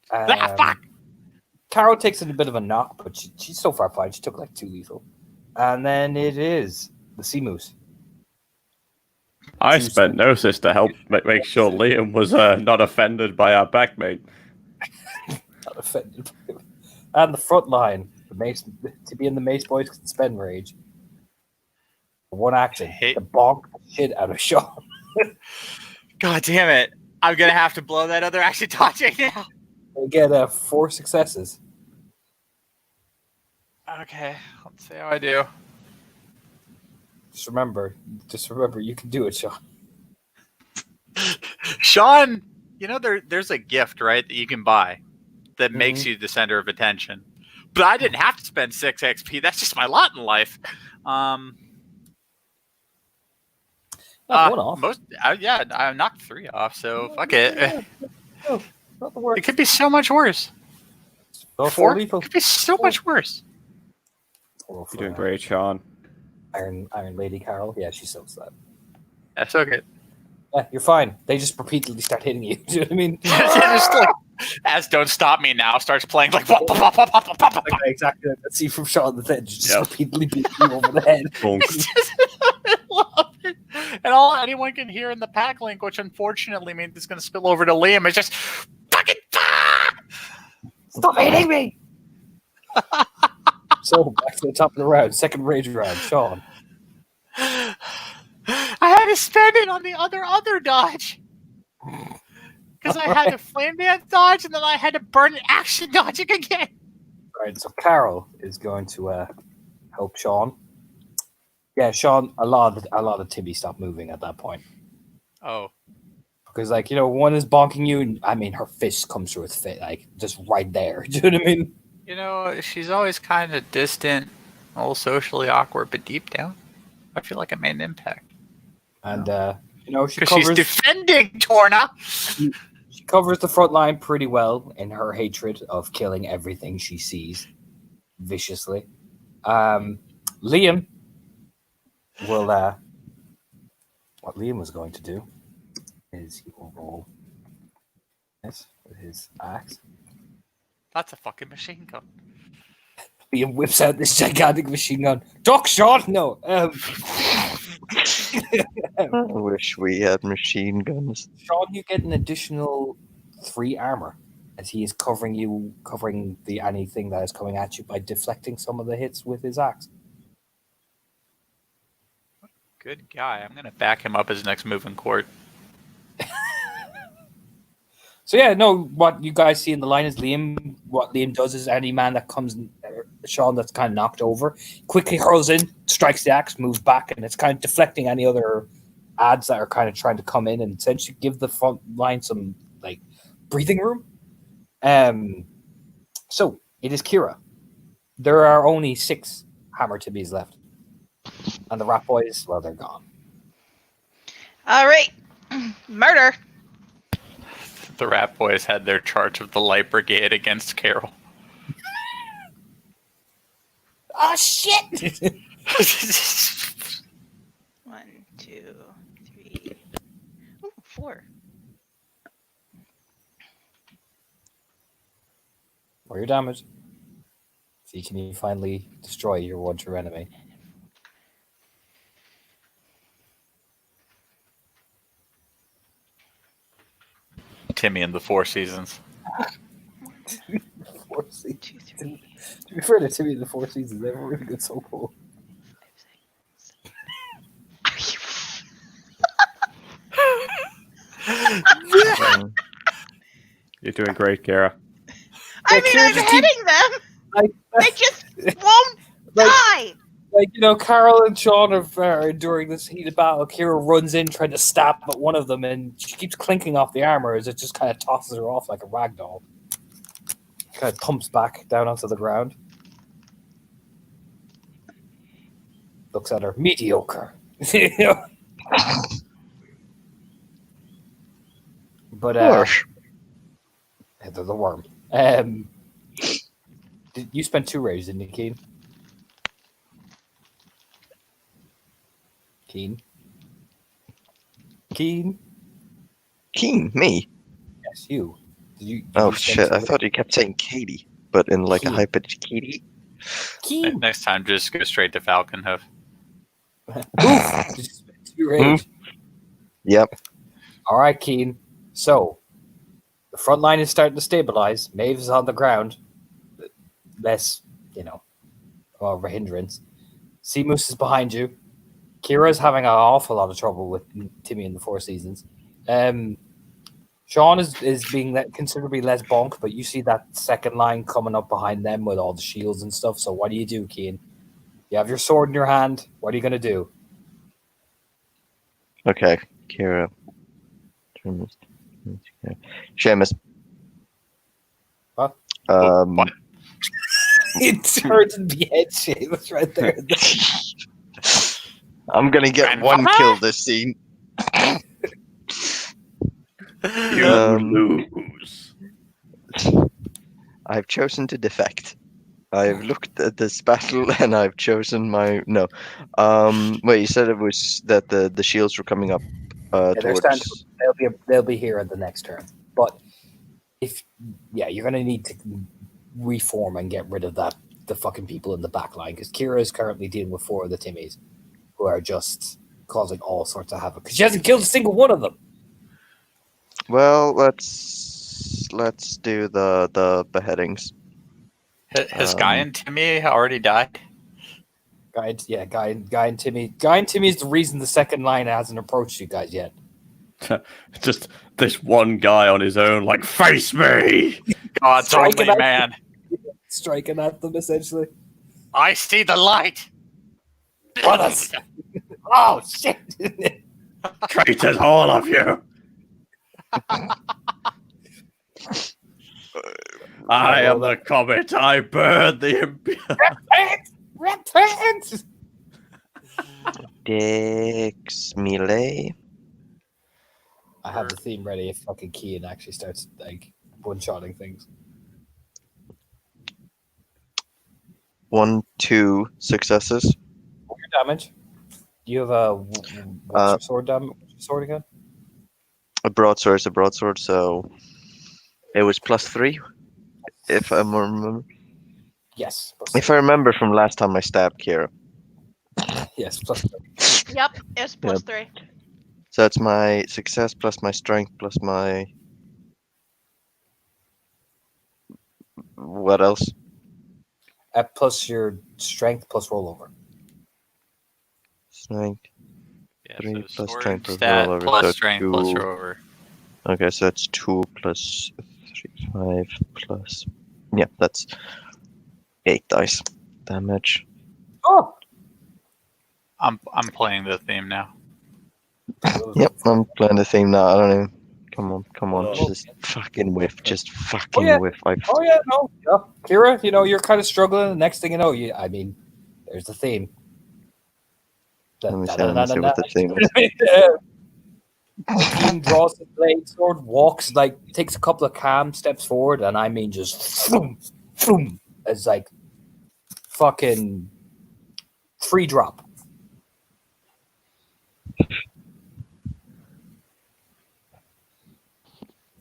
S6: Fuck.
S7: Carol takes a bit of a knock, but she's so far fine. She took like 2 lethal, and then it is the sea moose.
S2: I spent notice to help make sure Liam was not offended by our backmate.
S7: Not offended. and the front line, the Mace to be in the Mace Boys can spend rage. One action
S6: Hate-
S7: to bonk the shit out of Sean.
S6: God damn it! I'm gonna have to blow that other action dodge right now.
S7: They get 4 successes.
S6: Okay, let's see how I do.
S7: Just remember, you can do it, Sean.
S6: Sean, you know there's a gift, right, that you can buy that makes you the center of attention. But I didn't have to spend 6 XP. That's just my lot in life.
S7: Not one off.
S6: I knocked 3 off, so fuck it.
S7: No, not the worst.
S6: It could be so much worse.
S7: Oh,
S6: 4
S7: lethal.
S6: could be so much worse.
S7: Oh,
S2: You're doing great, Sean.
S7: Iron Lady Carol. Yeah, she sells that.
S6: That's okay.
S7: Yeah, you're fine. They just repeatedly start hitting you. Do you know what I mean?
S6: Just like, as Don't Stop Me Now starts playing like wop, wop, wop, wop, wop, wop, wop.
S7: Like exactly like that scene from Shaun the Dead, just
S2: Yep.
S7: repeatedly beating you over the head.
S6: I love it. And all anyone can hear in the pack link, which unfortunately means it's going to spill over to Liam, is just fucking
S7: Stop hitting me! So back to the top of the round, second rage round, Sean.
S6: I had to spend it on the other dodge. Because I had to flame dance dodge and then I had to burn an action dodging again.
S7: Right, so Carol is going to help Sean. Yeah, Sean, a lot of Timmy stopped moving at that point.
S6: Oh.
S7: Because, like, you know, one is bonking you, and I mean, her fist comes through its face, like, just right there. Do you know what I mean?
S6: You know, she's always kind of distant, a little socially awkward, but deep down, I feel like it made an impact.
S7: And, you know, she
S6: Because she's
S7: covers,
S6: defending Torna.
S7: she covers the front line pretty well in her hatred of killing everything she sees viciously. Liam will, what Liam was going to do is he will roll this with his axe.
S6: That's a fucking machine gun.
S7: Liam whips out this gigantic machine gun. Duck shot? No.
S4: I wish we had machine guns.
S7: Sean, you get an additional 3 armor as he is covering the anything that is coming at you by deflecting some of the hits with his axe.
S6: Good guy. I'm going to back him up his next move in court.
S7: So yeah, no, what you guys see in the line is Liam. What Liam does is any man that comes, Sean, that's kind of knocked over, quickly hurls in, strikes the axe, moves back, and it's kind of deflecting any other ads that are kind of trying to come in and essentially give the front line some like breathing room. So it is Kira. There are only 6 hammer tibbies left, and the rat boys, well, they're gone.
S5: All right. Murder.
S6: The Rat Boys had their charge of the Light Brigade against Carol.
S7: Oh shit!
S5: 1, 2, 3. Ooh, 4.
S7: Or your damage. See, can you finally destroy your one true enemy?
S6: Timmy in the Four Seasons.
S7: 4 seasons.
S5: 2, 3.
S7: To be fair to Timmy, the 4 seasons, they were really good so cool.
S2: You're doing great, Kara.
S5: I
S7: Yeah,
S5: mean,
S7: Kira
S5: I'm
S7: just keep-
S5: hitting them.
S7: Like,
S5: They just won't die.
S7: like, you know, Carol and Sean are enduring this heated battle. Kira runs in trying to stab at one of them, and she keeps clinking off the armor as it just kind of tosses her off like a rag doll. Kind of thumps back down onto the ground. Looks at her. Mediocre. You know? But,
S4: Harsh.
S7: the worm. You spent 2 rays, didn't you, Keen? Keen?
S4: Keen, me?
S7: Yes, you. Did
S4: Oh
S7: you spend
S4: shit!
S7: 2
S4: I thought you kept saying Katie, but in like a
S7: Keen.
S4: high pitched Katie.
S7: Keen.
S6: Next time, just go straight to Falcon Hoof.
S7: Oof. Did you spend 2 rays?
S4: Yep.
S7: All right, Keen. So, the front line is starting to stabilize. Maeve is on the ground. less, of a hindrance. Sea Moose is behind you. Kira's having an awful lot of trouble with Timmy in the Four Seasons. Sean is being considerably less bonk, but you see that second line coming up behind them with all the shields and stuff. So what do you do, Cian? You have your sword in your hand. What are you going to do?
S4: Okay, Kira. Seamus.
S7: What?
S6: What?
S7: It turned in the head Seamus right there.
S4: I'm gonna get one kill this scene.
S2: You lose.
S4: I've chosen to defect. I've looked at this battle and I've chosen my no. Wait, you said it was that the shields were coming up
S7: They're starting
S4: towards.
S7: they'll be here at the next turn. But you're gonna need to reform and get rid of the fucking people in the back line because Kira is currently dealing with 4 of the Timmies who are just causing all sorts of havoc because she hasn't killed a single one of them.
S4: Well, let's do the beheadings.
S6: Has Guy and Timmy already died?
S7: Guy and Timmy. Guy and Timmy is the reason the second line hasn't approached you guys yet.
S2: Just this one guy on his own, like, face me!
S6: God's
S7: Striking
S6: only
S7: at
S6: man.
S7: Striking at them, essentially.
S6: I see the light.
S7: Brothers! Oh, shit!
S2: Traitors, all of you! I am the comet. I burn the
S7: Repent!
S4: Dex melee.
S7: I have the theme ready if fucking Cian actually starts, one-shotting things.
S4: 1, 2 successes.
S7: What your damage? You have a... What's your sword damage? What's your sword again?
S4: A broadsword is a broadsword, so it was +3. If I remember.
S7: Yes.
S4: If I remember from last time I stabbed Kira.
S7: Yes, +3.
S5: Yep, it's +3.
S4: So that's my success plus my strength plus my. What else?
S7: Plus your strength plus rollover.
S4: Strength.
S6: Yeah,
S4: 3
S6: so
S4: plus
S6: sword
S4: strength plus
S6: stat
S4: rollover,
S6: plus
S4: so
S6: strength
S4: 2.
S6: plus rover.
S4: Okay, so that's 2 plus 3, 5 plus. Yeah, that's 8 dice damage.
S7: Oh!
S6: I'm playing the theme now.
S4: Yep, I'm playing the theme now. I don't even. Come on,
S2: Oh.
S4: just fucking whiff, just fucking whiff.
S7: No. Yeah. Kira, you're kind of struggling. The next thing you know, there's the theme.
S4: Let me see what the theme is.
S7: Cian draws his blade sword, walks, takes a couple of calm steps forward, and I mean just boom, boom. It's like fucking free drop.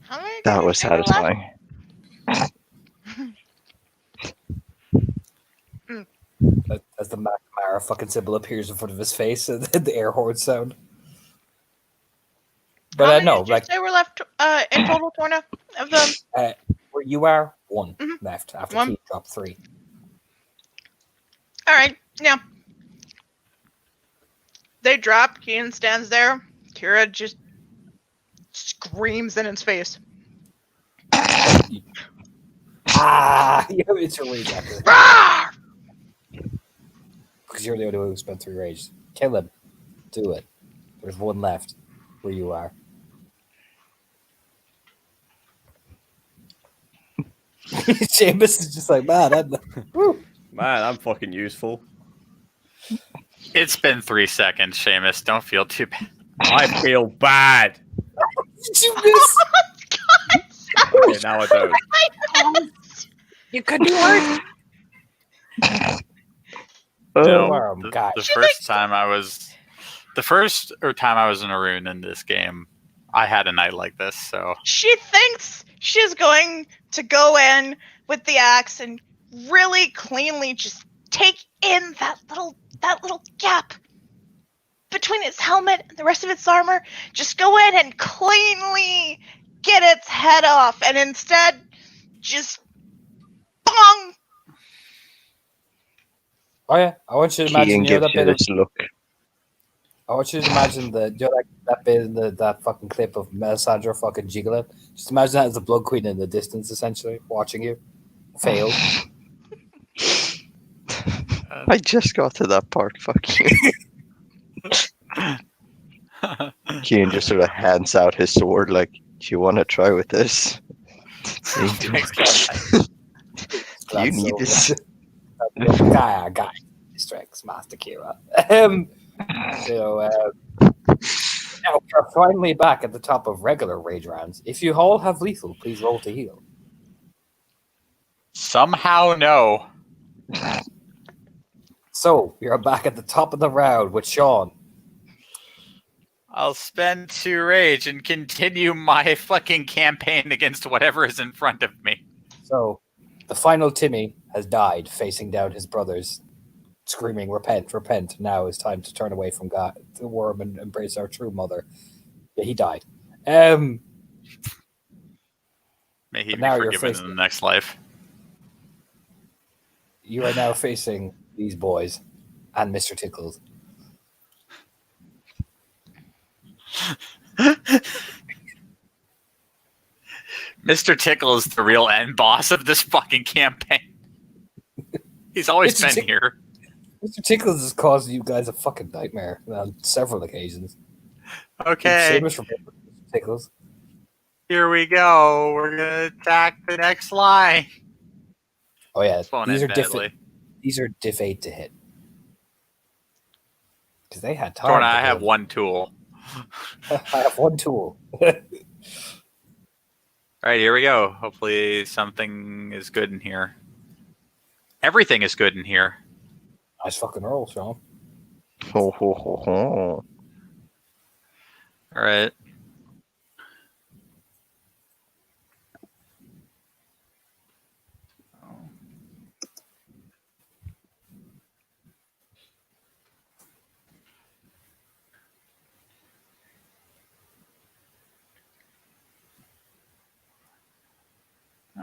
S5: How many
S4: That was
S5: damage are left?
S4: satisfying.
S7: As the McNamara fucking symbol appears in front of his face and the air horn sound. But
S5: How many
S7: no,
S5: did you say were left in total, Torna, of them?
S7: where you are, 1
S5: Mhm.
S7: left after
S5: 1.
S7: Cian dropped 3.
S5: All right, yeah. They drop. Cian stands there. Kira just screams in his face.
S7: It's your rage after.
S5: Rawr!
S7: Because you're the only one who spent 3 rage. Kill him. Do it. There's 1 left where you are. Seamus is just like, man,
S2: I'm fucking useful.
S6: It's been 3 seconds, Seamus. Don't feel too bad.
S2: I feel bad.
S7: did you miss?
S2: Okay, now I don't.
S3: You could do worse.
S6: No,
S7: God.
S6: the first time I was in a rune in this game, I had a night like this. So
S5: She thinks she's going to go in with the axe and really cleanly just take in that little gap between its helmet and the rest of its armor. Just go in and cleanly get its head off, and instead, just bong
S7: Oh yeah, I want you to
S4: Kian
S7: imagine
S4: gives
S7: that
S4: you
S7: bit of.
S4: this look.
S7: I want you to imagine that bit in that fucking clip of Melisandre fucking jiggling. Just imagine that as the Blood Queen in the distance, essentially watching you fail.
S4: I just got to that part. Fuck you. Kian just sort of hands out his sword, like, "Do you want to try with this? Do you need this?"
S7: Guy, strengths, Master Kira. Now we're finally back at the top of regular rage rounds. If you all have lethal, please roll to heal.
S6: Somehow, no.
S7: So we are back at the top of the round with Sean.
S6: I'll spend 2 rage and continue my fucking campaign against whatever is in front of me.
S7: So the final Timmy has died, facing down his brothers, screaming, "Repent, repent! Now is time to turn away from God, the worm, and embrace our true mother." Yeah, he died.
S6: May he
S7: But
S6: be
S7: now you're
S6: forgiven in the next life.
S7: You are now facing these boys and Mr. Tickles.
S6: Mr. Tickle is the real end boss of this fucking campaign. He's always been here.
S7: Mr. Tickles has caused you guys a fucking nightmare on several occasions.
S6: Okay.
S7: Seamus from Mr. Tickles.
S6: Here we go. We're gonna attack the next line.
S7: Oh yeah,
S6: This won't
S7: these are
S6: end badly.
S7: These are diff 8 to hit. Because they had time.
S6: Jordan, I have one tool.
S7: I have one tool.
S6: All right, here we go. Hopefully something is good in here. Everything is good in here.
S7: Nice fucking roll, Sean.
S4: Ho, ho, ho, ho.
S6: All right.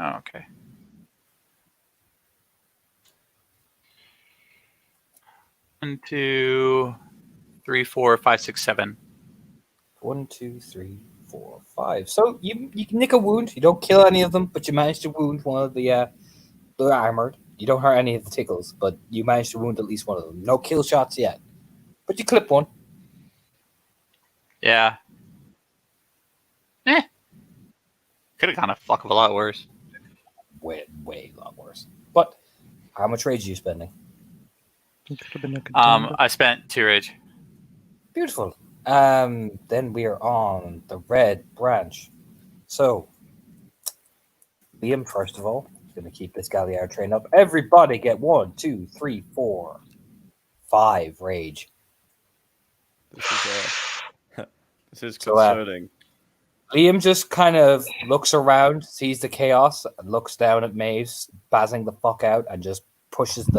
S6: Oh, okay. One, 2, 3, 4, 5, 6, 7.
S7: 1, 2, 3, 4, 5. So you nick a wound. You don't kill any of them, but you manage to wound one of the armored. You don't hurt any of the tickles, but you manage to wound at least one of them. No kill shots yet, but you clip one.
S6: Yeah. Could have gone a fuck of a lot worse.
S7: Way a lot worse. But how much rage are you spending?
S6: I spent 2 rage.
S7: Beautiful. Then we are on the red branch. So, Liam, first of all, is going to keep this Galliard train up. Everybody get 1, 2, 3, 4, 5 rage.
S2: This is concerning.
S7: Liam just kind of looks around, sees the chaos, and looks down at Maeve, spazzing the fuck out, and just pushes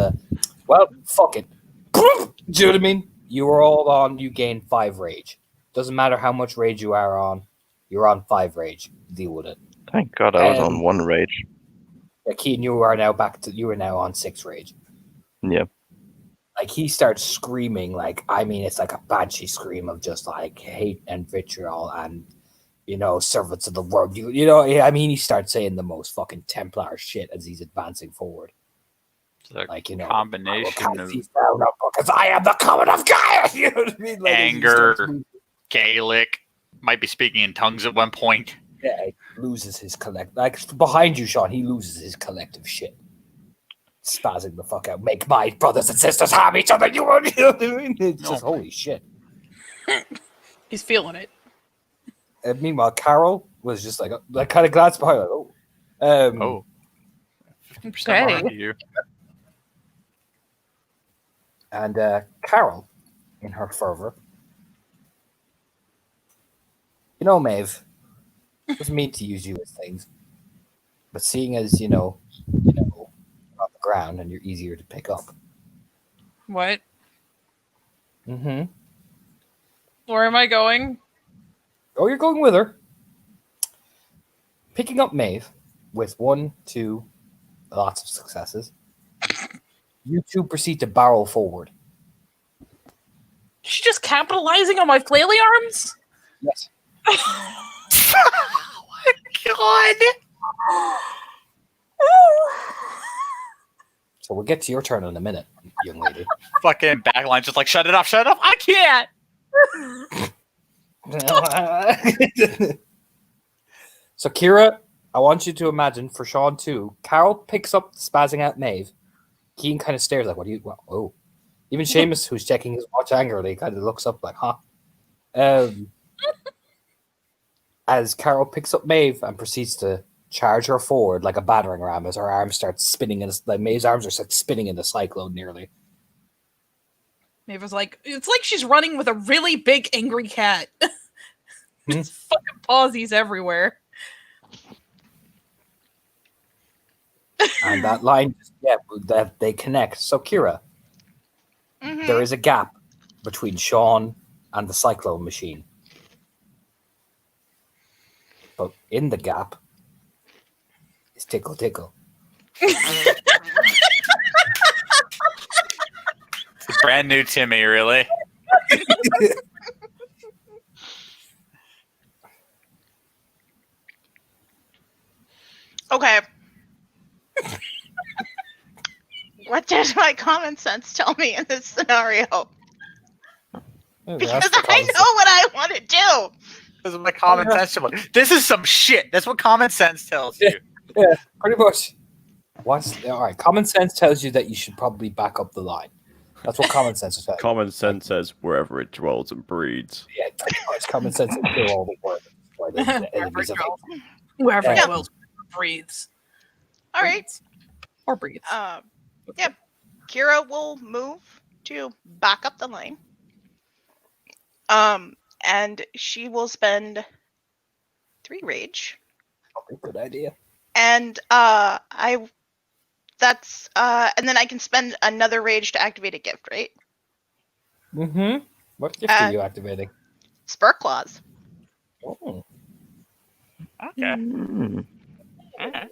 S7: fuck it. Do you know what I mean? You are all on, you gain 5 rage. Doesn't matter how much rage you are on, you're on 5 rage. Deal with it.
S4: Thank God I was on 1 rage.
S7: Yeah, Keaton, you are now on 6 rage.
S4: Yeah.
S7: Like, he starts screaming, it's like a banshee scream of just like hate and vitriol and, servants of the world. He starts saying the most fucking Templar shit as he's advancing forward.
S6: Combination of
S7: because I am the comet of Gaia. You know what I mean?
S6: Anger, Gaelic, might be speaking in tongues at one point.
S7: Yeah, he loses his behind you, Sean. He loses his collective shit, spazzing the fuck out. Make my brothers and sisters harm each other. You know what I mean? It's just holy shit.
S3: He's feeling it.
S7: And meanwhile, Carol was just kind of glanced behind,
S6: Oh. 50% more to you.
S7: And Carol, in her fervor, Maeve, doesn't mean to use you as things, but seeing as you're on the ground and you're easier to pick up.
S3: What?
S7: Mm-hmm.
S3: Where am I going?
S7: Oh, you're going with her. Picking up Maeve with 1, 2, lots of successes. You two proceed to barrel forward.
S3: She's just capitalizing on my flaily arms.
S7: Yes.
S6: Oh my god!
S7: So we'll get to your turn in a minute, young lady.
S6: Fucking backline just like, shut it off, I can't!
S7: So Kira, I want you to imagine for Sean too. Carol picks up the spazzing out Maeve. Keen kind of stares like, "What do you?" Well, oh, even Seamus, who's checking his watch angrily, kind of looks up like, "Huh." As Carol picks up Maeve and proceeds to charge her forward like a battering ram, as her arms start spinning, and like Maeve's arms are like spinning in the cyclone nearly.
S3: Maeve was like, it's like she's running with a really big angry cat. Just fucking pawsies everywhere.
S7: And that line, that they connect. So Kira, there is a gap between Sean and the cyclone machine. But in the gap is Tickle Tickle.
S6: Brand new Timmy, really?
S5: Okay. What does my common sense tell me in this scenario? Because I know what I want to do.
S6: This is my common sense. This is some shit. That's what common sense tells you.
S7: Yeah, pretty much. All right, common sense tells you that you should probably back up the line. That's what common sense says.
S2: Common sense says wherever it dwells and breeds.
S7: Yeah, pretty much. Common sense will kill all the words.
S3: Whoever
S7: Yeah.
S3: dwells breathes.
S5: All right.
S3: Or breathes.
S5: Yep. Kira will move to back up the lane. And she will spend 3 rage.
S7: Good idea.
S5: And and then I can spend another rage to activate a gift, right?
S7: Mm-hmm. What gift are you activating?
S5: Spur Claws.
S7: Oh.
S6: Okay.
S4: Mm.
S6: Okay.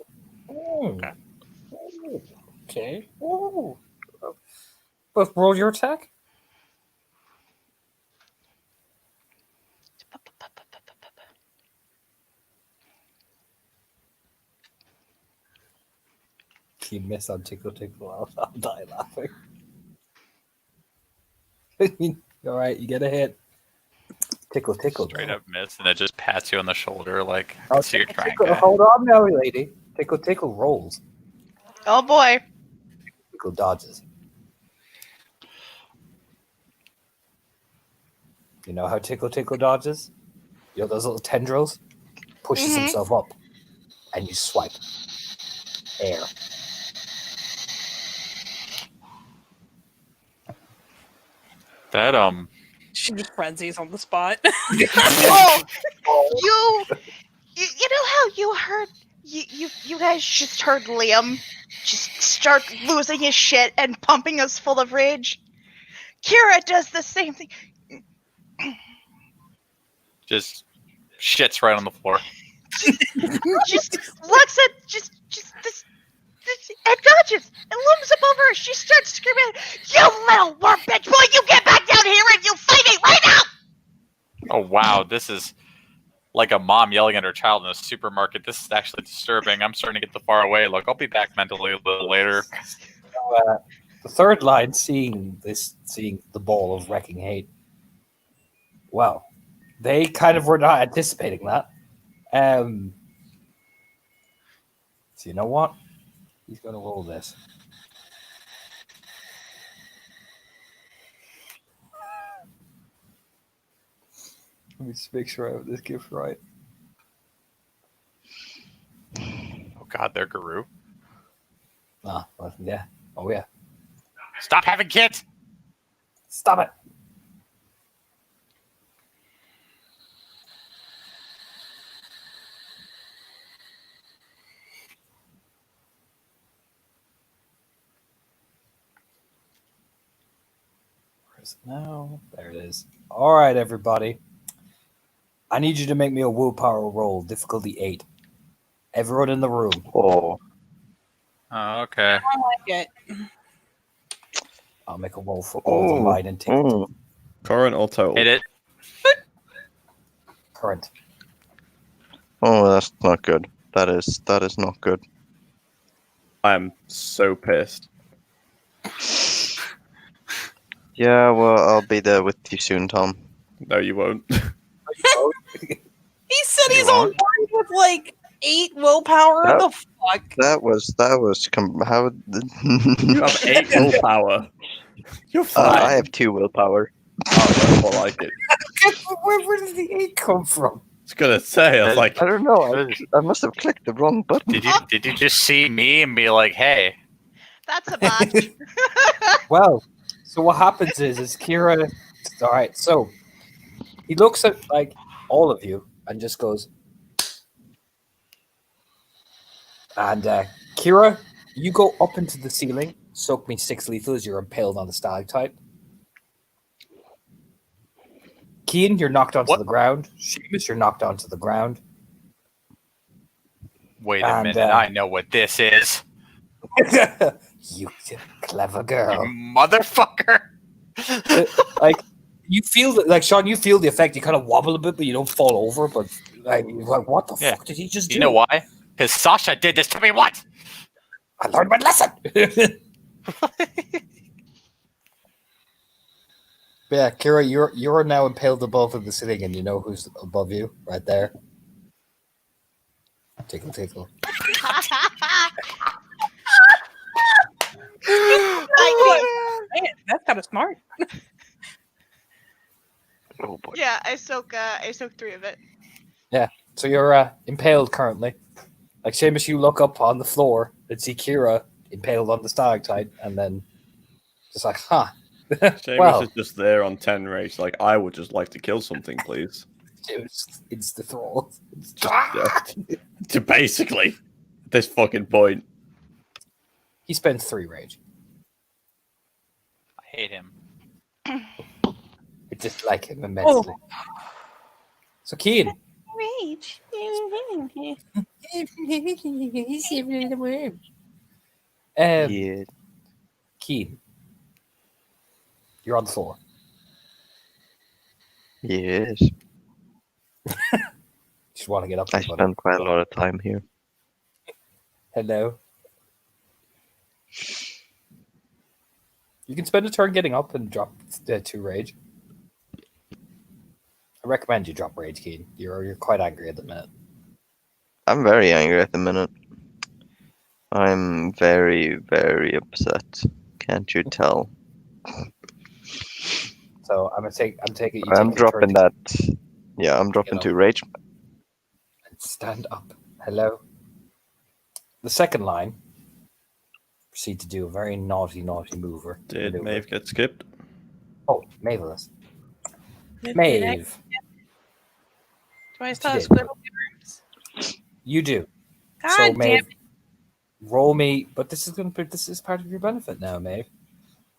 S7: Okay. Okay. Ooh. Both roll your attack. You miss on Tickle Tickle. I'll die laughing. All right, you get a hit. Tickle Tickle.
S6: Straight up miss, and it just pats you on the shoulder like,
S7: Oh,
S6: so you're
S7: Tickle,
S6: trying
S7: Tickle,
S6: to...
S7: hold on now, lady. Tickle Tickle rolls.
S5: Oh boy.
S7: Tickle dodges. You know how Tickle Tickle dodges? You know those little tendrils? Pushes himself up, and you swipe. Air.
S6: That,
S3: She just frenzies on the spot.
S5: Oh, you know how you heard you guys just heard Liam just start losing his shit and pumping us full of rage? Kira does the same thing.
S6: just shits right on the floor.
S5: Just looks at just this and dodges and looms up over her. She starts screaming, "You little worm bitch! Boy, you get back down here and you fight me right now!"
S6: Oh, wow. This is like a mom yelling at her child in a supermarket. This is actually disturbing. I'm starting to get the far away. Look, I'll be back mentally a little later.
S7: So, the third line, seeing the ball of wrecking hate. Well, they kind of were not anticipating that. So you know what? He's going to roll this. Let me just make sure I have this gift right.
S6: Oh, God, they're Guru.
S7: Ah, well, yeah. Oh, yeah.
S6: Stop having kids!
S7: Stop it. Where is it now? There it is. All right, everybody. I need you to make me a willpower roll, difficulty 8. Everyone in the room.
S4: Oh,
S6: Oh, okay.
S3: I like it.
S7: I'll make a roll for all the line and ticket.
S2: Current or total?
S6: Hit it.
S7: Current.
S4: Oh, that's not good. That is not good.
S2: I am so pissed.
S4: Yeah, well, I'll be there with you soon, Tom.
S2: No, you won't.
S3: He said
S4: You
S3: he's all
S4: won't?
S3: worried with like 8 willpower.
S4: That-
S3: The fuck?
S4: That was how.
S2: You have 8 willpower. You're fine.
S4: I have 2 willpower.
S2: Oh, that's more like it.
S7: Where does the 8 come from?
S2: I was gonna say, I was like,
S4: I don't know. I must have clicked the wrong button.
S6: Did you just see me and be like, hey?
S5: That's a botch.
S7: Well, so what happens is Kira. All right, so he looks at like all of you and just goes, and Kira, you go up into the ceiling. Soak me 6 lethal as you're impaled on the stalactite. Keen, you're knocked onto
S6: What?
S7: the ground. Seamus, you're knocked onto the ground.
S6: Wait a
S7: And,
S6: minute, I know what this is.
S7: You clever girl.
S6: Motherfucker.
S7: Like you feel like Sean, you feel the effect. You kind of wobble a bit, but you don't fall over. But like, what the
S6: Yeah.
S7: fuck did he just do?
S6: You know why? Because Sasha did this to me. What?
S7: I learned my lesson. Yeah, Kira, you're now impaled above in the ceiling, and you know who's above you, right there. Tickle, tickle.
S3: Man, that's kind of smart.
S4: Oh boy.
S5: Yeah, I soak 3 of it.
S7: So you're impaled currently. Like Seamus, you look up on the floor and see Kira impaled on the stalactite, and then just like, huh.
S2: Seamus
S7: Well,
S2: is just there on 10 race. Like, I would just like to kill something, please.
S7: it's the thrall.
S2: To basically, at this fucking point.
S7: He spends 3 rage.
S6: I hate him.
S7: I dislike him immensely. So Keen.
S3: Rage.
S4: Yeah.
S7: Keen. You're on the floor.
S4: Yes.
S7: Just want to get up.
S4: I
S7: there, buddy.
S4: spend quite a lot of time here.
S7: Hello. You can spend a turn getting up and drop 2 rage. I recommend you drop rage, Keen. You're quite angry at the minute.
S4: I'm very angry at the minute. I'm very, very upset. Can't you tell?
S7: So I'm taking.
S4: I'm
S7: take a turn
S4: dropping
S7: to
S4: that. Yeah, I'm dropping
S7: up.
S4: 2 rage.
S7: Stand up. Hello. The second line. Proceed to do a very naughty mover.
S2: Did
S7: maneuver.
S2: Maeve get skipped?
S7: Oh, Maveless. Maeve.
S3: Do I still
S7: She
S3: have
S7: did.
S3: squid arms?
S7: You do.
S3: God
S7: So
S3: damn
S7: Maeve, roll me. But this is part of your benefit now, Maeve.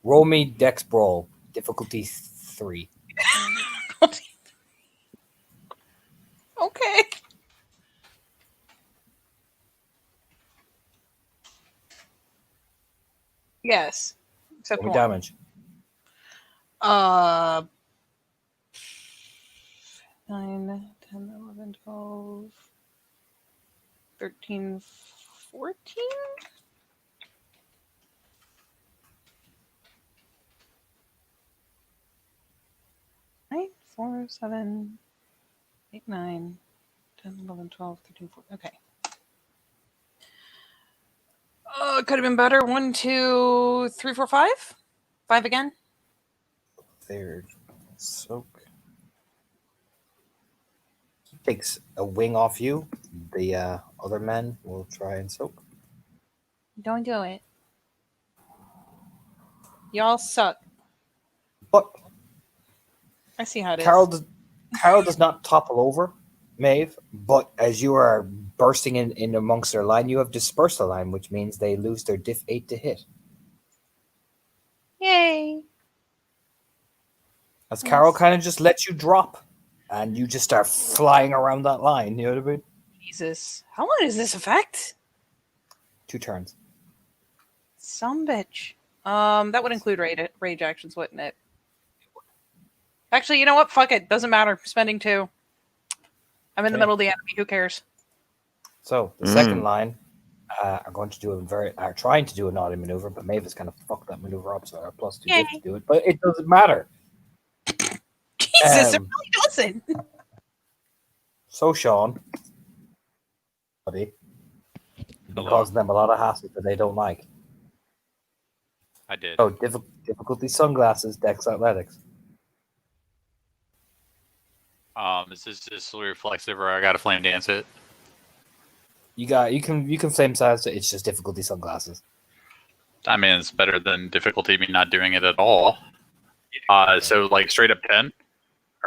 S7: Roll me Dex Brawl, difficulty 3.
S3: it. Okay. Yes. Except
S7: Roll me
S3: one.
S7: damage.
S3: 9, 10, 11, 12, 13, 14? Right? 4, 7, 8, 9, 10, 11, 12, 13, 14. Okay. It could have been better. 1, 2, 3, 4, 5? 5 again?
S7: There. Soak. He takes a wing off you. The other men will try and soak.
S3: Don't do it. Y'all suck.
S7: But
S3: I see how it is.
S7: Carol does not topple over, Maeve, but as you are bursting in amongst their line, you have dispersed the line, which means they lose their diff 8 to hit.
S3: Yay.
S7: As Carol kind of just lets you drop, and you just start flying around that line. You know what I mean?
S3: Jesus. How long does this affect?
S7: 2 turns.
S3: Some bitch. That would include rage actions, wouldn't it? Actually, you know what? Fuck it. Doesn't matter. Spending 2. I'm in the
S7: Okay.
S3: middle of the enemy. Who cares?
S7: So the second line are going to do are trying to do a naughty maneuver, but Maeve has kind of fucked that maneuver up, so our +2
S3: Yay.
S7: to do it. But it doesn't matter.
S3: Jesus, it really doesn't.
S7: So Sean, buddy, you've been
S6: Hello.
S7: causing them a lot of hassle that they don't like.
S6: I did.
S7: So difficulty sunglasses, Dex Athletics.
S6: Is this just reflexive, or I gotta flame dance it?
S7: You can flame size it. It's just difficulty sunglasses.
S6: I mean, it's better than difficulty me not doing it at all. So like straight up 10.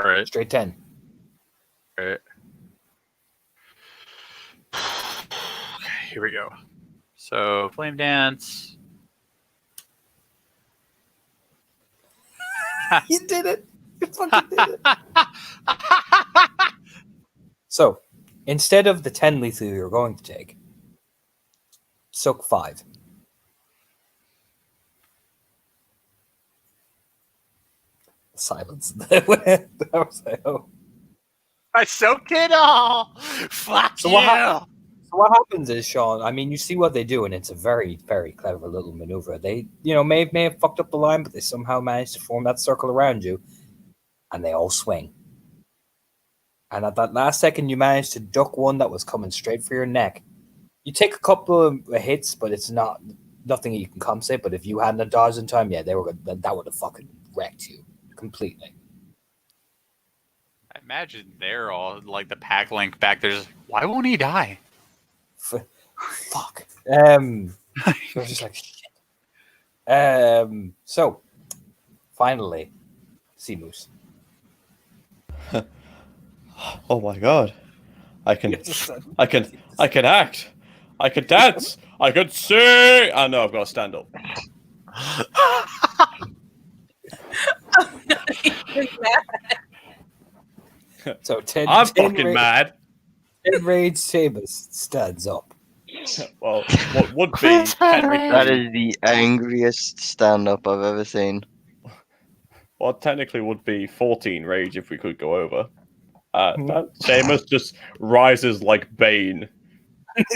S6: All right.
S7: Straight 10.
S6: All right. Okay, here we go. So flame dance.
S7: You did it. You fucking did it. So, instead of the 10 lethal you're going to take, soak 5. Silence. That was like, oh.
S6: I soaked it all. Fuck
S7: So
S6: you.
S7: what happens is, Sean, I mean, you see what they do, and it's a very, very clever little maneuver. They, may have fucked up the line, but they somehow managed to form that circle around you, and they all swing. And at that last second, you managed to duck one that was coming straight for your neck. You take a couple of hits, but it's nothing you can compensate. But if you hadn't dodged in time, yeah, that would have fucking wrecked you completely.
S6: I imagine they're all like the pack link back there. Just, why won't he die?
S7: Fuck. They're just like shit. So, finally, Sea Moose.
S2: Oh my god. I can act. I can dance. I can sing. I know I've got to stand up.
S7: So 10.
S2: I'm
S7: 10
S2: fucking mad.
S7: 10 Rage Samus stands up.
S2: Well, what would be technically,
S4: That is the angriest stand-up I've ever seen.
S2: well, technically would be 14 rage if we could go over. Samus just rises like Bane.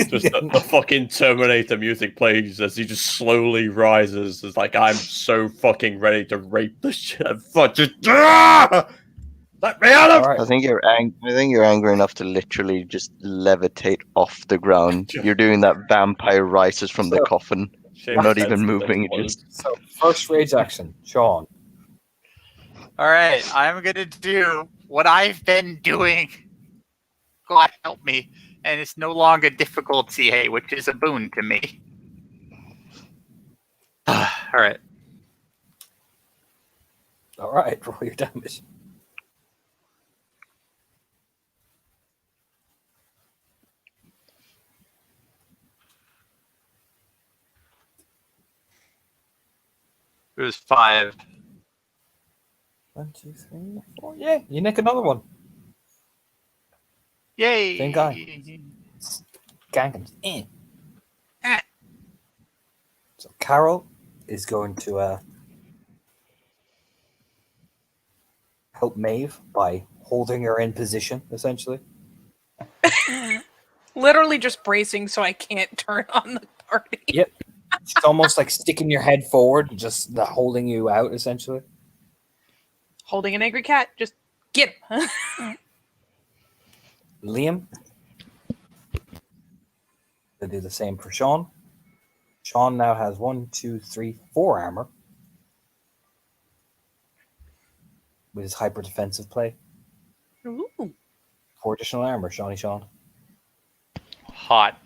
S2: Just the fucking Terminator music plays as he just slowly rises. It's like, I'm so fucking ready to rape the shit. Let me out of.
S7: All right.
S4: I think you're angry enough to literally just levitate off the ground. You're doing that vampire rises from the coffin. You're not even moving.
S7: So first rage action, Sean.
S6: All right, I'm gonna do what I've been doing. God help me, and it's no longer difficulty 8, which is a boon to me. All right.
S7: All right, roll your damage.
S6: It was 5.
S7: 1, 2, 3, 4. Yeah, you nick another one.
S6: Yay!
S7: Same guy. Ganking. So Carol is going to help Maeve by holding her in position, essentially.
S3: Literally just bracing so I can't turn on the party.
S7: Yep. It's almost like sticking your head forward, just holding you out, essentially.
S3: Holding an angry cat. Just get him.
S7: Liam. They do the same for Sean. Sean now has 1, 2, 3, 4 armor with his hyper defensive play.
S3: Ooh.
S7: 4 additional armor, Sean.
S6: Hot.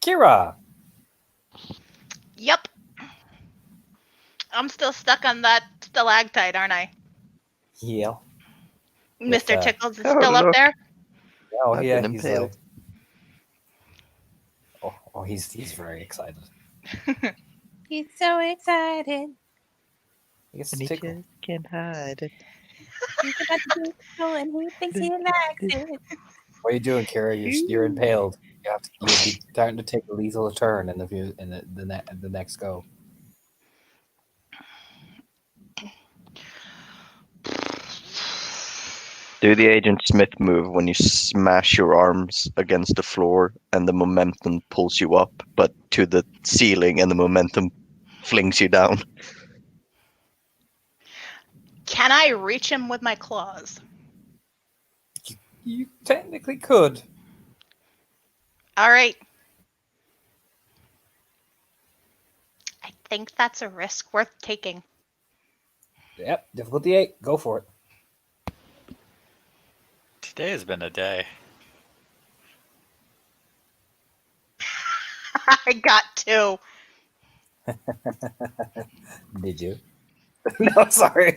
S7: Kira.
S5: Yep. I'm still stuck on that stalactite, aren't I?
S7: Yeah.
S5: Mr. Tickles is
S4: Oh,
S5: still
S4: look.
S5: up there.
S7: Oh
S4: I've
S7: yeah,
S4: been
S7: he's
S4: impaled.
S7: he's very excited.
S3: He's so excited.
S7: He gets to tickle.
S4: Can't hide it.
S3: He's about to do so and he thinks he likes it.
S7: What are you doing, Kira? You're impaled. You'll be starting to take a lethal turn in the next go.
S4: Do the Agent Smith move when you smash your arms against the floor and the momentum pulls you up, but to the ceiling and the momentum flings you down.
S5: Can I reach him with my claws?
S7: You technically could.
S5: All right. I think that's a risk worth taking.
S7: Yep, difficulty 8. Go for it.
S6: Today has been a day.
S5: I got 2.
S7: Did you? No, sorry.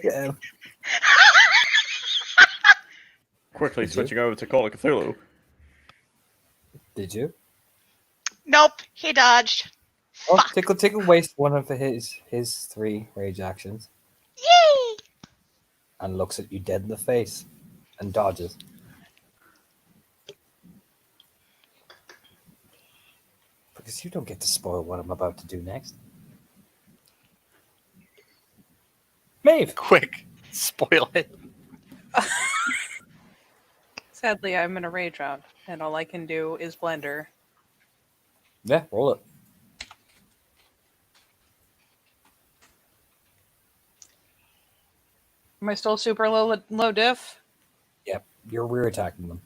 S2: Quickly
S7: Did you?
S2: switching over to Call of Cthulhu.
S7: Did you?
S5: Nope, he dodged.
S7: Oh,
S5: Fuck.
S7: Tickle wastes one of his 3 rage actions
S5: Yay!
S7: and looks at you dead in the face and dodges. Because you don't get to spoil what I'm about to do next. Maeve!
S6: Quick, spoil it.
S3: Sadly, I'm in a rage round, and all I can do is blender.
S7: Yeah, roll it.
S3: Am I still super low diff?
S7: Yep, you're rear attacking them.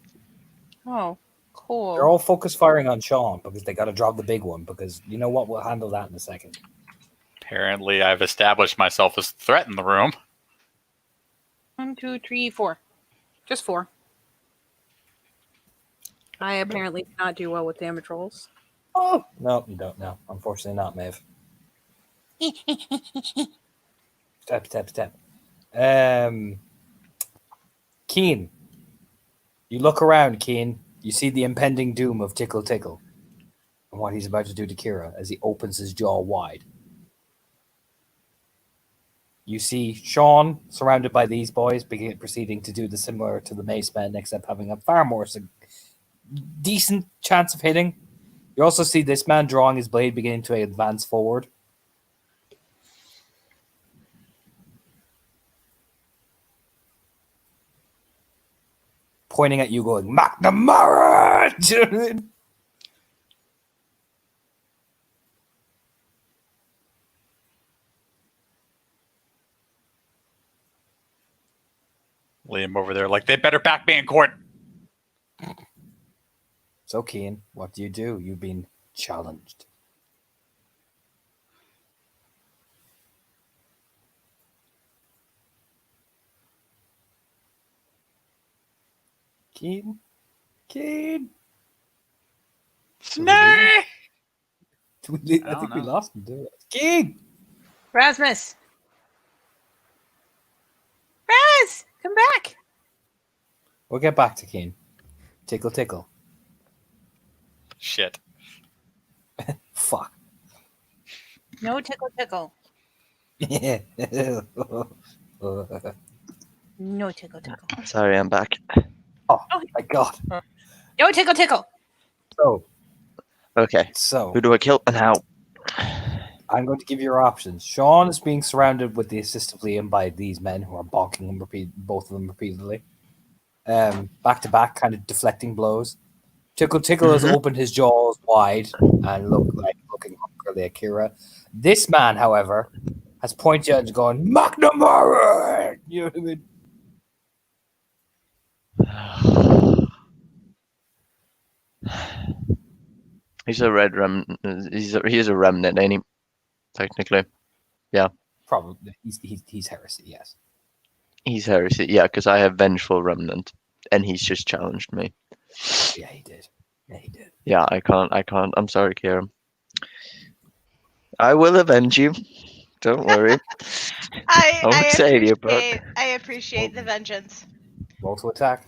S3: Oh, cool.
S7: They're all focus firing on Sean because they got to drop the big one. Because you know what? We'll handle that in a second.
S6: Apparently, I've established myself as a threat in the room.
S3: 1, 2, 3, 4. Just 4. I apparently do not do well with damage rolls.
S7: Oh no, you don't. No, unfortunately not, Maeve. Step. Keen. You look around, Keen. You see the impending doom of Tickle and what he's about to do to Kira as he opens his jaw wide. You see Sean surrounded by these boys, proceeding to do the similar to the Mace Men, except having a far more decent chance of hitting. You also see this man drawing his blade, beginning to advance forward. Pointing at you, going, McNamara! Do you know what I mean?
S6: Liam over there, like, they better back me in court.
S7: So, Keen, what do? You've been challenged. Keen?
S6: Nay!
S7: I
S6: I
S7: think
S6: don't
S7: we
S6: know.
S7: lost him, didn't we? Keen!
S3: Rasmus! Raz! Come back!
S7: We'll get back to Keen. Tickle.
S6: Shit.
S7: Fuck.
S3: No tickle. No tickle.
S4: Sorry, I'm back.
S7: Oh my god.
S3: No tickle.
S4: Okay,
S7: So
S4: who do I kill and how?
S7: I'm going to give you your options. Sean is being surrounded with the assist of Liam by these men who are bonking him both of them repeatedly. Back to back, kind of deflecting blows. Tickle has opened his jaws wide and looking hungrily at Kira. This man, however, has pointed out and gone, McNamara! You know what I mean?
S4: He's a red remnant. He's a remnant, ain't he? Technically,
S7: Probably. He's heresy, yes.
S4: he's heresy. Yeah, because I have vengeful remnant, and he's just challenged me.
S7: Yeah, he did.
S4: Yeah, I can't. I'm sorry, Kieran. I will avenge you. Don't worry.
S5: I
S4: won't save you, but
S5: I appreciate the vengeance.
S7: Roll to attack.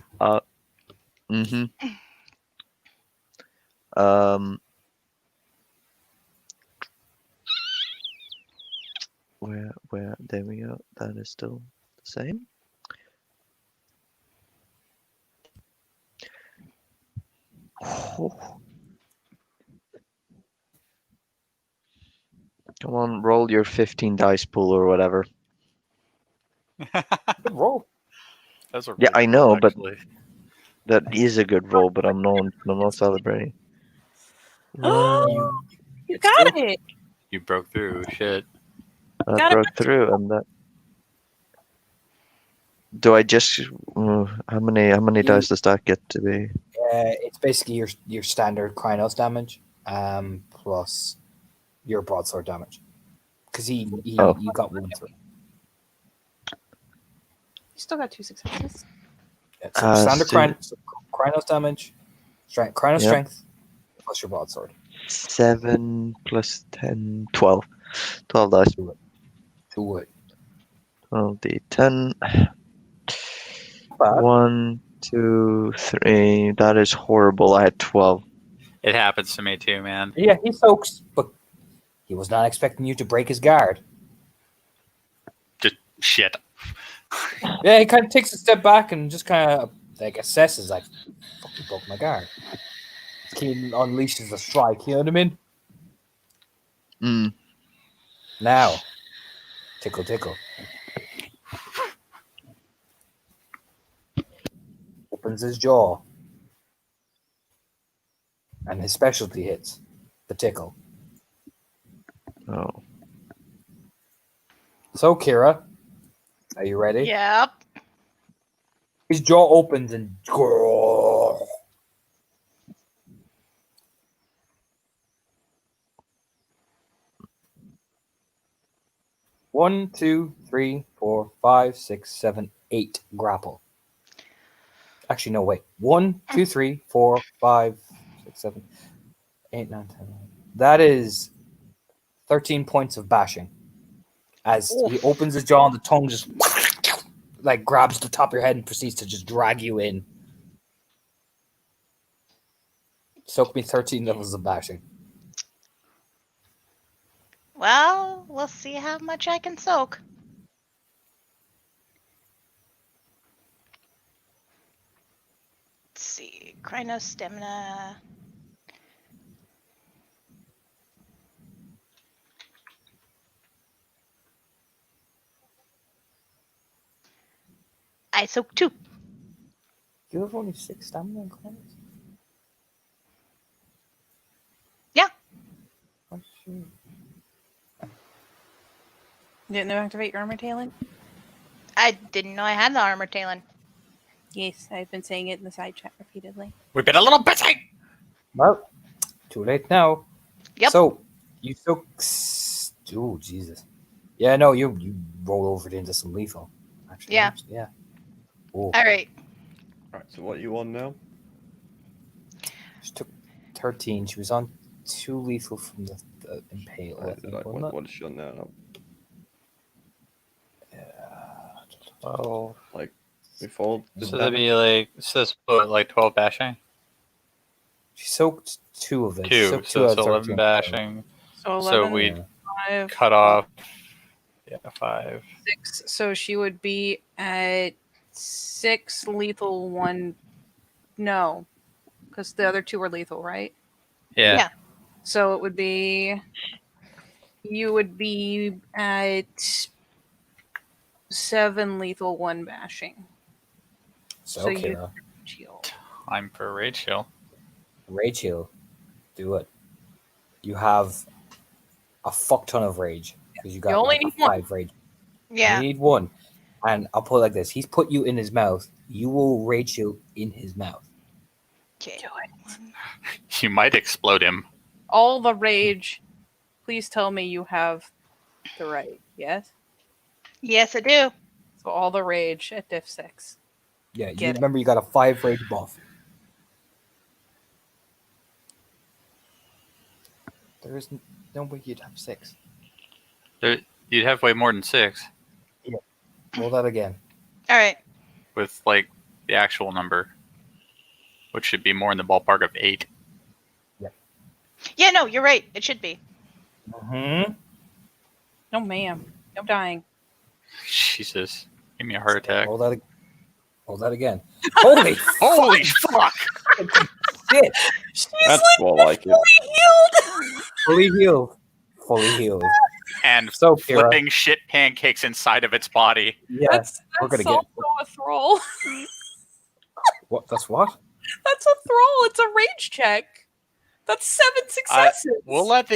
S4: mm-hmm. Where? There we go. That is still the same. Come on, roll your 15 dice pool or whatever.
S7: Good roll.
S6: That's a
S4: Yeah,
S6: really
S4: I
S6: good
S4: know,
S6: roll,
S4: but
S6: actually.
S4: that is a good roll. But I'm not celebrating.
S3: You
S7: It's
S3: got
S7: still-
S3: it.
S6: You broke through. Shit.
S4: I
S3: Got it.
S4: broke through, and that. Do I just? How many dice does that get to be?
S7: It's basically your standard Krynos damage, plus your broadsword damage. Because
S4: Oh.
S7: you got 1 through.
S3: You still got 2 successes.
S7: Yeah, so standard
S4: Stu-
S7: Krynos damage, Krynos
S4: Yep.
S7: strength, plus your broadsword.
S4: 7 plus 10, 12. 12 dice.
S7: To it.
S4: 12 d10.
S7: Bad.
S4: 1, 2, 3. That is horrible. I had 12.
S6: It happens to me too, man.
S7: Yeah, he soaks, but he was not expecting you to break his guard.
S6: Just shit.
S7: Yeah, he kind of takes a step back and just kind of like assesses, like, fucking broke my guard. Keen unleashes a strike, you know what I mean?
S4: Mm.
S7: Now, tickle, tickle. Opens his jaw. And his specialty hits, the tickle.
S4: Oh.
S7: So, Kira, are you ready?
S5: Yep.
S7: His jaw opens and... One, two, three, 4, 5, 6, 7, 8 grapple. Actually, no, wait. 1, 2, 3, 4, 5, 6, 7, 8, 9, 10. 11. That is 13 points of bashing. As he opens his jaw and the tongue just like grabs the top of your head and proceeds to just drag you in. Soak me 13 levels of bashing.
S5: Well, we'll see how much I can soak. Let's see. Krynos stamina. I soak 2.
S7: You have only 6 stamina in class?
S5: Yeah.
S7: Oh, shoot.
S3: Didn't activate your armor tailing?
S5: I didn't know I had the armor tailing.
S3: Yes, I've been saying it in the side chat repeatedly.
S6: We've been a little busy.
S7: Well, too late now.
S5: Yep.
S7: So, you took... Oh, Jesus. Yeah, no, you roll over it into some lethal. Actually,
S5: Yeah.
S7: Yeah. Oh,
S5: All right.
S2: Right, so what are you on now?
S7: she took 13. She was on 2 lethal from the impale. I think, wasn't it?
S2: What is she on now?
S6: Oh.
S2: Like, before
S6: So
S2: this
S6: that'd
S2: damage?
S6: be like, so that's what, like 12 bashing?
S7: She soaked 2 of it. She
S6: 2.
S7: soaked
S6: So
S7: out
S6: that's
S7: of
S6: 11
S7: 13.
S6: bashing.
S3: So
S6: So
S3: 11,
S6: we'd
S3: 5,
S6: cut off. Yeah, 5.
S3: 6. So she would be at 6 lethal, 1. No, because the other 2 were lethal, right?
S6: Yeah.
S5: Yeah.
S3: So it would be. You would be at 7 lethal, 1 bashing.
S7: So,
S3: So you-
S7: Kira,
S3: Shield.
S6: Time for Rachel.
S7: Rachel, do it. You have a fuck ton of rage. Because you got
S3: only
S7: like,
S3: need 1.
S7: 5 rage.
S5: Yeah.
S7: You need 1. And I'll put it like this. He's put you in his mouth. You will Rachel in his mouth.
S5: Okay.
S6: You might explode him.
S3: All the rage. Please tell me you have the right. Yes?
S5: Yes, I do.
S3: So all the rage at diff 6.
S7: Yeah, you
S3: Get it.
S7: remember you got a 5 rage buff. There is no way you'd have 6.
S6: You'd have way more than 6
S7: Roll that again.
S5: All right.
S6: with like the actual number, which should be more in the ballpark of 8.
S5: Yeah, no, you're right. It should be.
S7: Mm-hmm.
S3: No, ma'am. No dying.
S6: Jesus, give me a heart attack.
S7: Roll that again. Holy
S6: Holy fuck!
S7: shit!
S2: That's more like it.
S7: Fully healed. Fully healed.
S6: and
S7: So, Kira.
S6: flipping shit pancakes inside of its body.
S7: Yeah,
S3: That's
S7: we're gonna
S3: also
S7: get
S3: a thrall.
S7: what? That's what?
S3: That's a thrall. It's a rage check. That's 7 successes.
S6: We'll let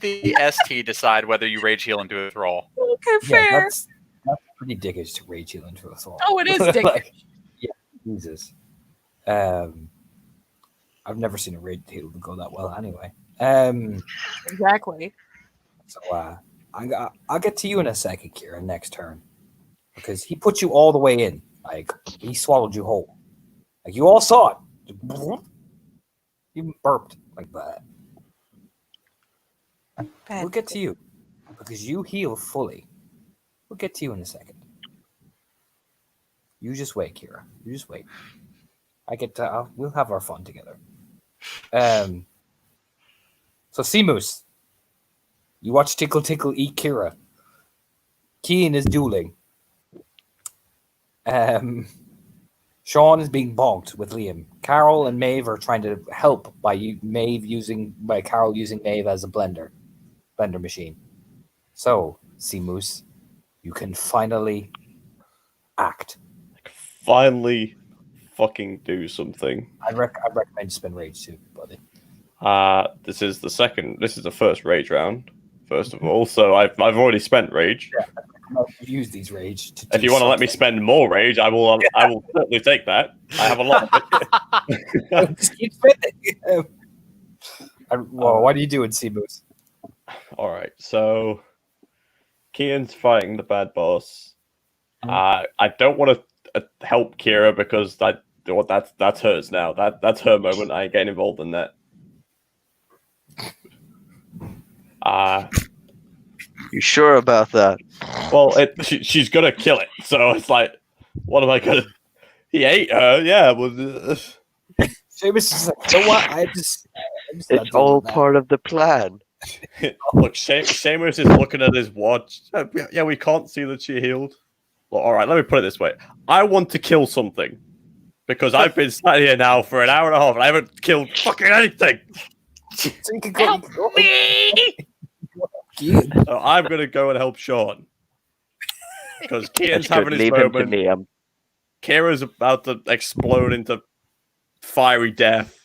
S6: the ST decide whether you rage heal into a thrall.
S3: Okay,
S7: Yeah,
S3: fair.
S7: that's pretty dickish to rage heal into a thrall.
S3: Oh, it is dickish.
S7: Like, yeah, Jesus. I've never seen a rage heal go that well. Anyway,
S3: Exactly.
S7: so I'll get to you in a second, Kira, next turn, because he put you all the way in. Like he swallowed you whole. Like you all saw it. You burped like that. We'll get to you because you heal fully. We'll get to you in a second. You just wait, Kira. You just wait. I get to. We'll have our fun together. So Seamoose, you watch Tickle Tickle eat Kira. Keen is dueling. Sean is being bonked with Liam. Carol and Maeve are trying to help by Carol using Maeve as a blender machine. So, Seamoose, you can finally act.
S2: Finally, fucking do something.
S7: I recommend you spend rage too, buddy.
S2: This is the first rage round. First of all, so I've already spent rage.
S7: Yeah, use these rage.
S2: If you want to let me spend more rage, I will certainly take that. I have a lot of it.
S7: Just keep spending. Well, what are you doing, Seamoose?
S2: All right, so Kian's fighting the bad boss. I don't want to help Kira because that's hers now. That's her moment. I ain't getting involved in that.
S4: You sure about that?
S2: Well, she's gonna kill it, so it's like, what am I gonna? He ate her, yeah. Well,
S7: Seamoose is like, you know what? I'm just
S4: It's all part of the plan.
S2: look, Seamus is looking at his watch. Yeah, we can't see that she healed. Well, all right, let me put it this way: I want to kill something because I've been sat here now for an hour and a half and I haven't killed fucking anything.
S7: So you can go,
S5: Help me!
S2: So I'm gonna go and help Sean because Kian's having his
S4: Leave him to
S2: moment.
S4: me.
S2: Kira's about to explode into fiery death.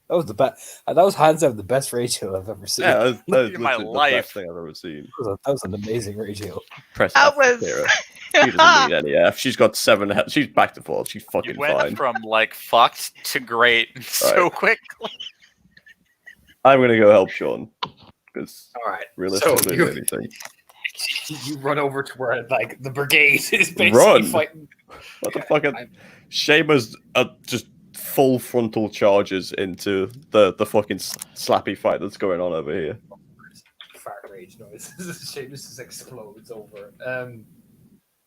S7: That was the best. That was hands down the best rage heal I've ever seen.
S2: Yeah, that's
S6: In my
S2: literally the
S6: life.
S2: best thing I've ever seen.
S7: That was an amazing rage heal.
S2: Press
S5: That
S2: F for
S5: was-
S2: Kira. She doesn't need any F. She's got 7 health. She's back to full. She's
S6: You
S2: fucking
S6: went
S2: fine.
S6: from like fucked to great so
S2: Right.
S6: quickly.
S2: I'm gonna go help Sean because
S1: All right.
S2: realistically,
S1: So
S2: anything.
S1: you run over to where like the brigade is basically
S2: Run.
S1: fighting.
S2: What the fuck? Seamus just full frontal charges into the fucking slappy fight that's going on over here.
S1: Fart rage noise. Seamus just explodes over.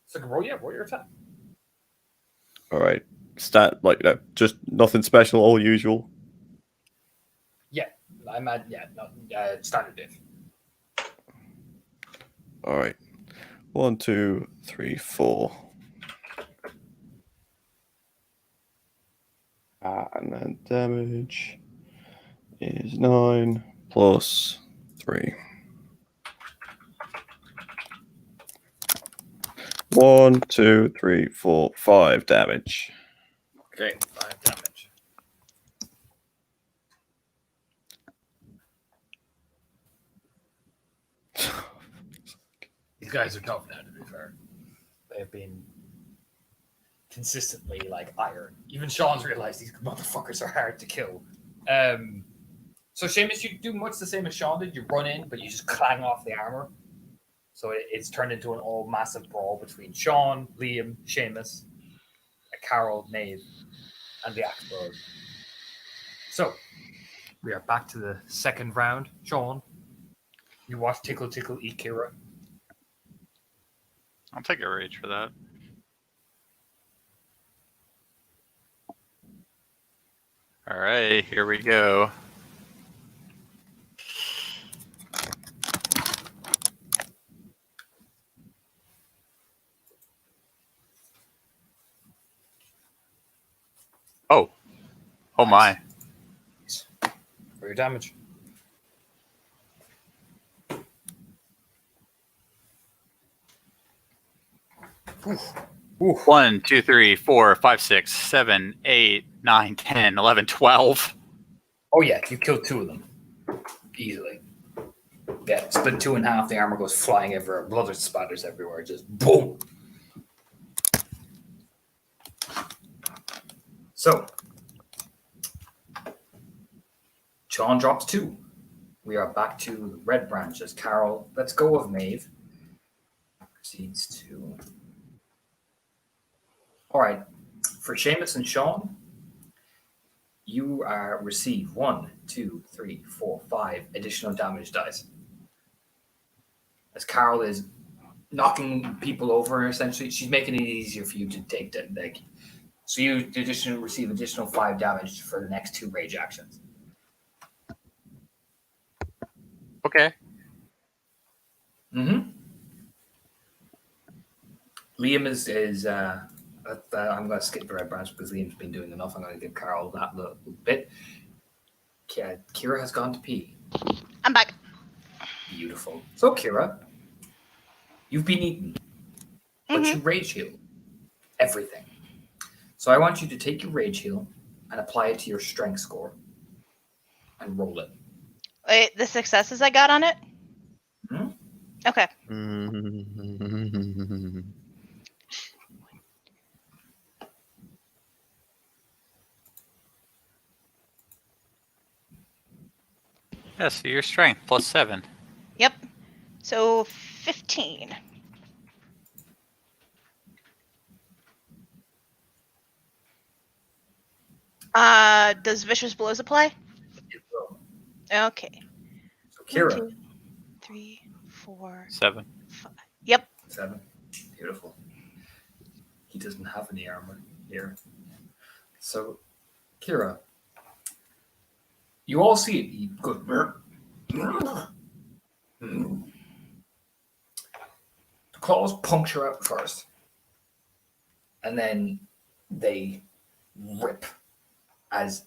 S1: So roll your attack.
S2: All right, just nothing special, all usual.
S1: Yeah, I'm at standard diff.
S2: All right, 1, 2, 3, 4. And then damage is 9 plus 3. 1, 2, 3, 4, 5 damage.
S1: Okay, 5 damage. These guys are tough now, to be fair. They've been consistently like iron. Even Sean's realized these motherfuckers are hard to kill. So Seamus, you do much the same as Sean did. You run in, but you just clang off the armor. So it's turned into an all massive brawl between Sean, Liam, Seamus, Carol, Maeve, and the Axe Bros. So we are back to the second round. Sean, you watch Tickle Tickle eat Kira.
S6: I'll take a rage for that. All right, here we go. Oh my.
S1: For your damage.
S7: Ooh.
S6: 1, 2, 3, 4, 5, 6, 7, 8, 9, 10, 11, 12.
S7: Oh yeah, you killed 2 of them easily. Yeah, split 2 in half. The armor goes flying everywhere. Blood spatters everywhere. Just boom. So, Sean drops 2. We are back to the red branches. Carol, let's go of Maeve. Proceeds to. All right, for Seamus and Sean, you receive 1, 2, 3, 4, 5 additional damage dice. As Carol is knocking people over, essentially, she's making it easier for you to take that. So you receive additional 5 damage for the next 2 rage actions.
S6: Okay.
S7: Mm-hmm. Liam is I'm going to skip the red branch because Liam's been doing enough. I'm going to give Carol that little bit. Kira has gone to pee.
S5: I'm back.
S7: Beautiful. So, Kira, you've been eaten, but you rage heal everything. So I want you to take your rage heal and apply it to your strength score and roll it.
S5: Wait, the successes I got on it?
S7: Hmm?
S5: Okay.
S6: Yeah, so your strength plus 7.
S5: Yep. So 15. Does Vicious Blows apply?
S7: It will.
S5: Okay.
S7: So, Kira,
S5: 1, 2, 3, 4,
S6: 7.
S5: 5. Yep.
S7: 7. Beautiful. He doesn't have any armor here. So, Kira, you all see it. He goes. The claws puncture out first, and then they rip as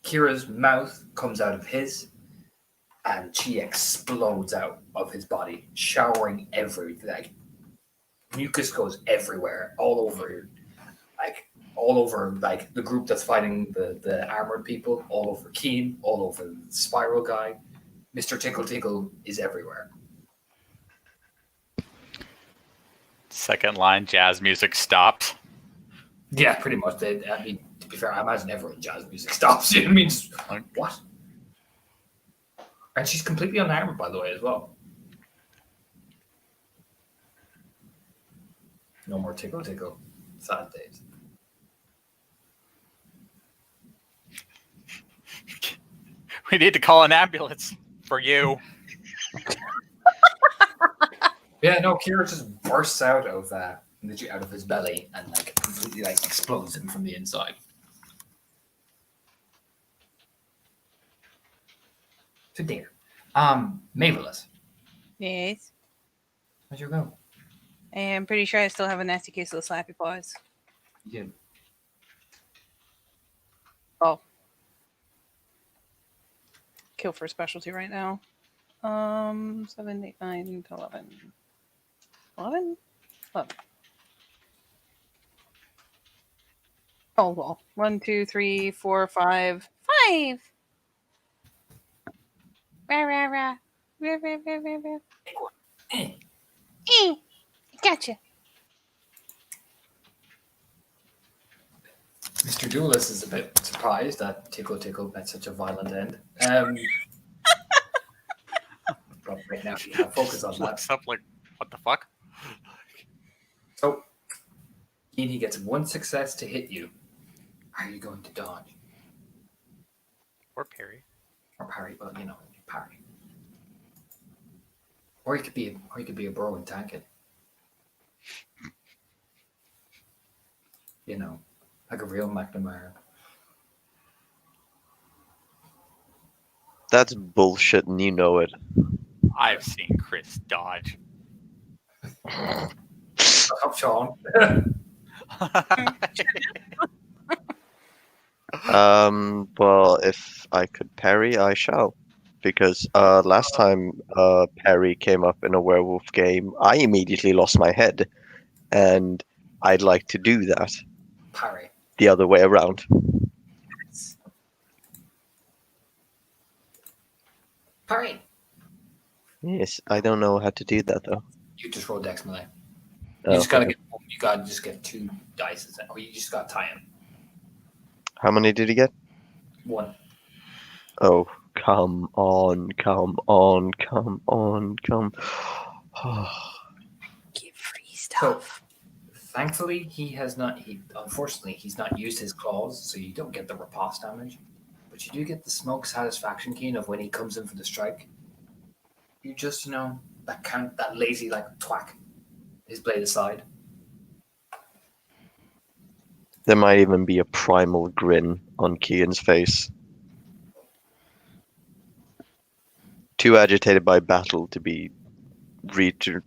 S7: Kira's mouth comes out of his, and she explodes out of his body, showering everything. Like, mucus goes everywhere, all over the group that's fighting the armored people, all over Keen, all over the Spiral guy. Mr. Tickle Tickle is everywhere.
S6: Second line, jazz music stops.
S7: Yeah, pretty much. I mean, to be fair, I imagine everyone jazz music stops. You know what I mean? What? And she's completely unarmed, by the way, as well. No more Tickle Tickle. Sad days.
S6: We need to call an ambulance for you.
S7: Yeah, no, Kira just bursts out of literally out of his belly and completely explodes him from the inside. So dear. Maveless,
S3: Yes.
S7: how'd you go?
S3: I'm pretty sure I still have a nasty case of the slappy paws.
S7: You
S3: Oh. Kill for specialty right now. 7, 8, 9, 11. 11? 11. Oh, well. 1, 2, 3, 4, 5. 5! Rah, rah, rah. Rah, rah, rah, rah, rah. Gotcha.
S7: Mr. Duelist is a bit surprised that Tickle Tickle met such a violent end. But right now, you have focus on that.
S6: Looks up like, what the fuck?
S7: So, he gets 1 success to hit you. Are you going to dodge?
S6: Or Perry.
S7: Or parry, but parry. Or he could be a bro and tank it. Like a real McNamara.
S4: That's bullshit, and you know it.
S6: I've seen Chris dodge.
S7: Up, Sean.
S4: Well, if I could parry, I shall. Because last time Perry came up in a werewolf game, I immediately lost my head. and I'd like to do that
S1: Parry.
S4: the other way around.
S1: Parry.
S4: Yes, I don't know how to do that though.
S1: You just roll Dex melee.
S4: Oh,
S1: You just gotta
S4: okay.
S1: get. You gotta just get 2 dice, or you just gotta tie him.
S4: How many did he get?
S1: 1.
S4: Oh, come on, come on, come on, come.
S3: Get free
S1: So,
S3: stuff.
S1: thankfully, he has not. Unfortunately, he's not used his claws, so you don't get the riposte damage. But you do get the smoke satisfaction keen of when he comes in for the strike. You just, that lazy like twack his blade aside.
S4: There might even be a primal grin on Kean's face. Too agitated by battle to be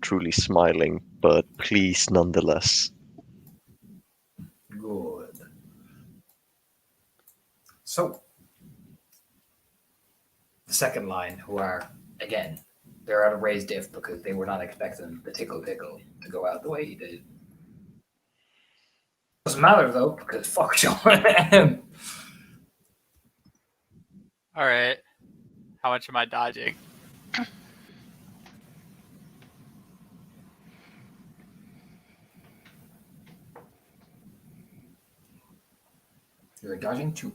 S4: truly smiling, but pleased nonetheless.
S1: Good. So, the second line, who are, again, they're at a raised diff because they were not expecting the tickle pickle to go out the way he did. Doesn't matter though, because fuck Sean.
S6: All right. How much am I dodging?
S1: You're dodging 2.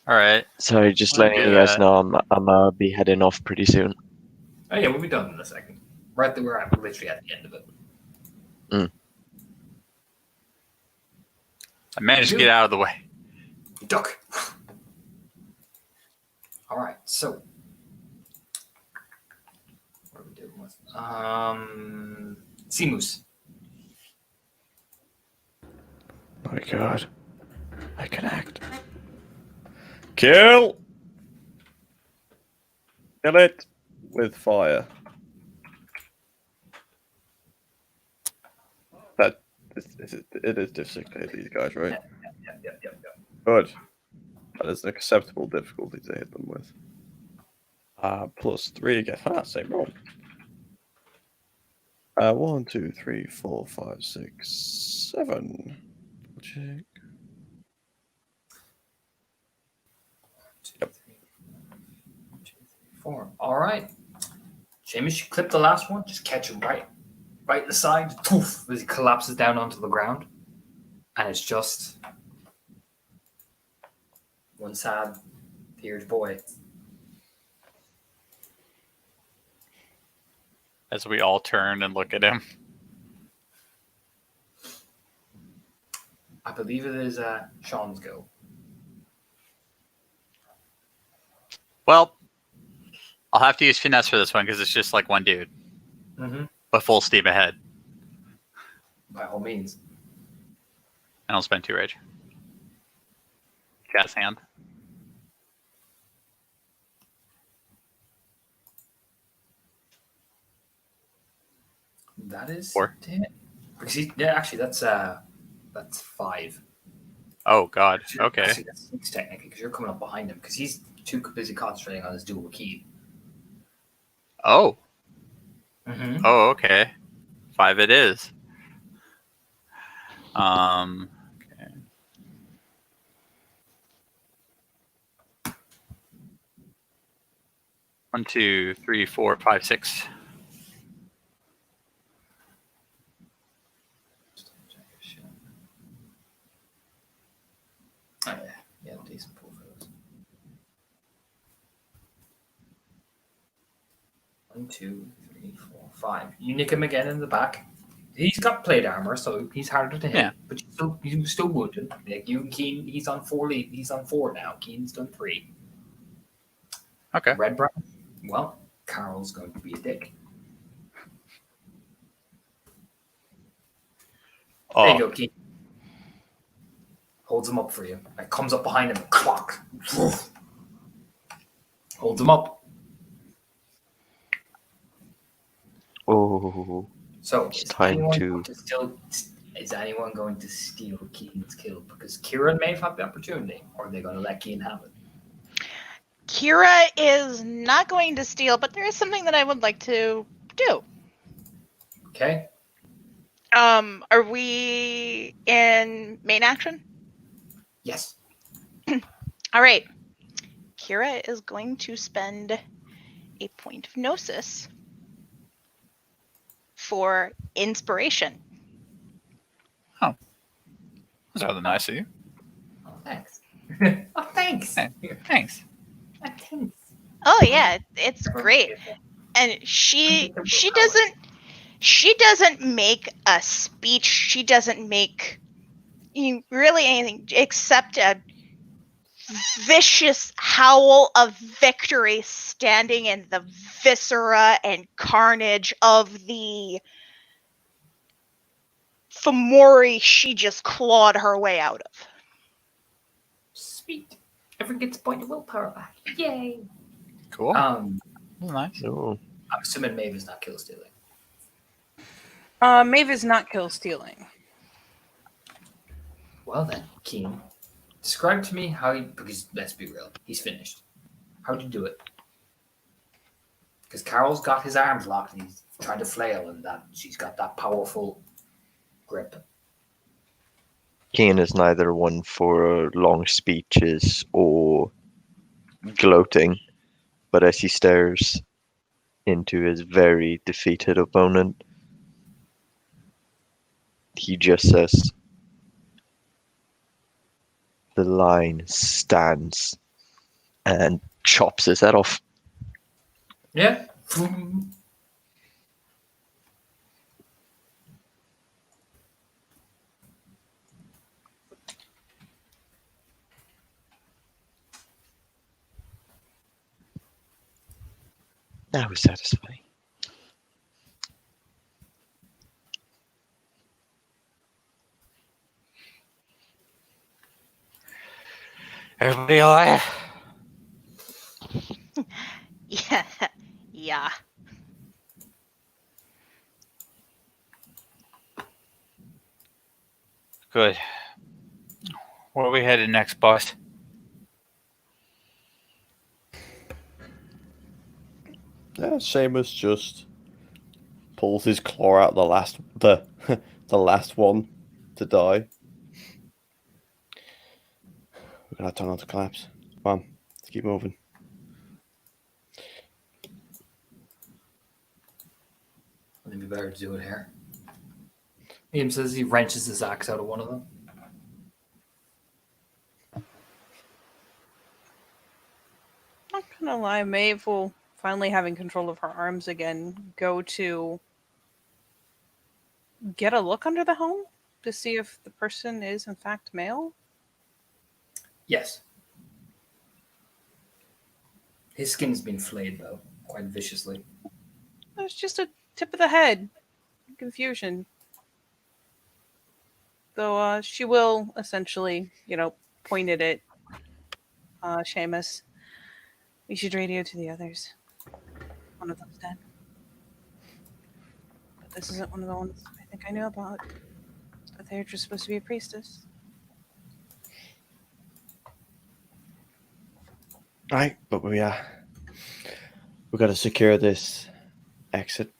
S6: All right.
S4: Sorry, just
S6: I'll
S4: letting
S6: do
S4: you guys
S6: that.
S4: know I'm be heading off pretty soon.
S1: Oh yeah, we'll be done in a second. Right there, we're literally at the end of it.
S6: I managed to get out of the way.
S1: Duck. All right, so what are we doing with? Sea moose.
S2: My God, I can act. Kill it with fire. That it is difficult to hit these guys, right?
S1: Yep.
S2: Good. That is an acceptable difficulty to hit them with. +3 again. Same roll. 1, 2, 3, 4, 5, 6, 7. Check.
S1: Yep. 1, 2, 3, 4. All right. Seamus, you clip the last one. Just catch him right in the side. Poof, as he collapses down onto the ground. And it's just one sad, teared boy.
S6: As we all turn and look at him.
S1: I believe it is Sean's go.
S6: Well, I'll have to use finesse for this one because it's just like one dude.
S1: Mm-hmm.
S6: But full steam ahead.
S1: By all means.
S6: And I'll spend 2 rage. Cast hand.
S1: That is
S6: 4.
S1: Because actually that's 5.
S6: Oh God. Okay.
S1: Actually, that's 6 technically because you're coming up behind him because he's too busy concentrating on his dual key.
S6: Oh.
S1: Mm-hmm.
S6: Oh, okay. 5 it is. Okay. One, 2, 3, 4, 5, 6.
S1: Oh, yeah, decent pull for those. 1, 2, 3, 4, 5. You nick him again in the back. He's got plate armor, so he's harder to hit.
S6: Yeah.
S1: But you still wounded. Like you and Keen, he's on 4 lead. He's on 4 now. Keen's done 3.
S6: Okay.
S1: Red Brown. Well, Carol's going to be a dick. There you go, Keen. Holds him up for you. Like, comes up behind him. Clock. Holds him up.
S4: Oh,
S1: So
S4: it's time to.
S1: Is anyone going to steal Keen's kill? Because Kieran may have the opportunity, or are they going to let Keen have it?
S5: Kira is not going to steal, but there is something that I would like to do.
S1: Okay.
S5: Are we in main action?
S1: Yes.
S5: All right. Kira is going to spend a point of gnosis for inspiration.
S6: That's rather nice of you.
S1: Oh, thanks. Oh, thanks.
S6: Hey, thanks.
S1: Thanks.
S5: Oh yeah, it's great. And she doesn't make a speech. She doesn't make really anything except a vicious howl of victory standing in the viscera and carnage of the Fomori she just clawed her way out of.
S1: Sweet. Everyone gets a point of willpower back. Yay.
S6: Cool.
S1: That's
S6: nice.
S2: No.
S1: I'm assuming Maeve is not kill stealing.
S3: Maeve is not kill stealing.
S1: Well then, Keen, describe to me how because let's be real, he's finished. How'd you do it? Because Carol's got his arms locked and he's trying to flail and that she's got that powerful grip.
S4: Keen is neither one for long speeches or gloating, but as he stares into his very defeated opponent, he just says, "The line stands," and chops his head off.
S1: Yeah.
S4: That was satisfying.
S6: Everybody alive?
S5: Yeah. Yeah.
S6: Good. Where are we headed next, boss?
S2: Yeah, Seamus just pulls his claw out the last one to die. We're gonna turn on to collapse. Come on, let's keep moving.
S1: I think we better do it here. Ian says he wrenches his axe out of one of them.
S3: Not gonna lie, Maeve will finally having control of her arms again go to get a look under the home to see if the person is in fact male.
S1: Yes. His skin's been flayed though, quite viciously.
S3: It's just a tip of the head. Confusion. Though she will essentially, point it at Seamus. We should radio to the others. One of them's dead. But this isn't one of the ones I think I knew about. But they're just supposed to be a priestess.
S2: Right, but we got to secure this exit.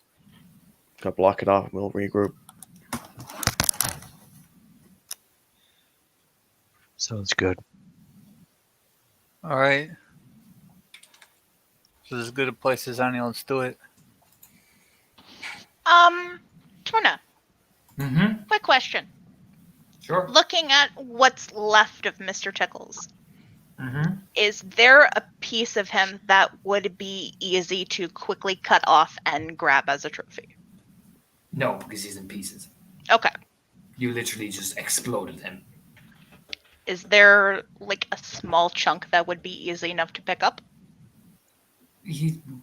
S2: Got to block it off. We'll regroup.
S4: Sounds good.
S6: All right. So as good a place as any. Let's do it.
S5: Tuna,
S1: Mm-hmm.
S5: quick question.
S1: Sure.
S5: Looking at what's left of Mr. Tickles,
S1: Mm-hmm.
S5: is there a piece of him that would be easy to quickly cut off and grab as a trophy?
S1: No, because he's in pieces.
S5: Okay.
S1: You literally just exploded him.
S5: Is there like a small chunk that would be easy enough to pick up?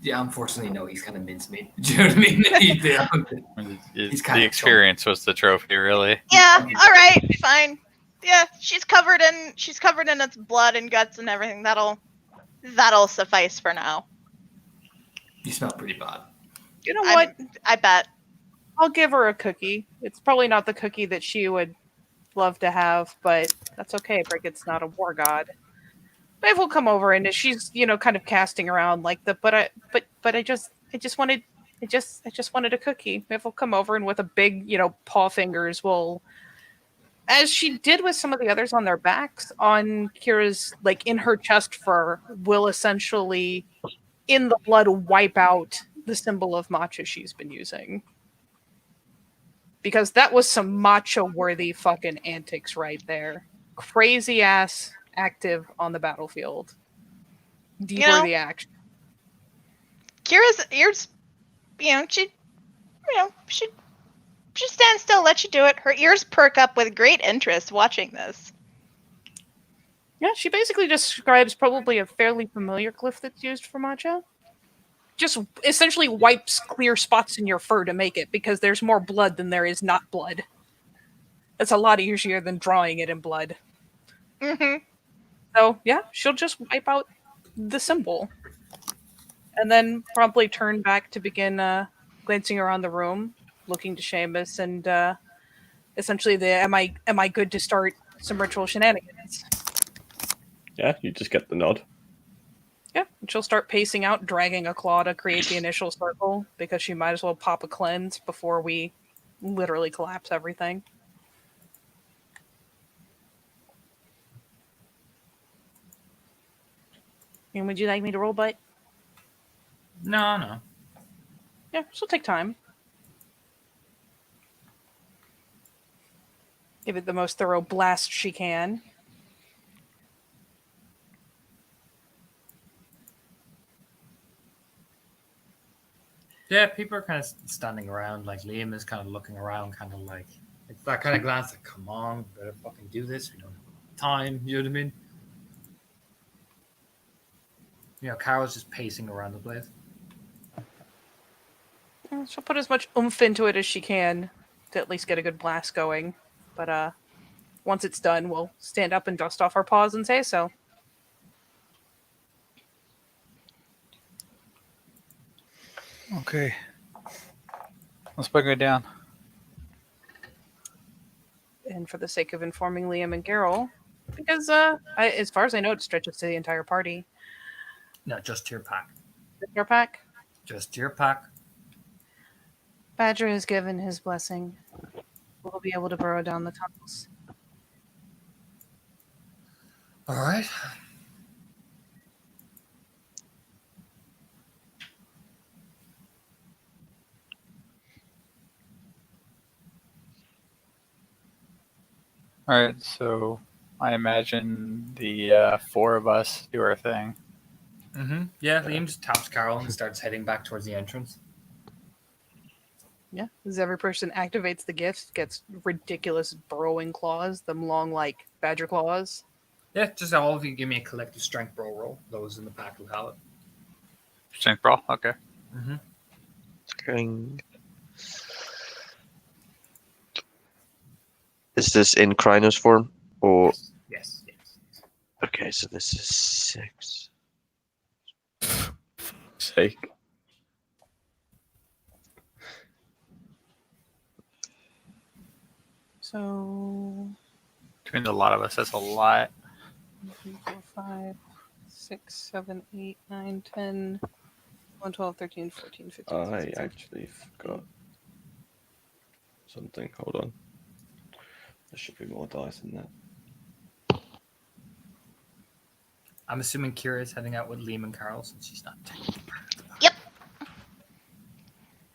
S1: Unfortunately, no, he's kind of mincemeat. Do you know what I mean? He's kinda
S6: The experience was the trophy, really.
S5: Yeah, all right, fine. Yeah, she's covered in its blood and guts and everything. That'll suffice for now.
S1: You smell pretty bad.
S3: You know what?
S5: I bet.
S3: I'll give her a cookie. It's probably not the cookie that she would love to have, but that's okay. Brigitte's not a war god. Maeve will come over and she's, kind of casting around like but I just wanted I just wanted a cookie. If we'll come over and with a big, paw fingers, will, as she did with some of the others on their backs, on Kira's, like in her chest fur, will essentially, in the blood, wipe out the symbol of matcha she's been using. Because that was some matcha-worthy fucking antics right there. Crazy ass active on the battlefield. Deeper the action.
S5: Kira's ears, she stands still, let you do it. Her ears perk up with great interest watching this.
S3: Yeah, she basically describes probably a fairly familiar glyph that's used for matcha. Just essentially wipes clear spots in your fur to make it, because there's more blood than there is not blood. It's a lot easier than drawing it in blood.
S5: Mm-hmm.
S3: So, yeah, she'll just wipe out the symbol. And then promptly turn back to begin glancing around the room, looking to Seamus, and essentially am I good to start some ritual shenanigans?
S2: Yeah, you just get the nod.
S3: Yeah, and she'll start pacing out, dragging a claw to create the initial circle, because she might as well pop a cleanse before we literally collapse everything. And would you like me to roll, butt?
S1: No.
S3: Yeah, she'll take time. Give it the most thorough blast she can.
S1: Yeah, people are kind of standing around. Like Liam is kind of looking around, kind of like it's that kind of glance. Like, come on, we better fucking do this. We don't have time. You know what I mean? Carol's just pacing around the place.
S3: She'll put as much oomph into it as she can to at least get a good blast going. But once it's done, we'll stand up and dust off our paws and say so.
S8: Okay. Let's bring her down.
S3: And for the sake of informing Liam and Garrel, because as far as I know, it stretches to the entire party.
S1: No, just to your pack.
S3: Your pack?
S1: Just to your pack.
S3: Badger has given his blessing. We'll be able to burrow down the tunnels.
S1: All right.
S8: All right, so I imagine the four of us do our thing.
S1: Mm-hmm. Yeah, Liam just taps Carol and starts heading back towards the entrance.
S3: Yeah, as every person activates the gifts, gets ridiculous burrowing claws, them long like badger claws.
S1: Yeah, just all of you give me a collective strength roll. Those in the pack will have it.
S8: Strength brawl? Okay.
S1: Mm-hmm.
S4: Strength. Is this in Krynos form? Or
S1: Yes.
S4: okay, so this is 6.
S2: Sake.
S3: So
S8: Between the lot of us, that's a lot.
S3: 3, 4, 5, 6, 7, 8, 9, 10, 11, 12, 13, 14, 15,
S2: I
S3: 16,
S2: actually forgot something. Hold on. There should be more dice in that.
S1: I'm assuming Kira is heading out with Liam and Carol since she's not technically part of the pack.
S5: Yep.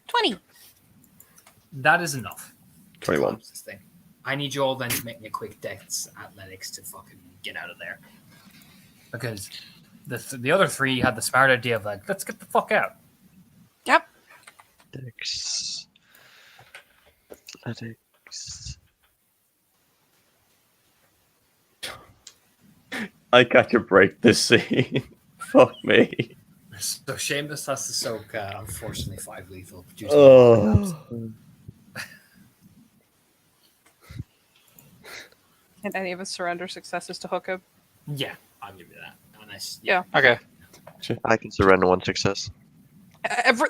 S3: 20.
S1: That is enough. to
S2: 21.
S1: collapse this thing. I need you all then to make me a quick dex athletics to fucking get out of there. Because the other three had the smart idea of like, let's get the fuck out.
S3: Yep.
S4: Dex. Athletics.
S2: I catch a break this scene. Fuck me.
S1: So Seamus has to soak, unfortunately, 5 lethal.
S3: Can any of us surrender successes to Hookup?
S1: Yeah, I'll give you that. Nice.
S3: Yeah.
S8: Okay.
S4: I can surrender 1 success.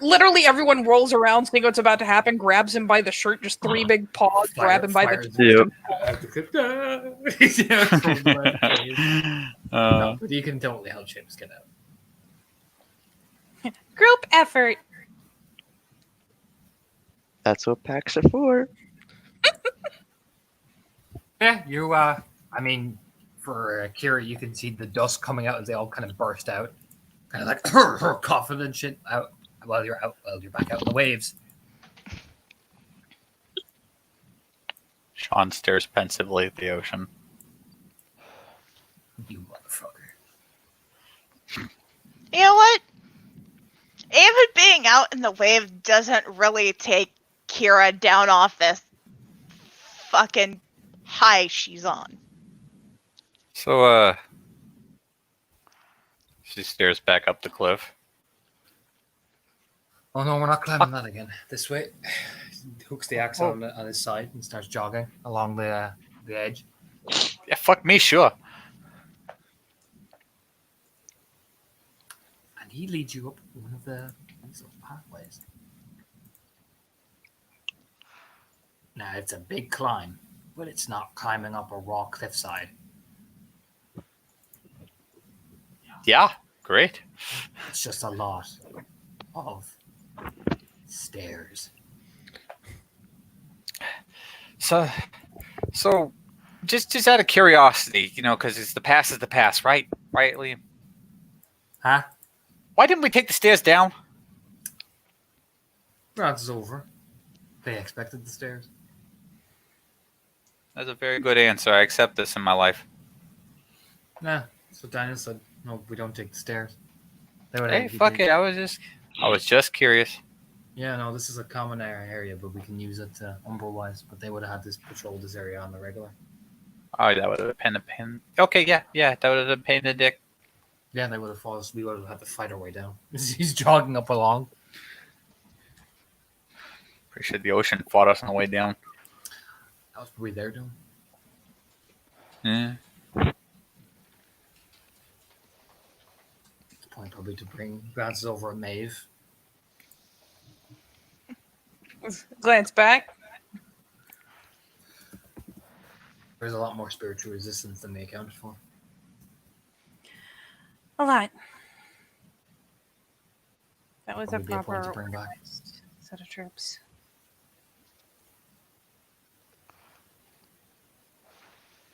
S3: Literally everyone rolls around, seeing what's about to happen, grabs him by the shirt, just 3 big paws, grab him by the...
S1: No, but you can totally help Seamus get out.
S3: Group effort.
S4: That's what packs are for.
S1: Yeah, you. I mean, for Kira, you can see the dust coming out as they all kind of burst out, kind of like coughing and shit out while you're back out in the waves.
S6: Sean stares pensively at the ocean.
S1: You motherfucker.
S5: You know what? Even being out in the wave doesn't really take Kira down off this fucking high she's on.
S6: So, she stares back up the cliff.
S1: Oh no, we're not climbing that again. This way. He hooks the axe on his side and starts jogging along the edge.
S6: Yeah, fuck me, sure.
S1: And he leads you up one of these little pathways. Now it's a big climb, but it's not climbing up a raw cliffside.
S6: Yeah, great.
S1: It's just a lot of stairs.
S6: So, just out of curiosity, because it's the past is the past, right? Right, Liam?
S1: Huh?
S6: Why didn't we take the stairs down?
S1: That's over. They expected the stairs.
S6: That's a very good answer. I accept this in my life.
S1: Nah, that's what Daniel said. No, we don't take the stairs. They would
S6: Hey, fuck it. I was just curious.
S1: Yeah, no, this is a common area, but we can use it umbral-wise. But they would have had this patrol this area on the regular.
S6: Oh, that would have been a pain. Okay, yeah, that would have been a pain in the dick.
S1: Yeah, they would have fought us. We would have had to fight our way down. He's jogging up along.
S6: Pretty sure the ocean fought us on the way down.
S1: That was probably their doing.
S6: Yeah.
S1: It's the point probably to bring glances over at Maeve.
S3: Glance back.
S1: There's a lot more spiritual resistance than they accounted for.
S3: A lot. That was
S1: Probably be
S3: a
S1: a point to
S3: proper
S1: bring back.
S3: organized set of troops.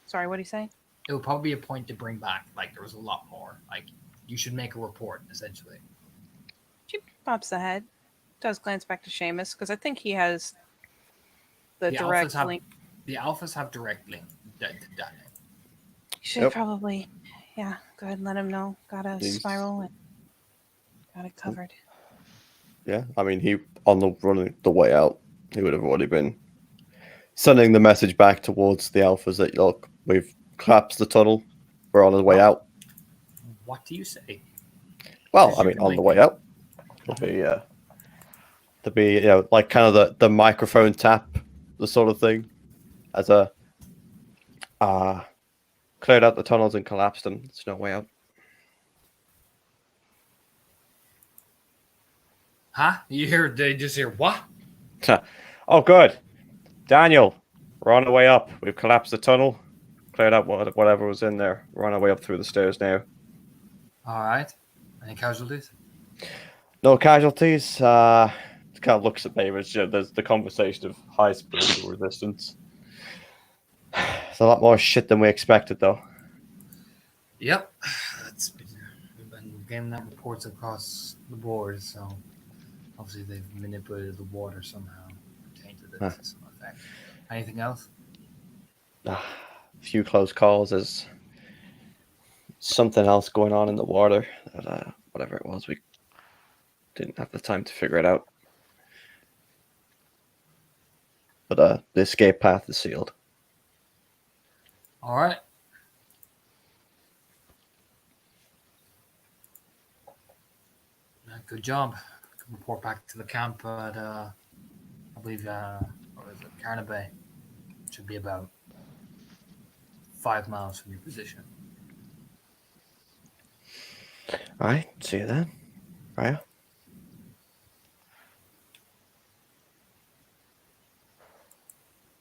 S3: Sorry, what do you say?
S1: It would probably be a point to bring back. Like, there was a lot more. Like, you should make a report, essentially.
S3: She pops the head. Does glance back to Seamus, because I think he has the direct link.
S1: The alphas have direct link to Daniel.
S3: You should probably, go ahead and let him know. Got a
S2: Please.
S3: spiral and got it covered.
S2: Yeah, I mean, he on the way out, he would have already been sending the message back towards the alphas that, look, we've collapsed the tunnel. We're on the way out.
S1: What do you say?
S2: Well, I mean, on the way out. To be, like kind of the microphone tap, the sort of thing, as a cleared out the tunnels and collapsed them. There's no way out.
S1: Huh? They just hear what?
S2: Oh, good. Daniel, we're on the way up. We've collapsed the tunnel, cleared out whatever was in there. We're on our way up through the stairs now.
S1: All right. Any casualties?
S2: No casualties. Kind of looks at me. There's the conversation of high spiritual resistance. It's a lot more shit than we expected, though.
S1: Yep. We've been getting that reports across the board, so obviously they've manipulated the water somehow, tainted it to some effect. Anything else?
S2: A few close calls. There's something else going on in the water. Whatever it was, we didn't have the time to figure it out. But the escape path is sealed.
S1: All right. Good job. Report back to the camp at, I believe, what is it, Carnaby. Should be about 5 miles from your position.
S2: All right. See you then. Raya.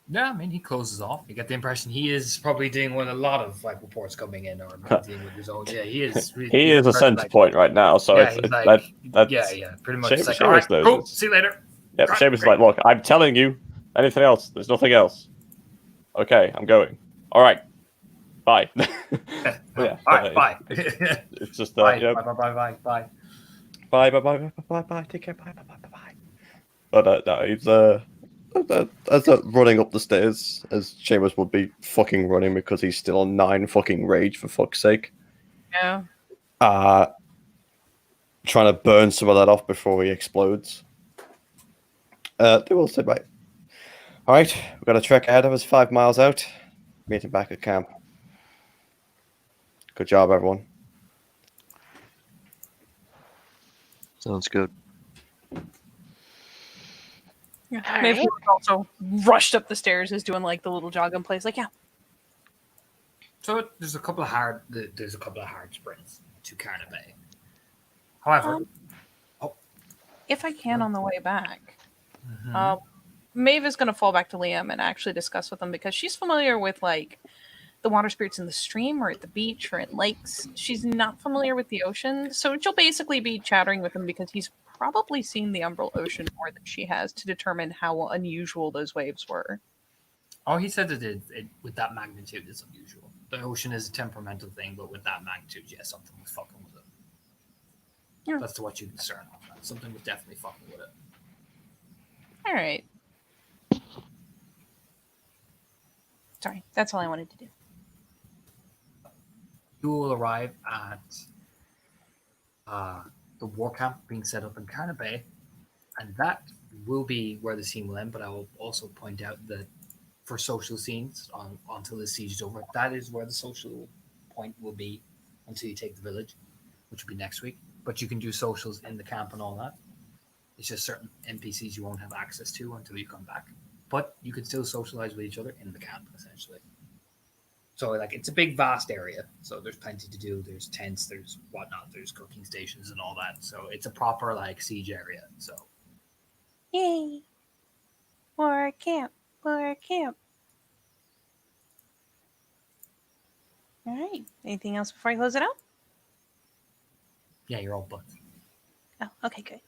S1: Yeah, I mean, he closes off. You get the impression he is probably dealing with a lot of reports coming in, or dealing with his own. Yeah, he is.
S2: He is a center point right now. So
S1: yeah,
S2: it's
S1: he's like,
S2: that's
S1: yeah, pretty much.
S2: Shame,
S1: It's like, all right, cool. See you later.
S2: Yeah, Seamus is like, look, I'm telling you. Anything else? There's nothing else. Okay, I'm going. All right. Bye. Yeah.
S1: Bye.
S2: It's just
S1: Bye.
S2: you know,
S1: Bye. Bye.
S2: bye. Take care. Bye. But no, he's as running up the stairs as Seamus would be fucking running because he's still on 9 fucking rage for fuck's sake.
S3: Yeah.
S2: Trying to burn some of that off before he explodes. They will say, right. All right, we've got a trek ahead of us 5 miles out. Meeting back at camp. Good job, everyone.
S4: Sounds good.
S3: Yeah.
S5: All
S3: Maeve
S5: right.
S3: also rushed up the stairs, is doing like the little jog in place. Like, yeah.
S1: So there's a couple of hard sprints to Carna Bay. However,
S3: If I can on the way back, Maeve is going to fall back to Liam and actually discuss with him because she's familiar with like the water spirits in the stream or at the beach or in lakes. She's not familiar with the ocean, so she'll basically be chattering with him because he's probably seen the Umbral Ocean more than she has to determine how unusual those waves were.
S1: oh, he said that it with that magnitude is unusual. The ocean is a temperamental thing, but with that magnitude, yeah, something was fucking with it.
S3: Yeah.
S1: That's what you discern off that. Something was definitely fucking with it.
S3: All right. Sorry, that's all I wanted to do.
S1: You will arrive at the war camp being set up in Carna Bay, and that will be where the scene will end. But I will also point out that for social scenes until the siege is over, that is where the social point will be until you take the village, which will be next week. But you can do socials in the camp and all that. It's just certain NPCs you won't have access to until you come back. But you can still socialize with each other in the camp, essentially. So, like, it's a big, vast area. So there's plenty to do. There's tents, there's whatnot, there's cooking stations and all that. So it's a proper, like, siege area. So
S3: Yay! More camp. More camp. All right. Anything else before I close it out?
S1: yeah, you're all but.
S3: Oh, okay, good.